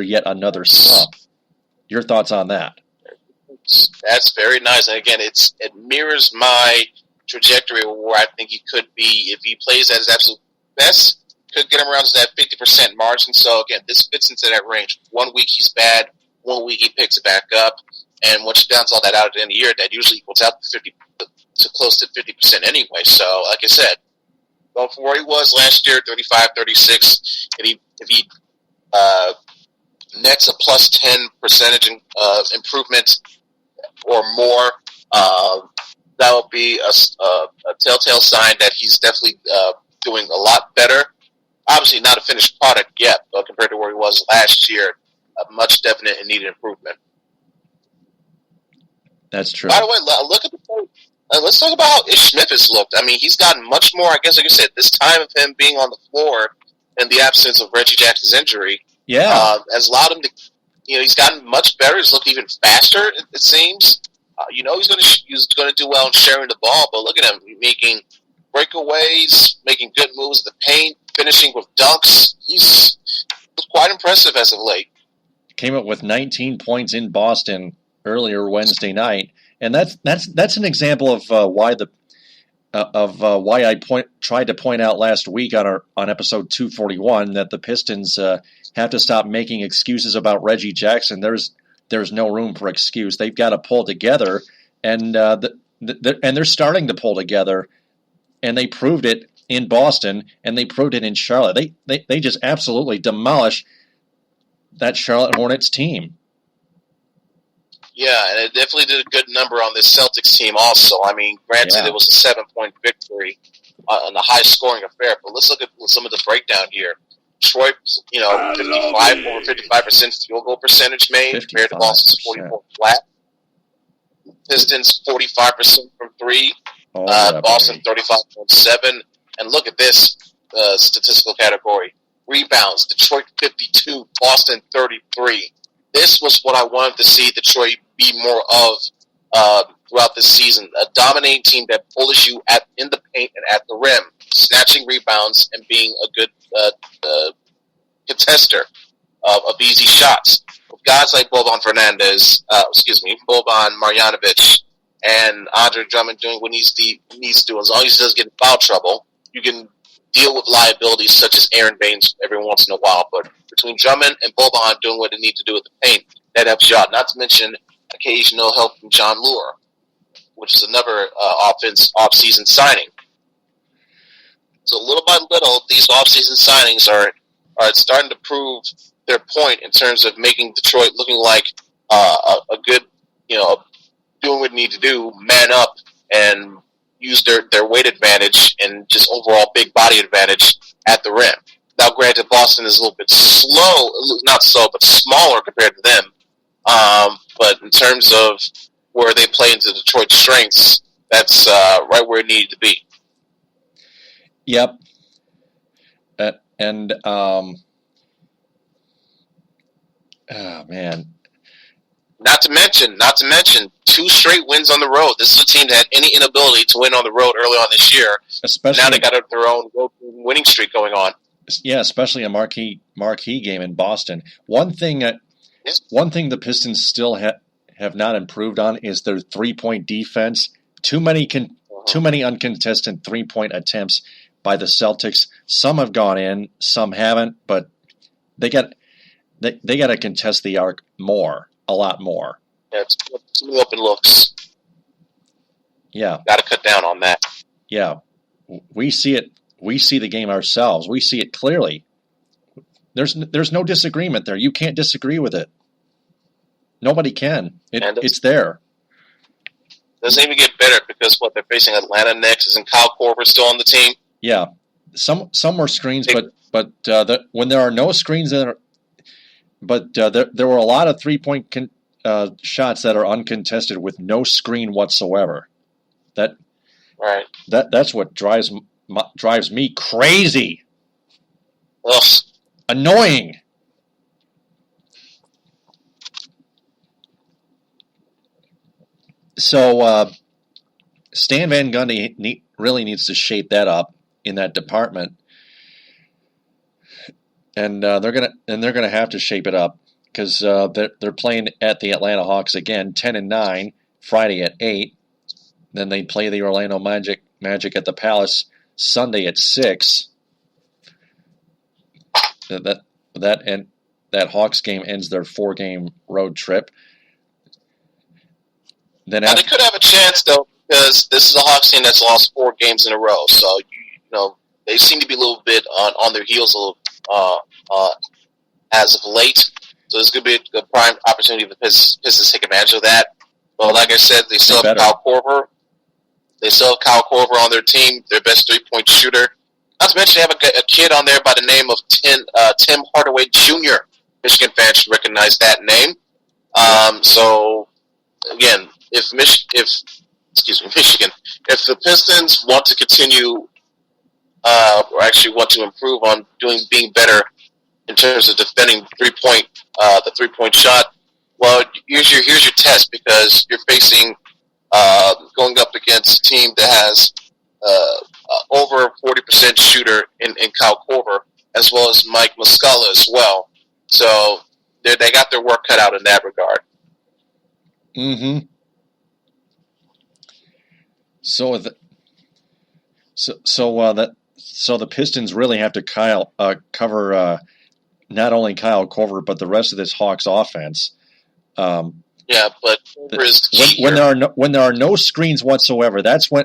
yet another slump. Your thoughts on that? That's very nice. And again, it mirrors my trajectory where I think he could be, if he plays at his absolute best, could get him around to that 50% margin. So again, this fits into that range. 1 week he's bad, 1 week he picks it back up, and once you balance all that out at the end of the year, that usually equals out to close to 50% anyway. So like I said, going from where he was last year, 35-36, if he nets a plus 10 percentage improvement or more, that will be a telltale sign that he's definitely doing a lot better. Obviously not a finished product yet, but compared to where he was last year, a much definite and needed improvement. That's true. By the way, look at let's talk about how Ish Smith has looked. I mean, he's gotten much more, I guess, like you said, this time of him being on the floor in the absence of Reggie Jackson's injury. Yeah. Has allowed him to, he's gotten much better. He's looked even faster, it seems. He's going to do well in sharing the ball, but look at him making breakaways, making good moves in the paint, finishing with dunks. He's quite impressive as of late. Came up with 19 points in Boston earlier Wednesday night, and that's an example of why I tried to point out last week on episode 241 that the Pistons have to stop making excuses about Reggie Jackson. There's no room for excuse. They've got to pull together, and they're starting to pull together, and they proved it in Boston, and they proved it in Charlotte. They just absolutely demolished that Charlotte Hornets team. Yeah, and it definitely did a good number on this Celtics team also. I mean, granted, It was a 7-point victory on a high-scoring affair, but let's look at some of the breakdown here. Detroit, 55% field goal percentage made compared to Boston's 44 flat. Pistons 45% from three. Boston 35.7. And look at this statistical category: rebounds. Detroit 52, Boston 33. This was what I wanted to see Detroit be more of throughout this season. A dominating team that bullies you in the paint and at the rim, snatching rebounds and being a good contester of easy shots. With guys like Boban Marjanovic, and Andre Drummond doing what he needs to do. As long as he doesn't get in foul trouble, you can deal with liabilities such as Aaron Baines every once in a while. But between Drummond and Boban doing what they need to do with the paint, that helps you out. Not to mention occasional help from John Lure, which is another off-season signing. So little by little, these off-season signings are starting to prove their point in terms of making Detroit looking like a good, doing what they need to do, man up, and use their weight advantage and just overall big body advantage at the rim. Now, granted, Boston is a little bit not slow, but smaller compared to them. But in terms of where they play into Detroit's strengths, that's right where it needed to be. Yep. Oh, man. Not to mention, 2 straight wins on the road. This is a team that had any inability to win on the road early on this year. Especially now they got their own winning streak going on. Yeah, especially a marquee game in Boston. One thing the Pistons still have not improved on is their 3-point defense. Too many uncontested 3-point attempts by the Celtics. Some have gone in, some haven't, but they got to contest the arc a lot more. Yeah, it's too many open looks. Yeah, got to cut down on that. Yeah, we see it. We see the game ourselves. We see it clearly. There's no disagreement there. You can't disagree with it. Nobody can. It's there. Doesn't even get better because they're facing Atlanta next. Isn't Kyle Korver still on the team? Yeah, some were screens, but when there are no screens there were a lot of 3-point shots that are uncontested with no screen whatsoever. That's what drives me crazy. Ugh. Annoying. So Stan Van Gundy really needs to shape that up in that department, and they're gonna have to shape it up because they're playing at the Atlanta Hawks again, 10-9, Friday at 8. Then they play the Orlando Magic at the Palace Sunday at 6. That Hawks game ends their 4-game road trip. Now, they could have a chance, though, because this is a Hawks team that's lost 4 games in a row. So, they seem to be a little bit on their heels as of late. So, this could be a prime opportunity for the Pistons to take advantage of that. But like I said, they still have Kyle Korver. They still have Kyle Korver on their team, their best 3-point shooter. Not to mention they have a kid on there by the name of Tim Hardaway Jr. Michigan fans should recognize that name. So, again, if Michigan, if the Pistons want to continue, or actually want to improve on being better in terms of defending the 3-point shot, well, here's your test because you're facing going up against a team that has over 40% shooter in Kyle Korver, as well as Mike Muscala as well. So they got their work cut out in that regard. Mm-hmm. So the Pistons really have to cover not only Kyle Korver but the rest of this Hawks offense. Yeah, but when there are no screens whatsoever, that's when,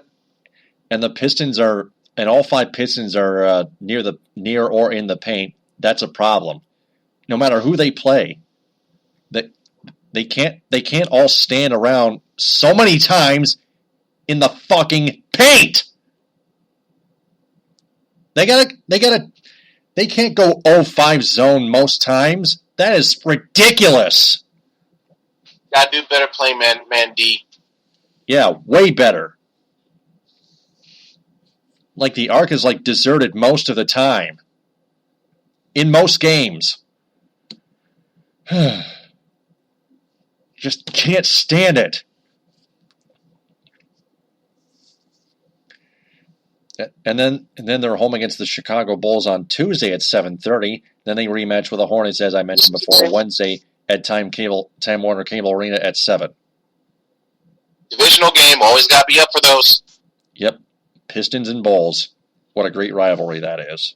and the Pistons are, and all 5 Pistons are near or in the paint. That's a problem. No matter who they play, they can't all stand around so many times in the fucking paint. They gotta They can't go 0-5 zone most times. That is ridiculous. Gotta do better playing man D. Yeah, way better. Like the arc is like deserted most of the time. In most games. Just can't stand it. And then they're home against the Chicago Bulls on Tuesday at 7:30. Then they rematch with the Hornets, as I mentioned before, Wednesday at Time Warner Cable Arena at 7. Divisional game, always got to be up for those. Yep, Pistons and Bulls. What a great rivalry that is.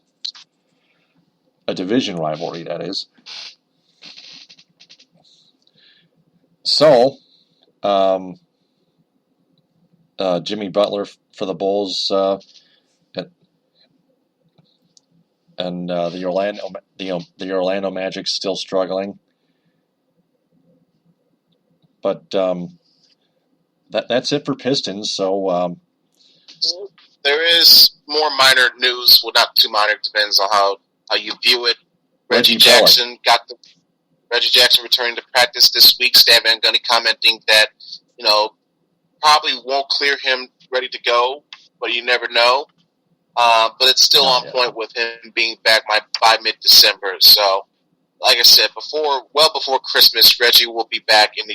A division rivalry, that is. So, Jimmy Butler for the Bulls, and the Orlando Magic still struggling. But that's it for Pistons. So there is more minor news. Well, not too minor. Depends on how you view it. Reggie Jackson returning to practice this week. Stan Van Gundy commenting that probably won't clear him ready to go, but you never know. But it's still on point with him being back by mid-December. So, like I said, before Christmas, Reggie will be back in the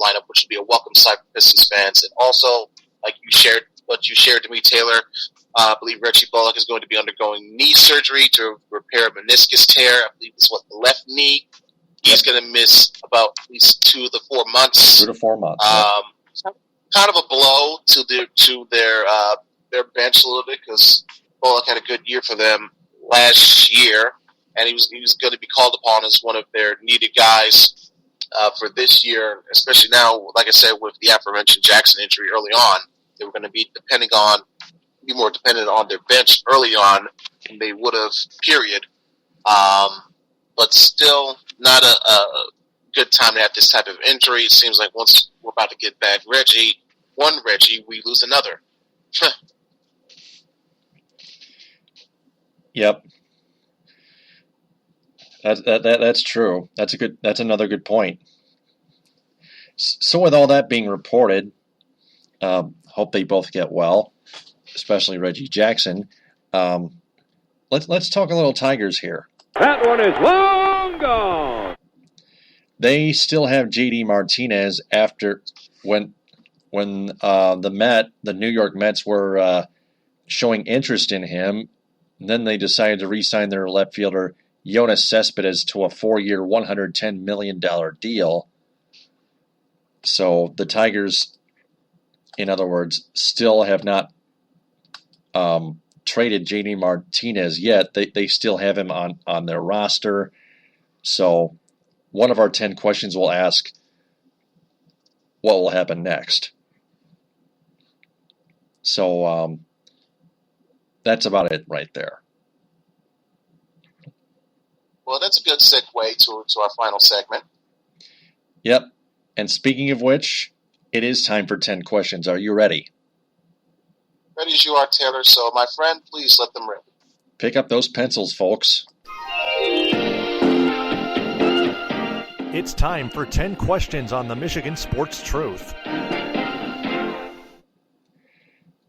lineup, which will be a welcome sight for Pistons fans. And also, like you shared to me, Taylor, I believe Reggie Bullock is going to be undergoing knee surgery to repair a meniscus tear. I believe it's the left knee. He's going to miss about at least 2 to 4 months. 2 to 4 months. Kind of a blow to their bench a little bit, because Bullock had a good year for them last year, and he was going to be called upon as one of their needed guys for this year, especially now, like I said, with the aforementioned Jackson injury early on. They were going to be more dependent on their bench early on than they would have, period. But still not a good time to have this type of injury. It seems like once we're about to get back one Reggie, we lose another. Yep. That's true. That's another good point. So with all that being reported, hope they both get well, especially Reggie Jackson. Let's talk a little Tigers here. That one is long gone. They still have J.D. Martinez after when the New York Mets were showing interest in him. And then they decided to re-sign their left fielder Yoenis Cespedes to a 4-year, $110 million deal. So the Tigers, in other words, still have not traded J.D. Martinez yet. They still have him on their roster. So one of our 10 questions will ask, what will happen next? So that's about it right there. Well, that's a good segue to our final segment. Yep. And speaking of which, it is time for 10 questions. Are you ready? Ready as you are, Taylor. So, my friend, please let them rip. Pick up those pencils, folks. It's time for 10 questions on the Michigan Sports Truth.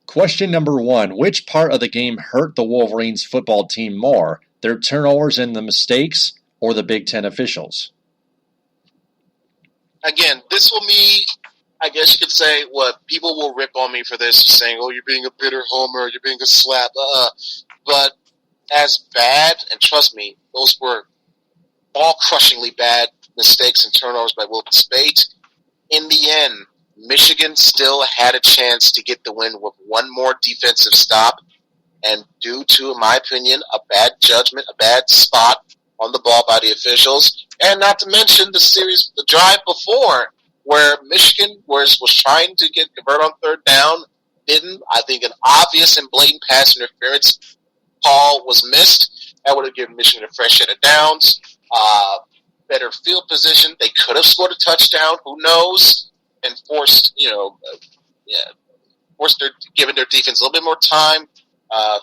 Question number 1. Which part of the game hurt the Wolverines football team more? Their turnovers and the mistakes, or the Big Ten officials? Again, this will be, I guess you could say, what people will rip on me for this, saying, oh, you're being a bitter homer, you're being a slap. But as bad, and trust me, those were ball-crushingly bad mistakes and turnovers by Will Spate. In the end, Michigan still had a chance to get the win with one more defensive stop, and due to, in my opinion, a bad judgment, a bad spot on the ball by the officials, and not to mention the drive before, where Michigan was trying to convert on third down, didn't. I think an obvious and blatant pass interference call was missed. That would have given Michigan a fresh set of downs, better field position. They could have scored a touchdown, who knows, and given their defense a little bit more time.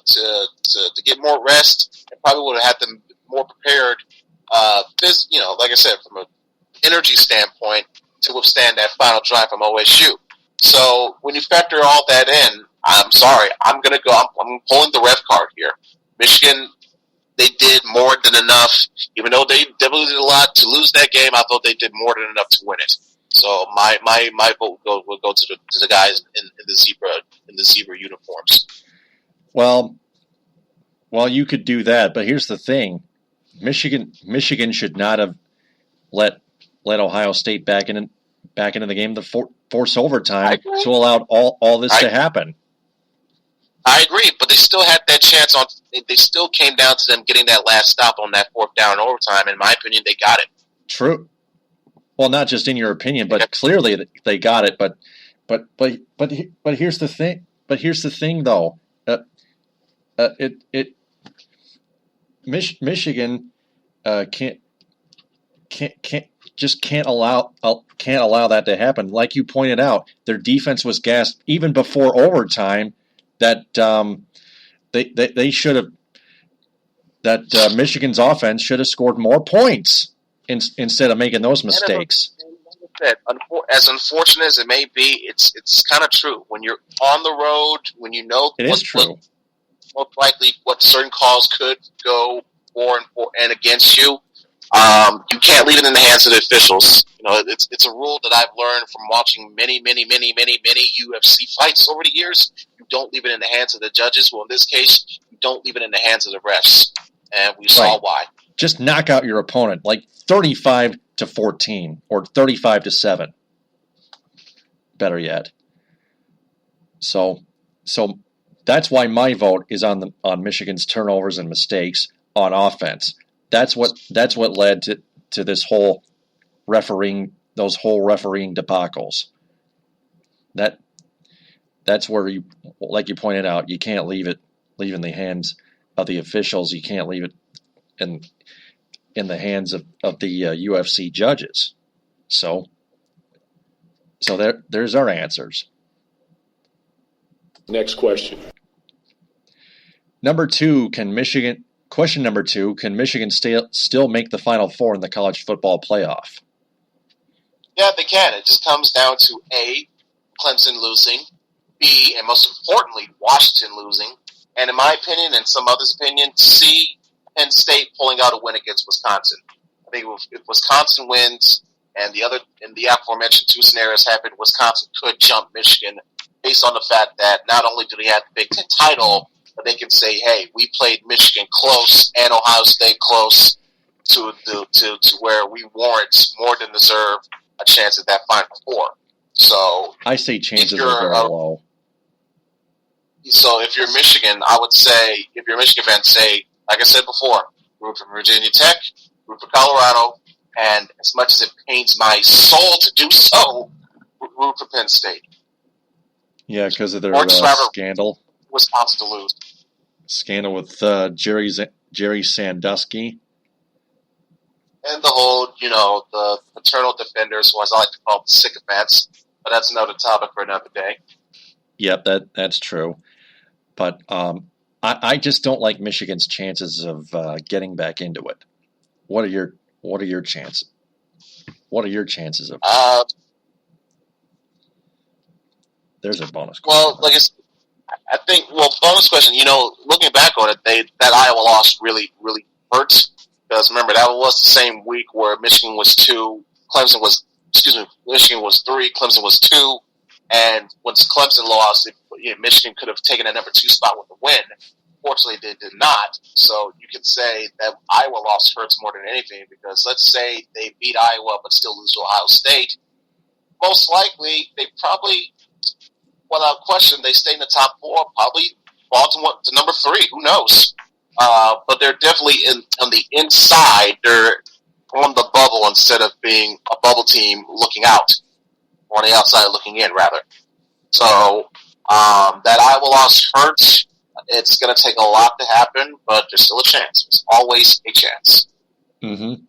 to get more rest, and probably would have had them more prepared. Like I said, from an energy standpoint, to withstand that final drive from OSU. So when you factor all that in, I'm sorry, I'm going to go. I'm pulling the red card here. Michigan, they did more than enough. Even though they definitely did a lot to lose that game, I thought they did more than enough to win it. So my vote will go to the guys in the zebra uniforms. Well, you could do that, but here's the thing: Michigan should not have let Ohio State back into the game to force overtime to allow all this to happen. I agree, but they still had that chance on. They still came down to them getting that last stop on that fourth down in overtime. In my opinion, they got it. True. Well, not just in your opinion, but clearly they got it. But here's the thing. But here's the thing, though. Michigan can't allow that to happen. Like you pointed out, their defense was gassed even before overtime. That they should have. That Michigan's offense should have scored more points instead of making those mistakes. As unfortunate as it may be, it's kind of true. When you're on the road, when you know it is true. Most likely, what certain calls could go for and against you. You can't leave it in the hands of the officials. You know, it's a rule that I've learned from watching many UFC fights over the years. You don't leave it in the hands of the judges. Well, in this case, you don't leave it in the hands of the refs, and we saw why. Just knock out your opponent, like 35-14 or 35-7. Better yet. So that's why my vote is on Michigan's turnovers and mistakes on offense. That's what led to this whole refereeing debacles. That's where you, like you pointed out, you can't leave in the hands of the officials. You can't leave it in the hands of the UFC judges. So there's our answers. Next question. Question number 2, can Michigan still make the Final Four in the college football playoff? Yeah, they can. It just comes down to A, Clemson losing, B, and most importantly, Washington losing, and in my opinion and some others' opinion, C, Penn State pulling out a win against Wisconsin. I think if Wisconsin wins and the aforementioned two scenarios happen, Wisconsin could jump Michigan based on the fact that not only do they have the Big Ten title, but they can say, hey, we played Michigan close and Ohio State close to where we warrant more than deserve a chance at that Final Four. So I say chances are very low. So if you're Michigan, I would say, if you're a Michigan fan, say, like I said before, root for Virginia Tech, root for Colorado, and as much as it pains my soul to do so, root for Penn State. Yeah, because of their scandal. Wisconsin to lose. Scandal with Jerry Sandusky. And the whole, the paternal defenders, who as I like to call them, sycophants. But that's another topic for another day. Yep, that's true. But I just don't like Michigan's chances of getting back into it. What are your chances? What are your chances of? There's a bonus question. Well, I think, bonus question, looking back on it, that Iowa loss really, really hurts. Because remember, that was the same week where Michigan was 2, Michigan was 3, Clemson was 2. And once Clemson lost, Michigan could have taken a number 2 spot with a win. Fortunately, they did not. So you could say that Iowa loss hurts more than anything, because let's say they beat Iowa but still lose to Ohio State. Most likely, they probably, without question, they stay in the top 4, probably fall to number 3. Who knows? But they're definitely on the inside. They're on the bubble instead of being a bubble team looking out, or on the outside looking in, rather. So that Iowa loss hurts. It's going to take a lot to happen, but there's still a chance. There's always a chance. Mm-hmm.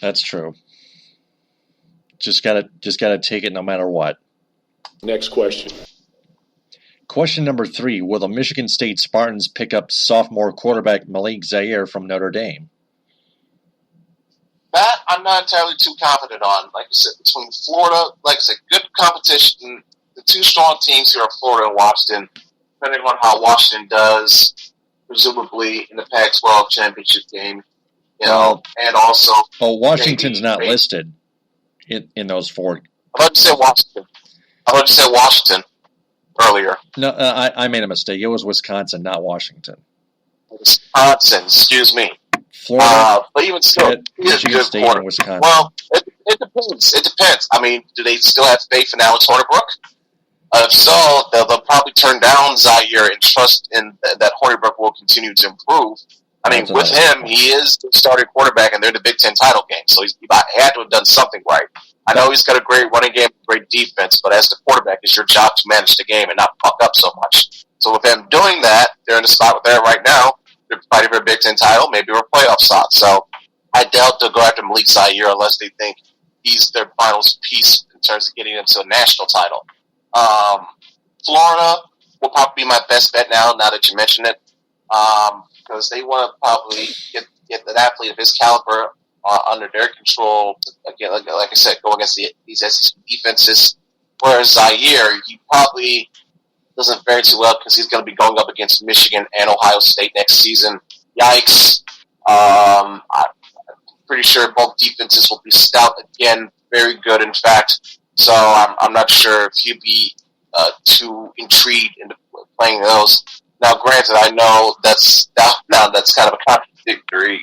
That's true. Just gotta take it no matter what. Next question. Question number 3. Will the Michigan State Spartans pick up sophomore quarterback Malik Zaire from Notre Dame? That I'm not entirely too confident on. Like I said, between Florida, like I said, good competition. The two strong teams here are Florida and Washington. Depending on how Washington does, presumably in the Pac-12 championship game, and also. Oh, Washington's not listed in those four. I thought you said Washington. Earlier. No, I made a mistake. It was Wisconsin, not Washington. Wisconsin, excuse me. Florida, but even still, Michigan State and Wisconsin. Well, it depends. It depends. I mean, do they still have faith in Alex Hornibrook? If so, they'll probably turn down Zaire and trust in that Hornibrook will continue to improve. I mean, with him, he is the starting quarterback, and they're in the Big Ten title game, so he had to have done something right. I know he's got a great running game, great defense, but as the quarterback, it's your job to manage the game and not fuck up so much. So with them doing that, they're in the spot where they're right now. They're fighting for a Big Ten title, maybe a playoff spot. So I doubt they'll go after Malik Zaire unless they think he's their final piece in terms of getting them to a national title. Florida will probably be my best bet now that you mention it, because they want to probably get an athlete of his caliber under their control. Again, like I said, go against these SEC defenses. Whereas Zaire, he probably doesn't fare too well because he's going to be going up against Michigan and Ohio State next season. Yikes. I'm pretty sure both defenses will be stout again, very good in fact. So I'm not sure if he'd be too intrigued into playing those. Now, granted, I know that's kind of a contradictory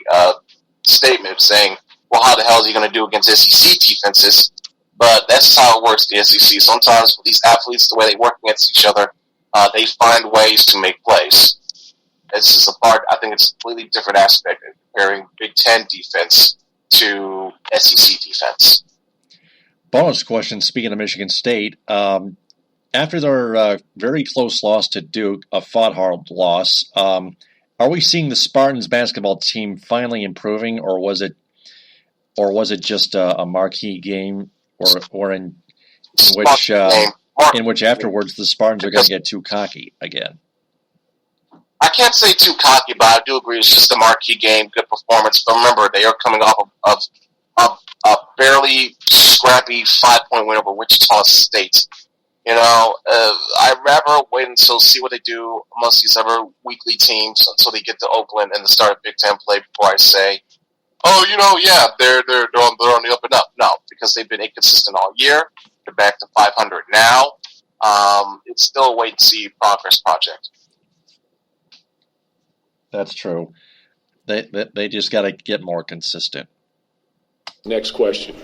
statement saying, well, how the hell is he going to do against SEC defenses? But that's how it works in the SEC. Sometimes with these athletes, the way they work against each other, they find ways to make plays. It's just I think it's a completely different aspect of comparing Big Ten defense to SEC defense. Bonus question, speaking of Michigan State, after their very close loss to Duke, a fought-hard loss, are we seeing the Spartans basketball team finally improving, or was it just a marquee game, or in which afterwards the Spartans are going to get too cocky again? I can't say too cocky, but I do agree it's just a marquee game, good performance. But remember, they are coming off of a barely scrappy 5-point win over Wichita State. I'd rather wait until see what they do amongst these other weekly teams until they get to Oakland and the start of Big Ten play before I say, they're on the up and up. No, because they've been inconsistent all year. They're back to 500 now. It's still a wait and see progress project. That's true. They just got to get more consistent. Next question.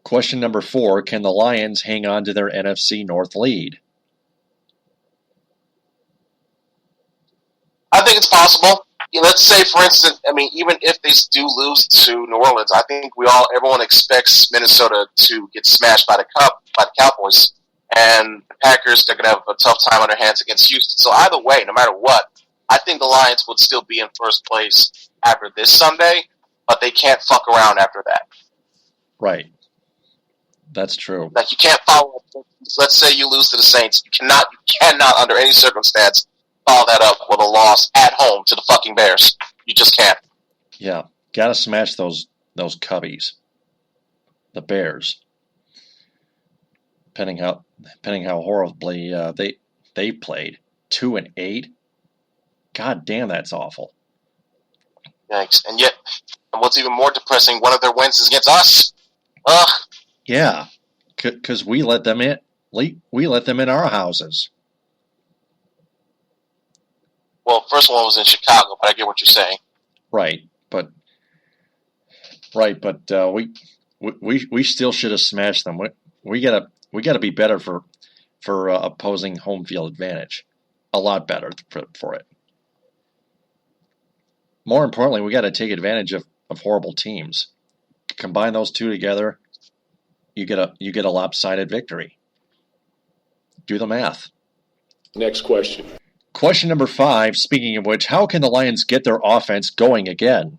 Question number 4, can the Lions hang on to their NFC North lead? I think it's possible. Let's say, for instance, even if they do lose to New Orleans, I think everyone expects Minnesota to get smashed by the Cowboys, and the Packers, they're going to have a tough time on their hands against Houston. So either way, no matter what, I think the Lions would still be in first place after this Sunday, but they can't fuck around after that. Right. That's true. Like, you can't follow up. Let's say you lose to the Saints. You cannot under any circumstance follow that up with a loss at home to the fucking Bears. You just can't. Yeah. Gotta smash those Cubbies. The Bears. Depending how horribly they played. 2-8. God damn, that's awful. Thanks. And what's even more depressing, one of their wins is against us. Ugh. Yeah, because we let them in. We let them in our houses. Well, first one was in Chicago, but I get what you're saying. Right, but we still should have smashed them. We gotta be better for opposing home field advantage. A lot better for it. More importantly, we got to take advantage of horrible teams. Combine those two together, you get a lopsided victory. Do the math. Next question. Question number 5, speaking of which, how can the Lions get their offense going again?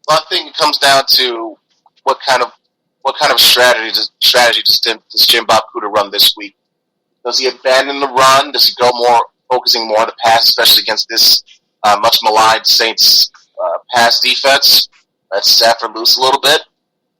Well, I think it comes down to what kind of strategy does Jim Bob Cooter run this week. Does he abandon the run? Does he go focusing more on the pass, especially against this much maligned Saints pass defense? Let Stafford loose a little bit.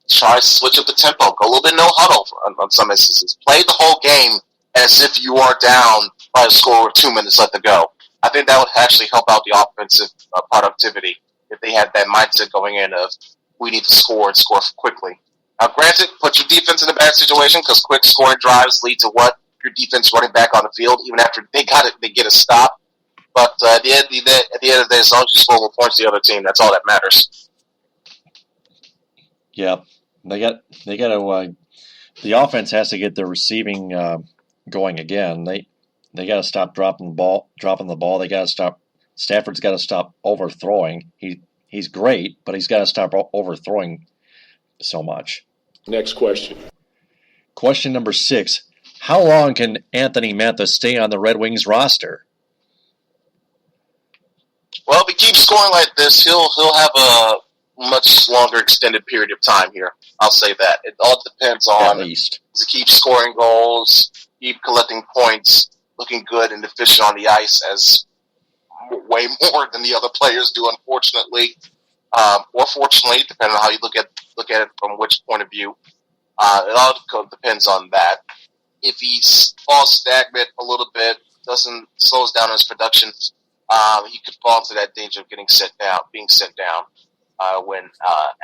Try to switch up the tempo. Go a little bit no huddle on some instances. Play the whole game as if you are down by a score with 2 minutes left to go. I think that would actually help out the offensive productivity if they had that mindset going in of we need to score and score quickly. Now, granted, put your defense in a bad situation because quick scoring drives lead to what? Your defense running back on the field, even after they get a stop. But at the end of the day, as long as you score more points to the other team, that's all that matters. Yeah, they got to. The offense has to get their receiving going again. They got to stop dropping the ball. They got to stop. Stafford's got to stop overthrowing. He's great, but he's got to stop overthrowing so much. Next question. Question number 6. How long can Anthony Mathis stay on the Red Wings roster? Well, if he keeps scoring like this, he'll have a much longer extended period of time here. I'll say that. It all depends on at least. Does he keep scoring goals, keep collecting points, looking good and efficient on the ice as way more than the other players do, unfortunately. Or fortunately, depending on how you look at it from which point of view. It all depends on that. If he falls stagnant a little bit, slows down his production, he could fall into that danger of being sent down when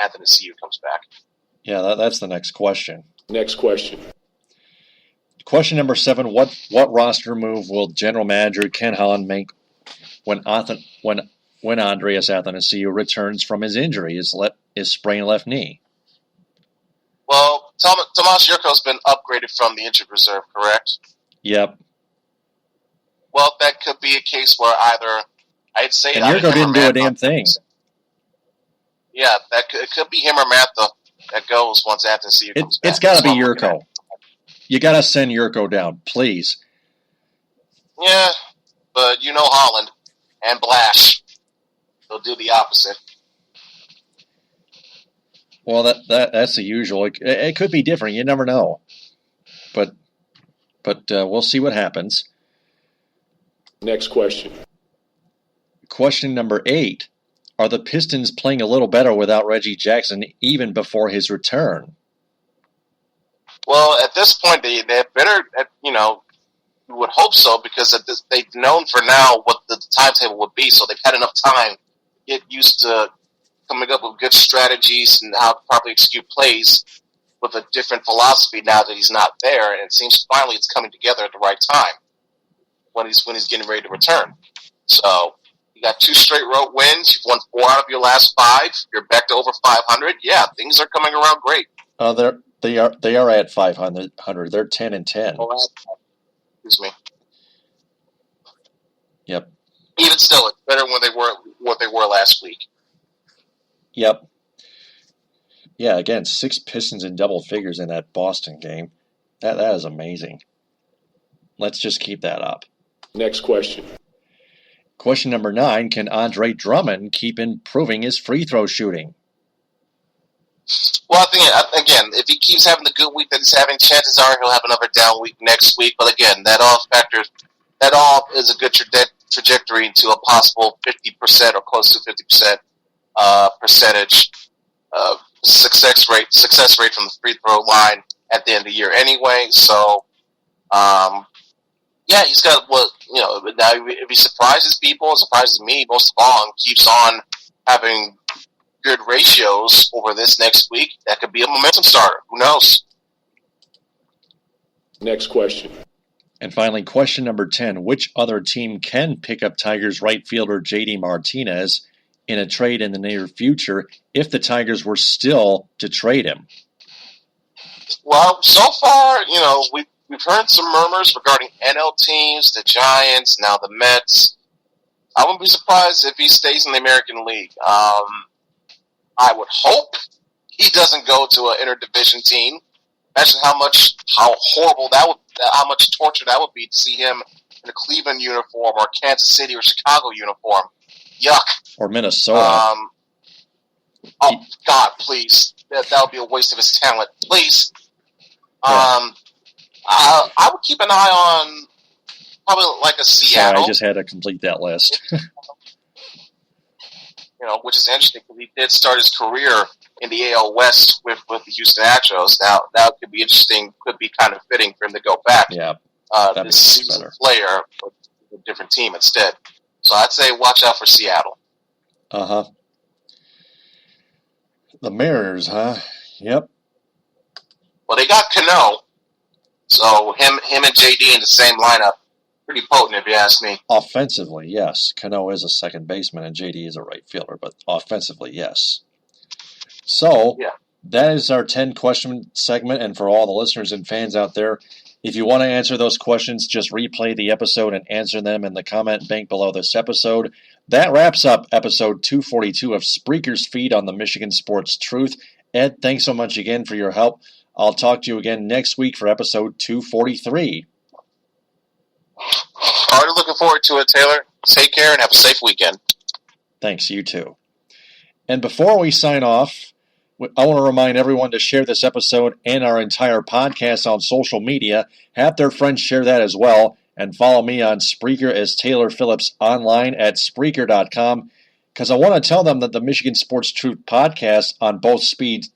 Anthony Ciu comes back. Yeah, that's the next question. Next question. Question number 7. What roster move will General Manager Ken Holland make when Andreas Athanasiou returns from his injury, his sprained left knee? Well, Tomas Jurko's been upgraded from the injured reserve, correct? Yep. Well, that could be a case where I'd say and Jurko didn't do a damn thing. Yeah, it could be him or Matha that goes once Athanasiou comes back. It's got to be Jurko. You got to send Jurko down, please. Yeah, but you know Holland and Blash. They'll do the opposite. Well, that's the usual. It could be different. You never know. But we'll see what happens. Next question. Question number 8. Are the Pistons playing a little better without Reggie Jackson even before his return? Well, at this point, they better, you would hope so because they've known for now what the timetable would be, so they've had enough time to get used to coming up with good strategies and how to properly execute plays with a different philosophy now that he's not there, and it seems finally it's coming together at the right time when he's getting ready to return. So you got 2 straight road wins. You've won 4 out of your last 5. You're back to over 500. Yeah, things are coming around great. They are at 500. They're 10-10. Oh, excuse me. Yep. Even still, it's better when they were what they were last week. Yep. Yeah, again, 6 Pistons in double figures in that Boston game. That is amazing. Let's just keep that up. Next question. Question number 9. Can Andre Drummond keep improving his free throw shooting? Well, I think, again, if he keeps having the good week that he's having, chances are he'll have another down week next week. But again, that all is a good trajectory into a possible 50% or close to 50% percentage success rate from the free throw line at the end of the year anyway. So, yeah, he's got now if he surprises people, surprises me most of all, and keeps on having good ratios over this next week, that could be a momentum starter. Who knows? Next question. And finally, question number 10. Which other team can pick up Tigers right fielder J.D. Martinez in a trade in the near future if the Tigers were still to trade him? Well, so far, we've heard some murmurs regarding NL teams, the Giants, now the Mets. I wouldn't be surprised if he stays in the American League. I would hope he doesn't go to an interdivision team. Imagine how horrible how much torture that would be to see him in a Cleveland uniform or Kansas City or Chicago uniform. Yuck. Or Minnesota. God, please. That would be a waste of his talent. Please. Yeah. I would keep an eye on probably like a Seattle. Sorry, I just had to complete that list. Which is interesting because he did start his career in the AL West with the Houston Astros. Now that could be interesting. Could be kind of fitting for him to go back. Yeah, this seasoned player with a different team instead. So I'd say watch out for Seattle. Uh-huh. The Mariners, huh? Yep. Well, they got Cano, so him and JD in the same lineup, pretty potent if you ask me. Offensively, yes. Cano is a second baseman and JD is a right fielder, but offensively, yes. So, That is our 10-question segment, and for all the listeners and fans out there, if you want to answer those questions, just replay the episode and answer them in the comment bank below this episode. That wraps up episode 242 of Spreaker's feed on the Michigan Sports Truth. Ed, thanks so much again for your help. I'll talk to you again next week for episode 243. Already looking forward to it, Taylor. Take care and have a safe weekend. Thanks, you too. And before we sign off, I want to remind everyone to share this episode and our entire podcast on social media. Have their friends share that as well. And follow me on Spreaker as Taylor Phillips online at Spreaker.com, because I want to tell them that the Michigan Sports Truth podcast on both feeds,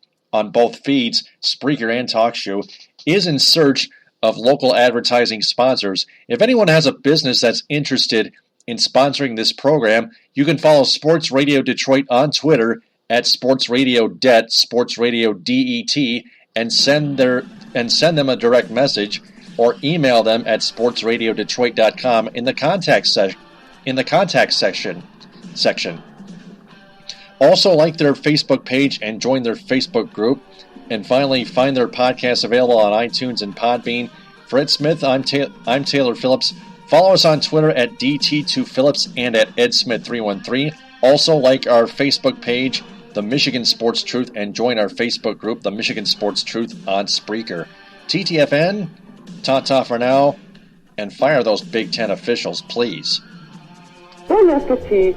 Spreaker and TalkShoe, is in search of local advertising sponsors. If anyone has a business that's interested in sponsoring this program, you can follow Sports Radio Detroit on Twitter at Sports Radio Det, Sports Radio DET, and send them a direct message, or email them at sportsradiodetroit.com in the contact section. Also, like their Facebook page and join their Facebook group. And finally, find their podcasts available on iTunes and Podbean. For Ed Smith, I'm Taylor Phillips. Follow us on Twitter at DT2Phillips and at EdSmith313. Also, like our Facebook page, The Michigan Sports Truth, and join our Facebook group, The Michigan Sports Truth, on Spreaker. TTFN, ta-ta for now, and fire those Big Ten officials, please. Bon appétit.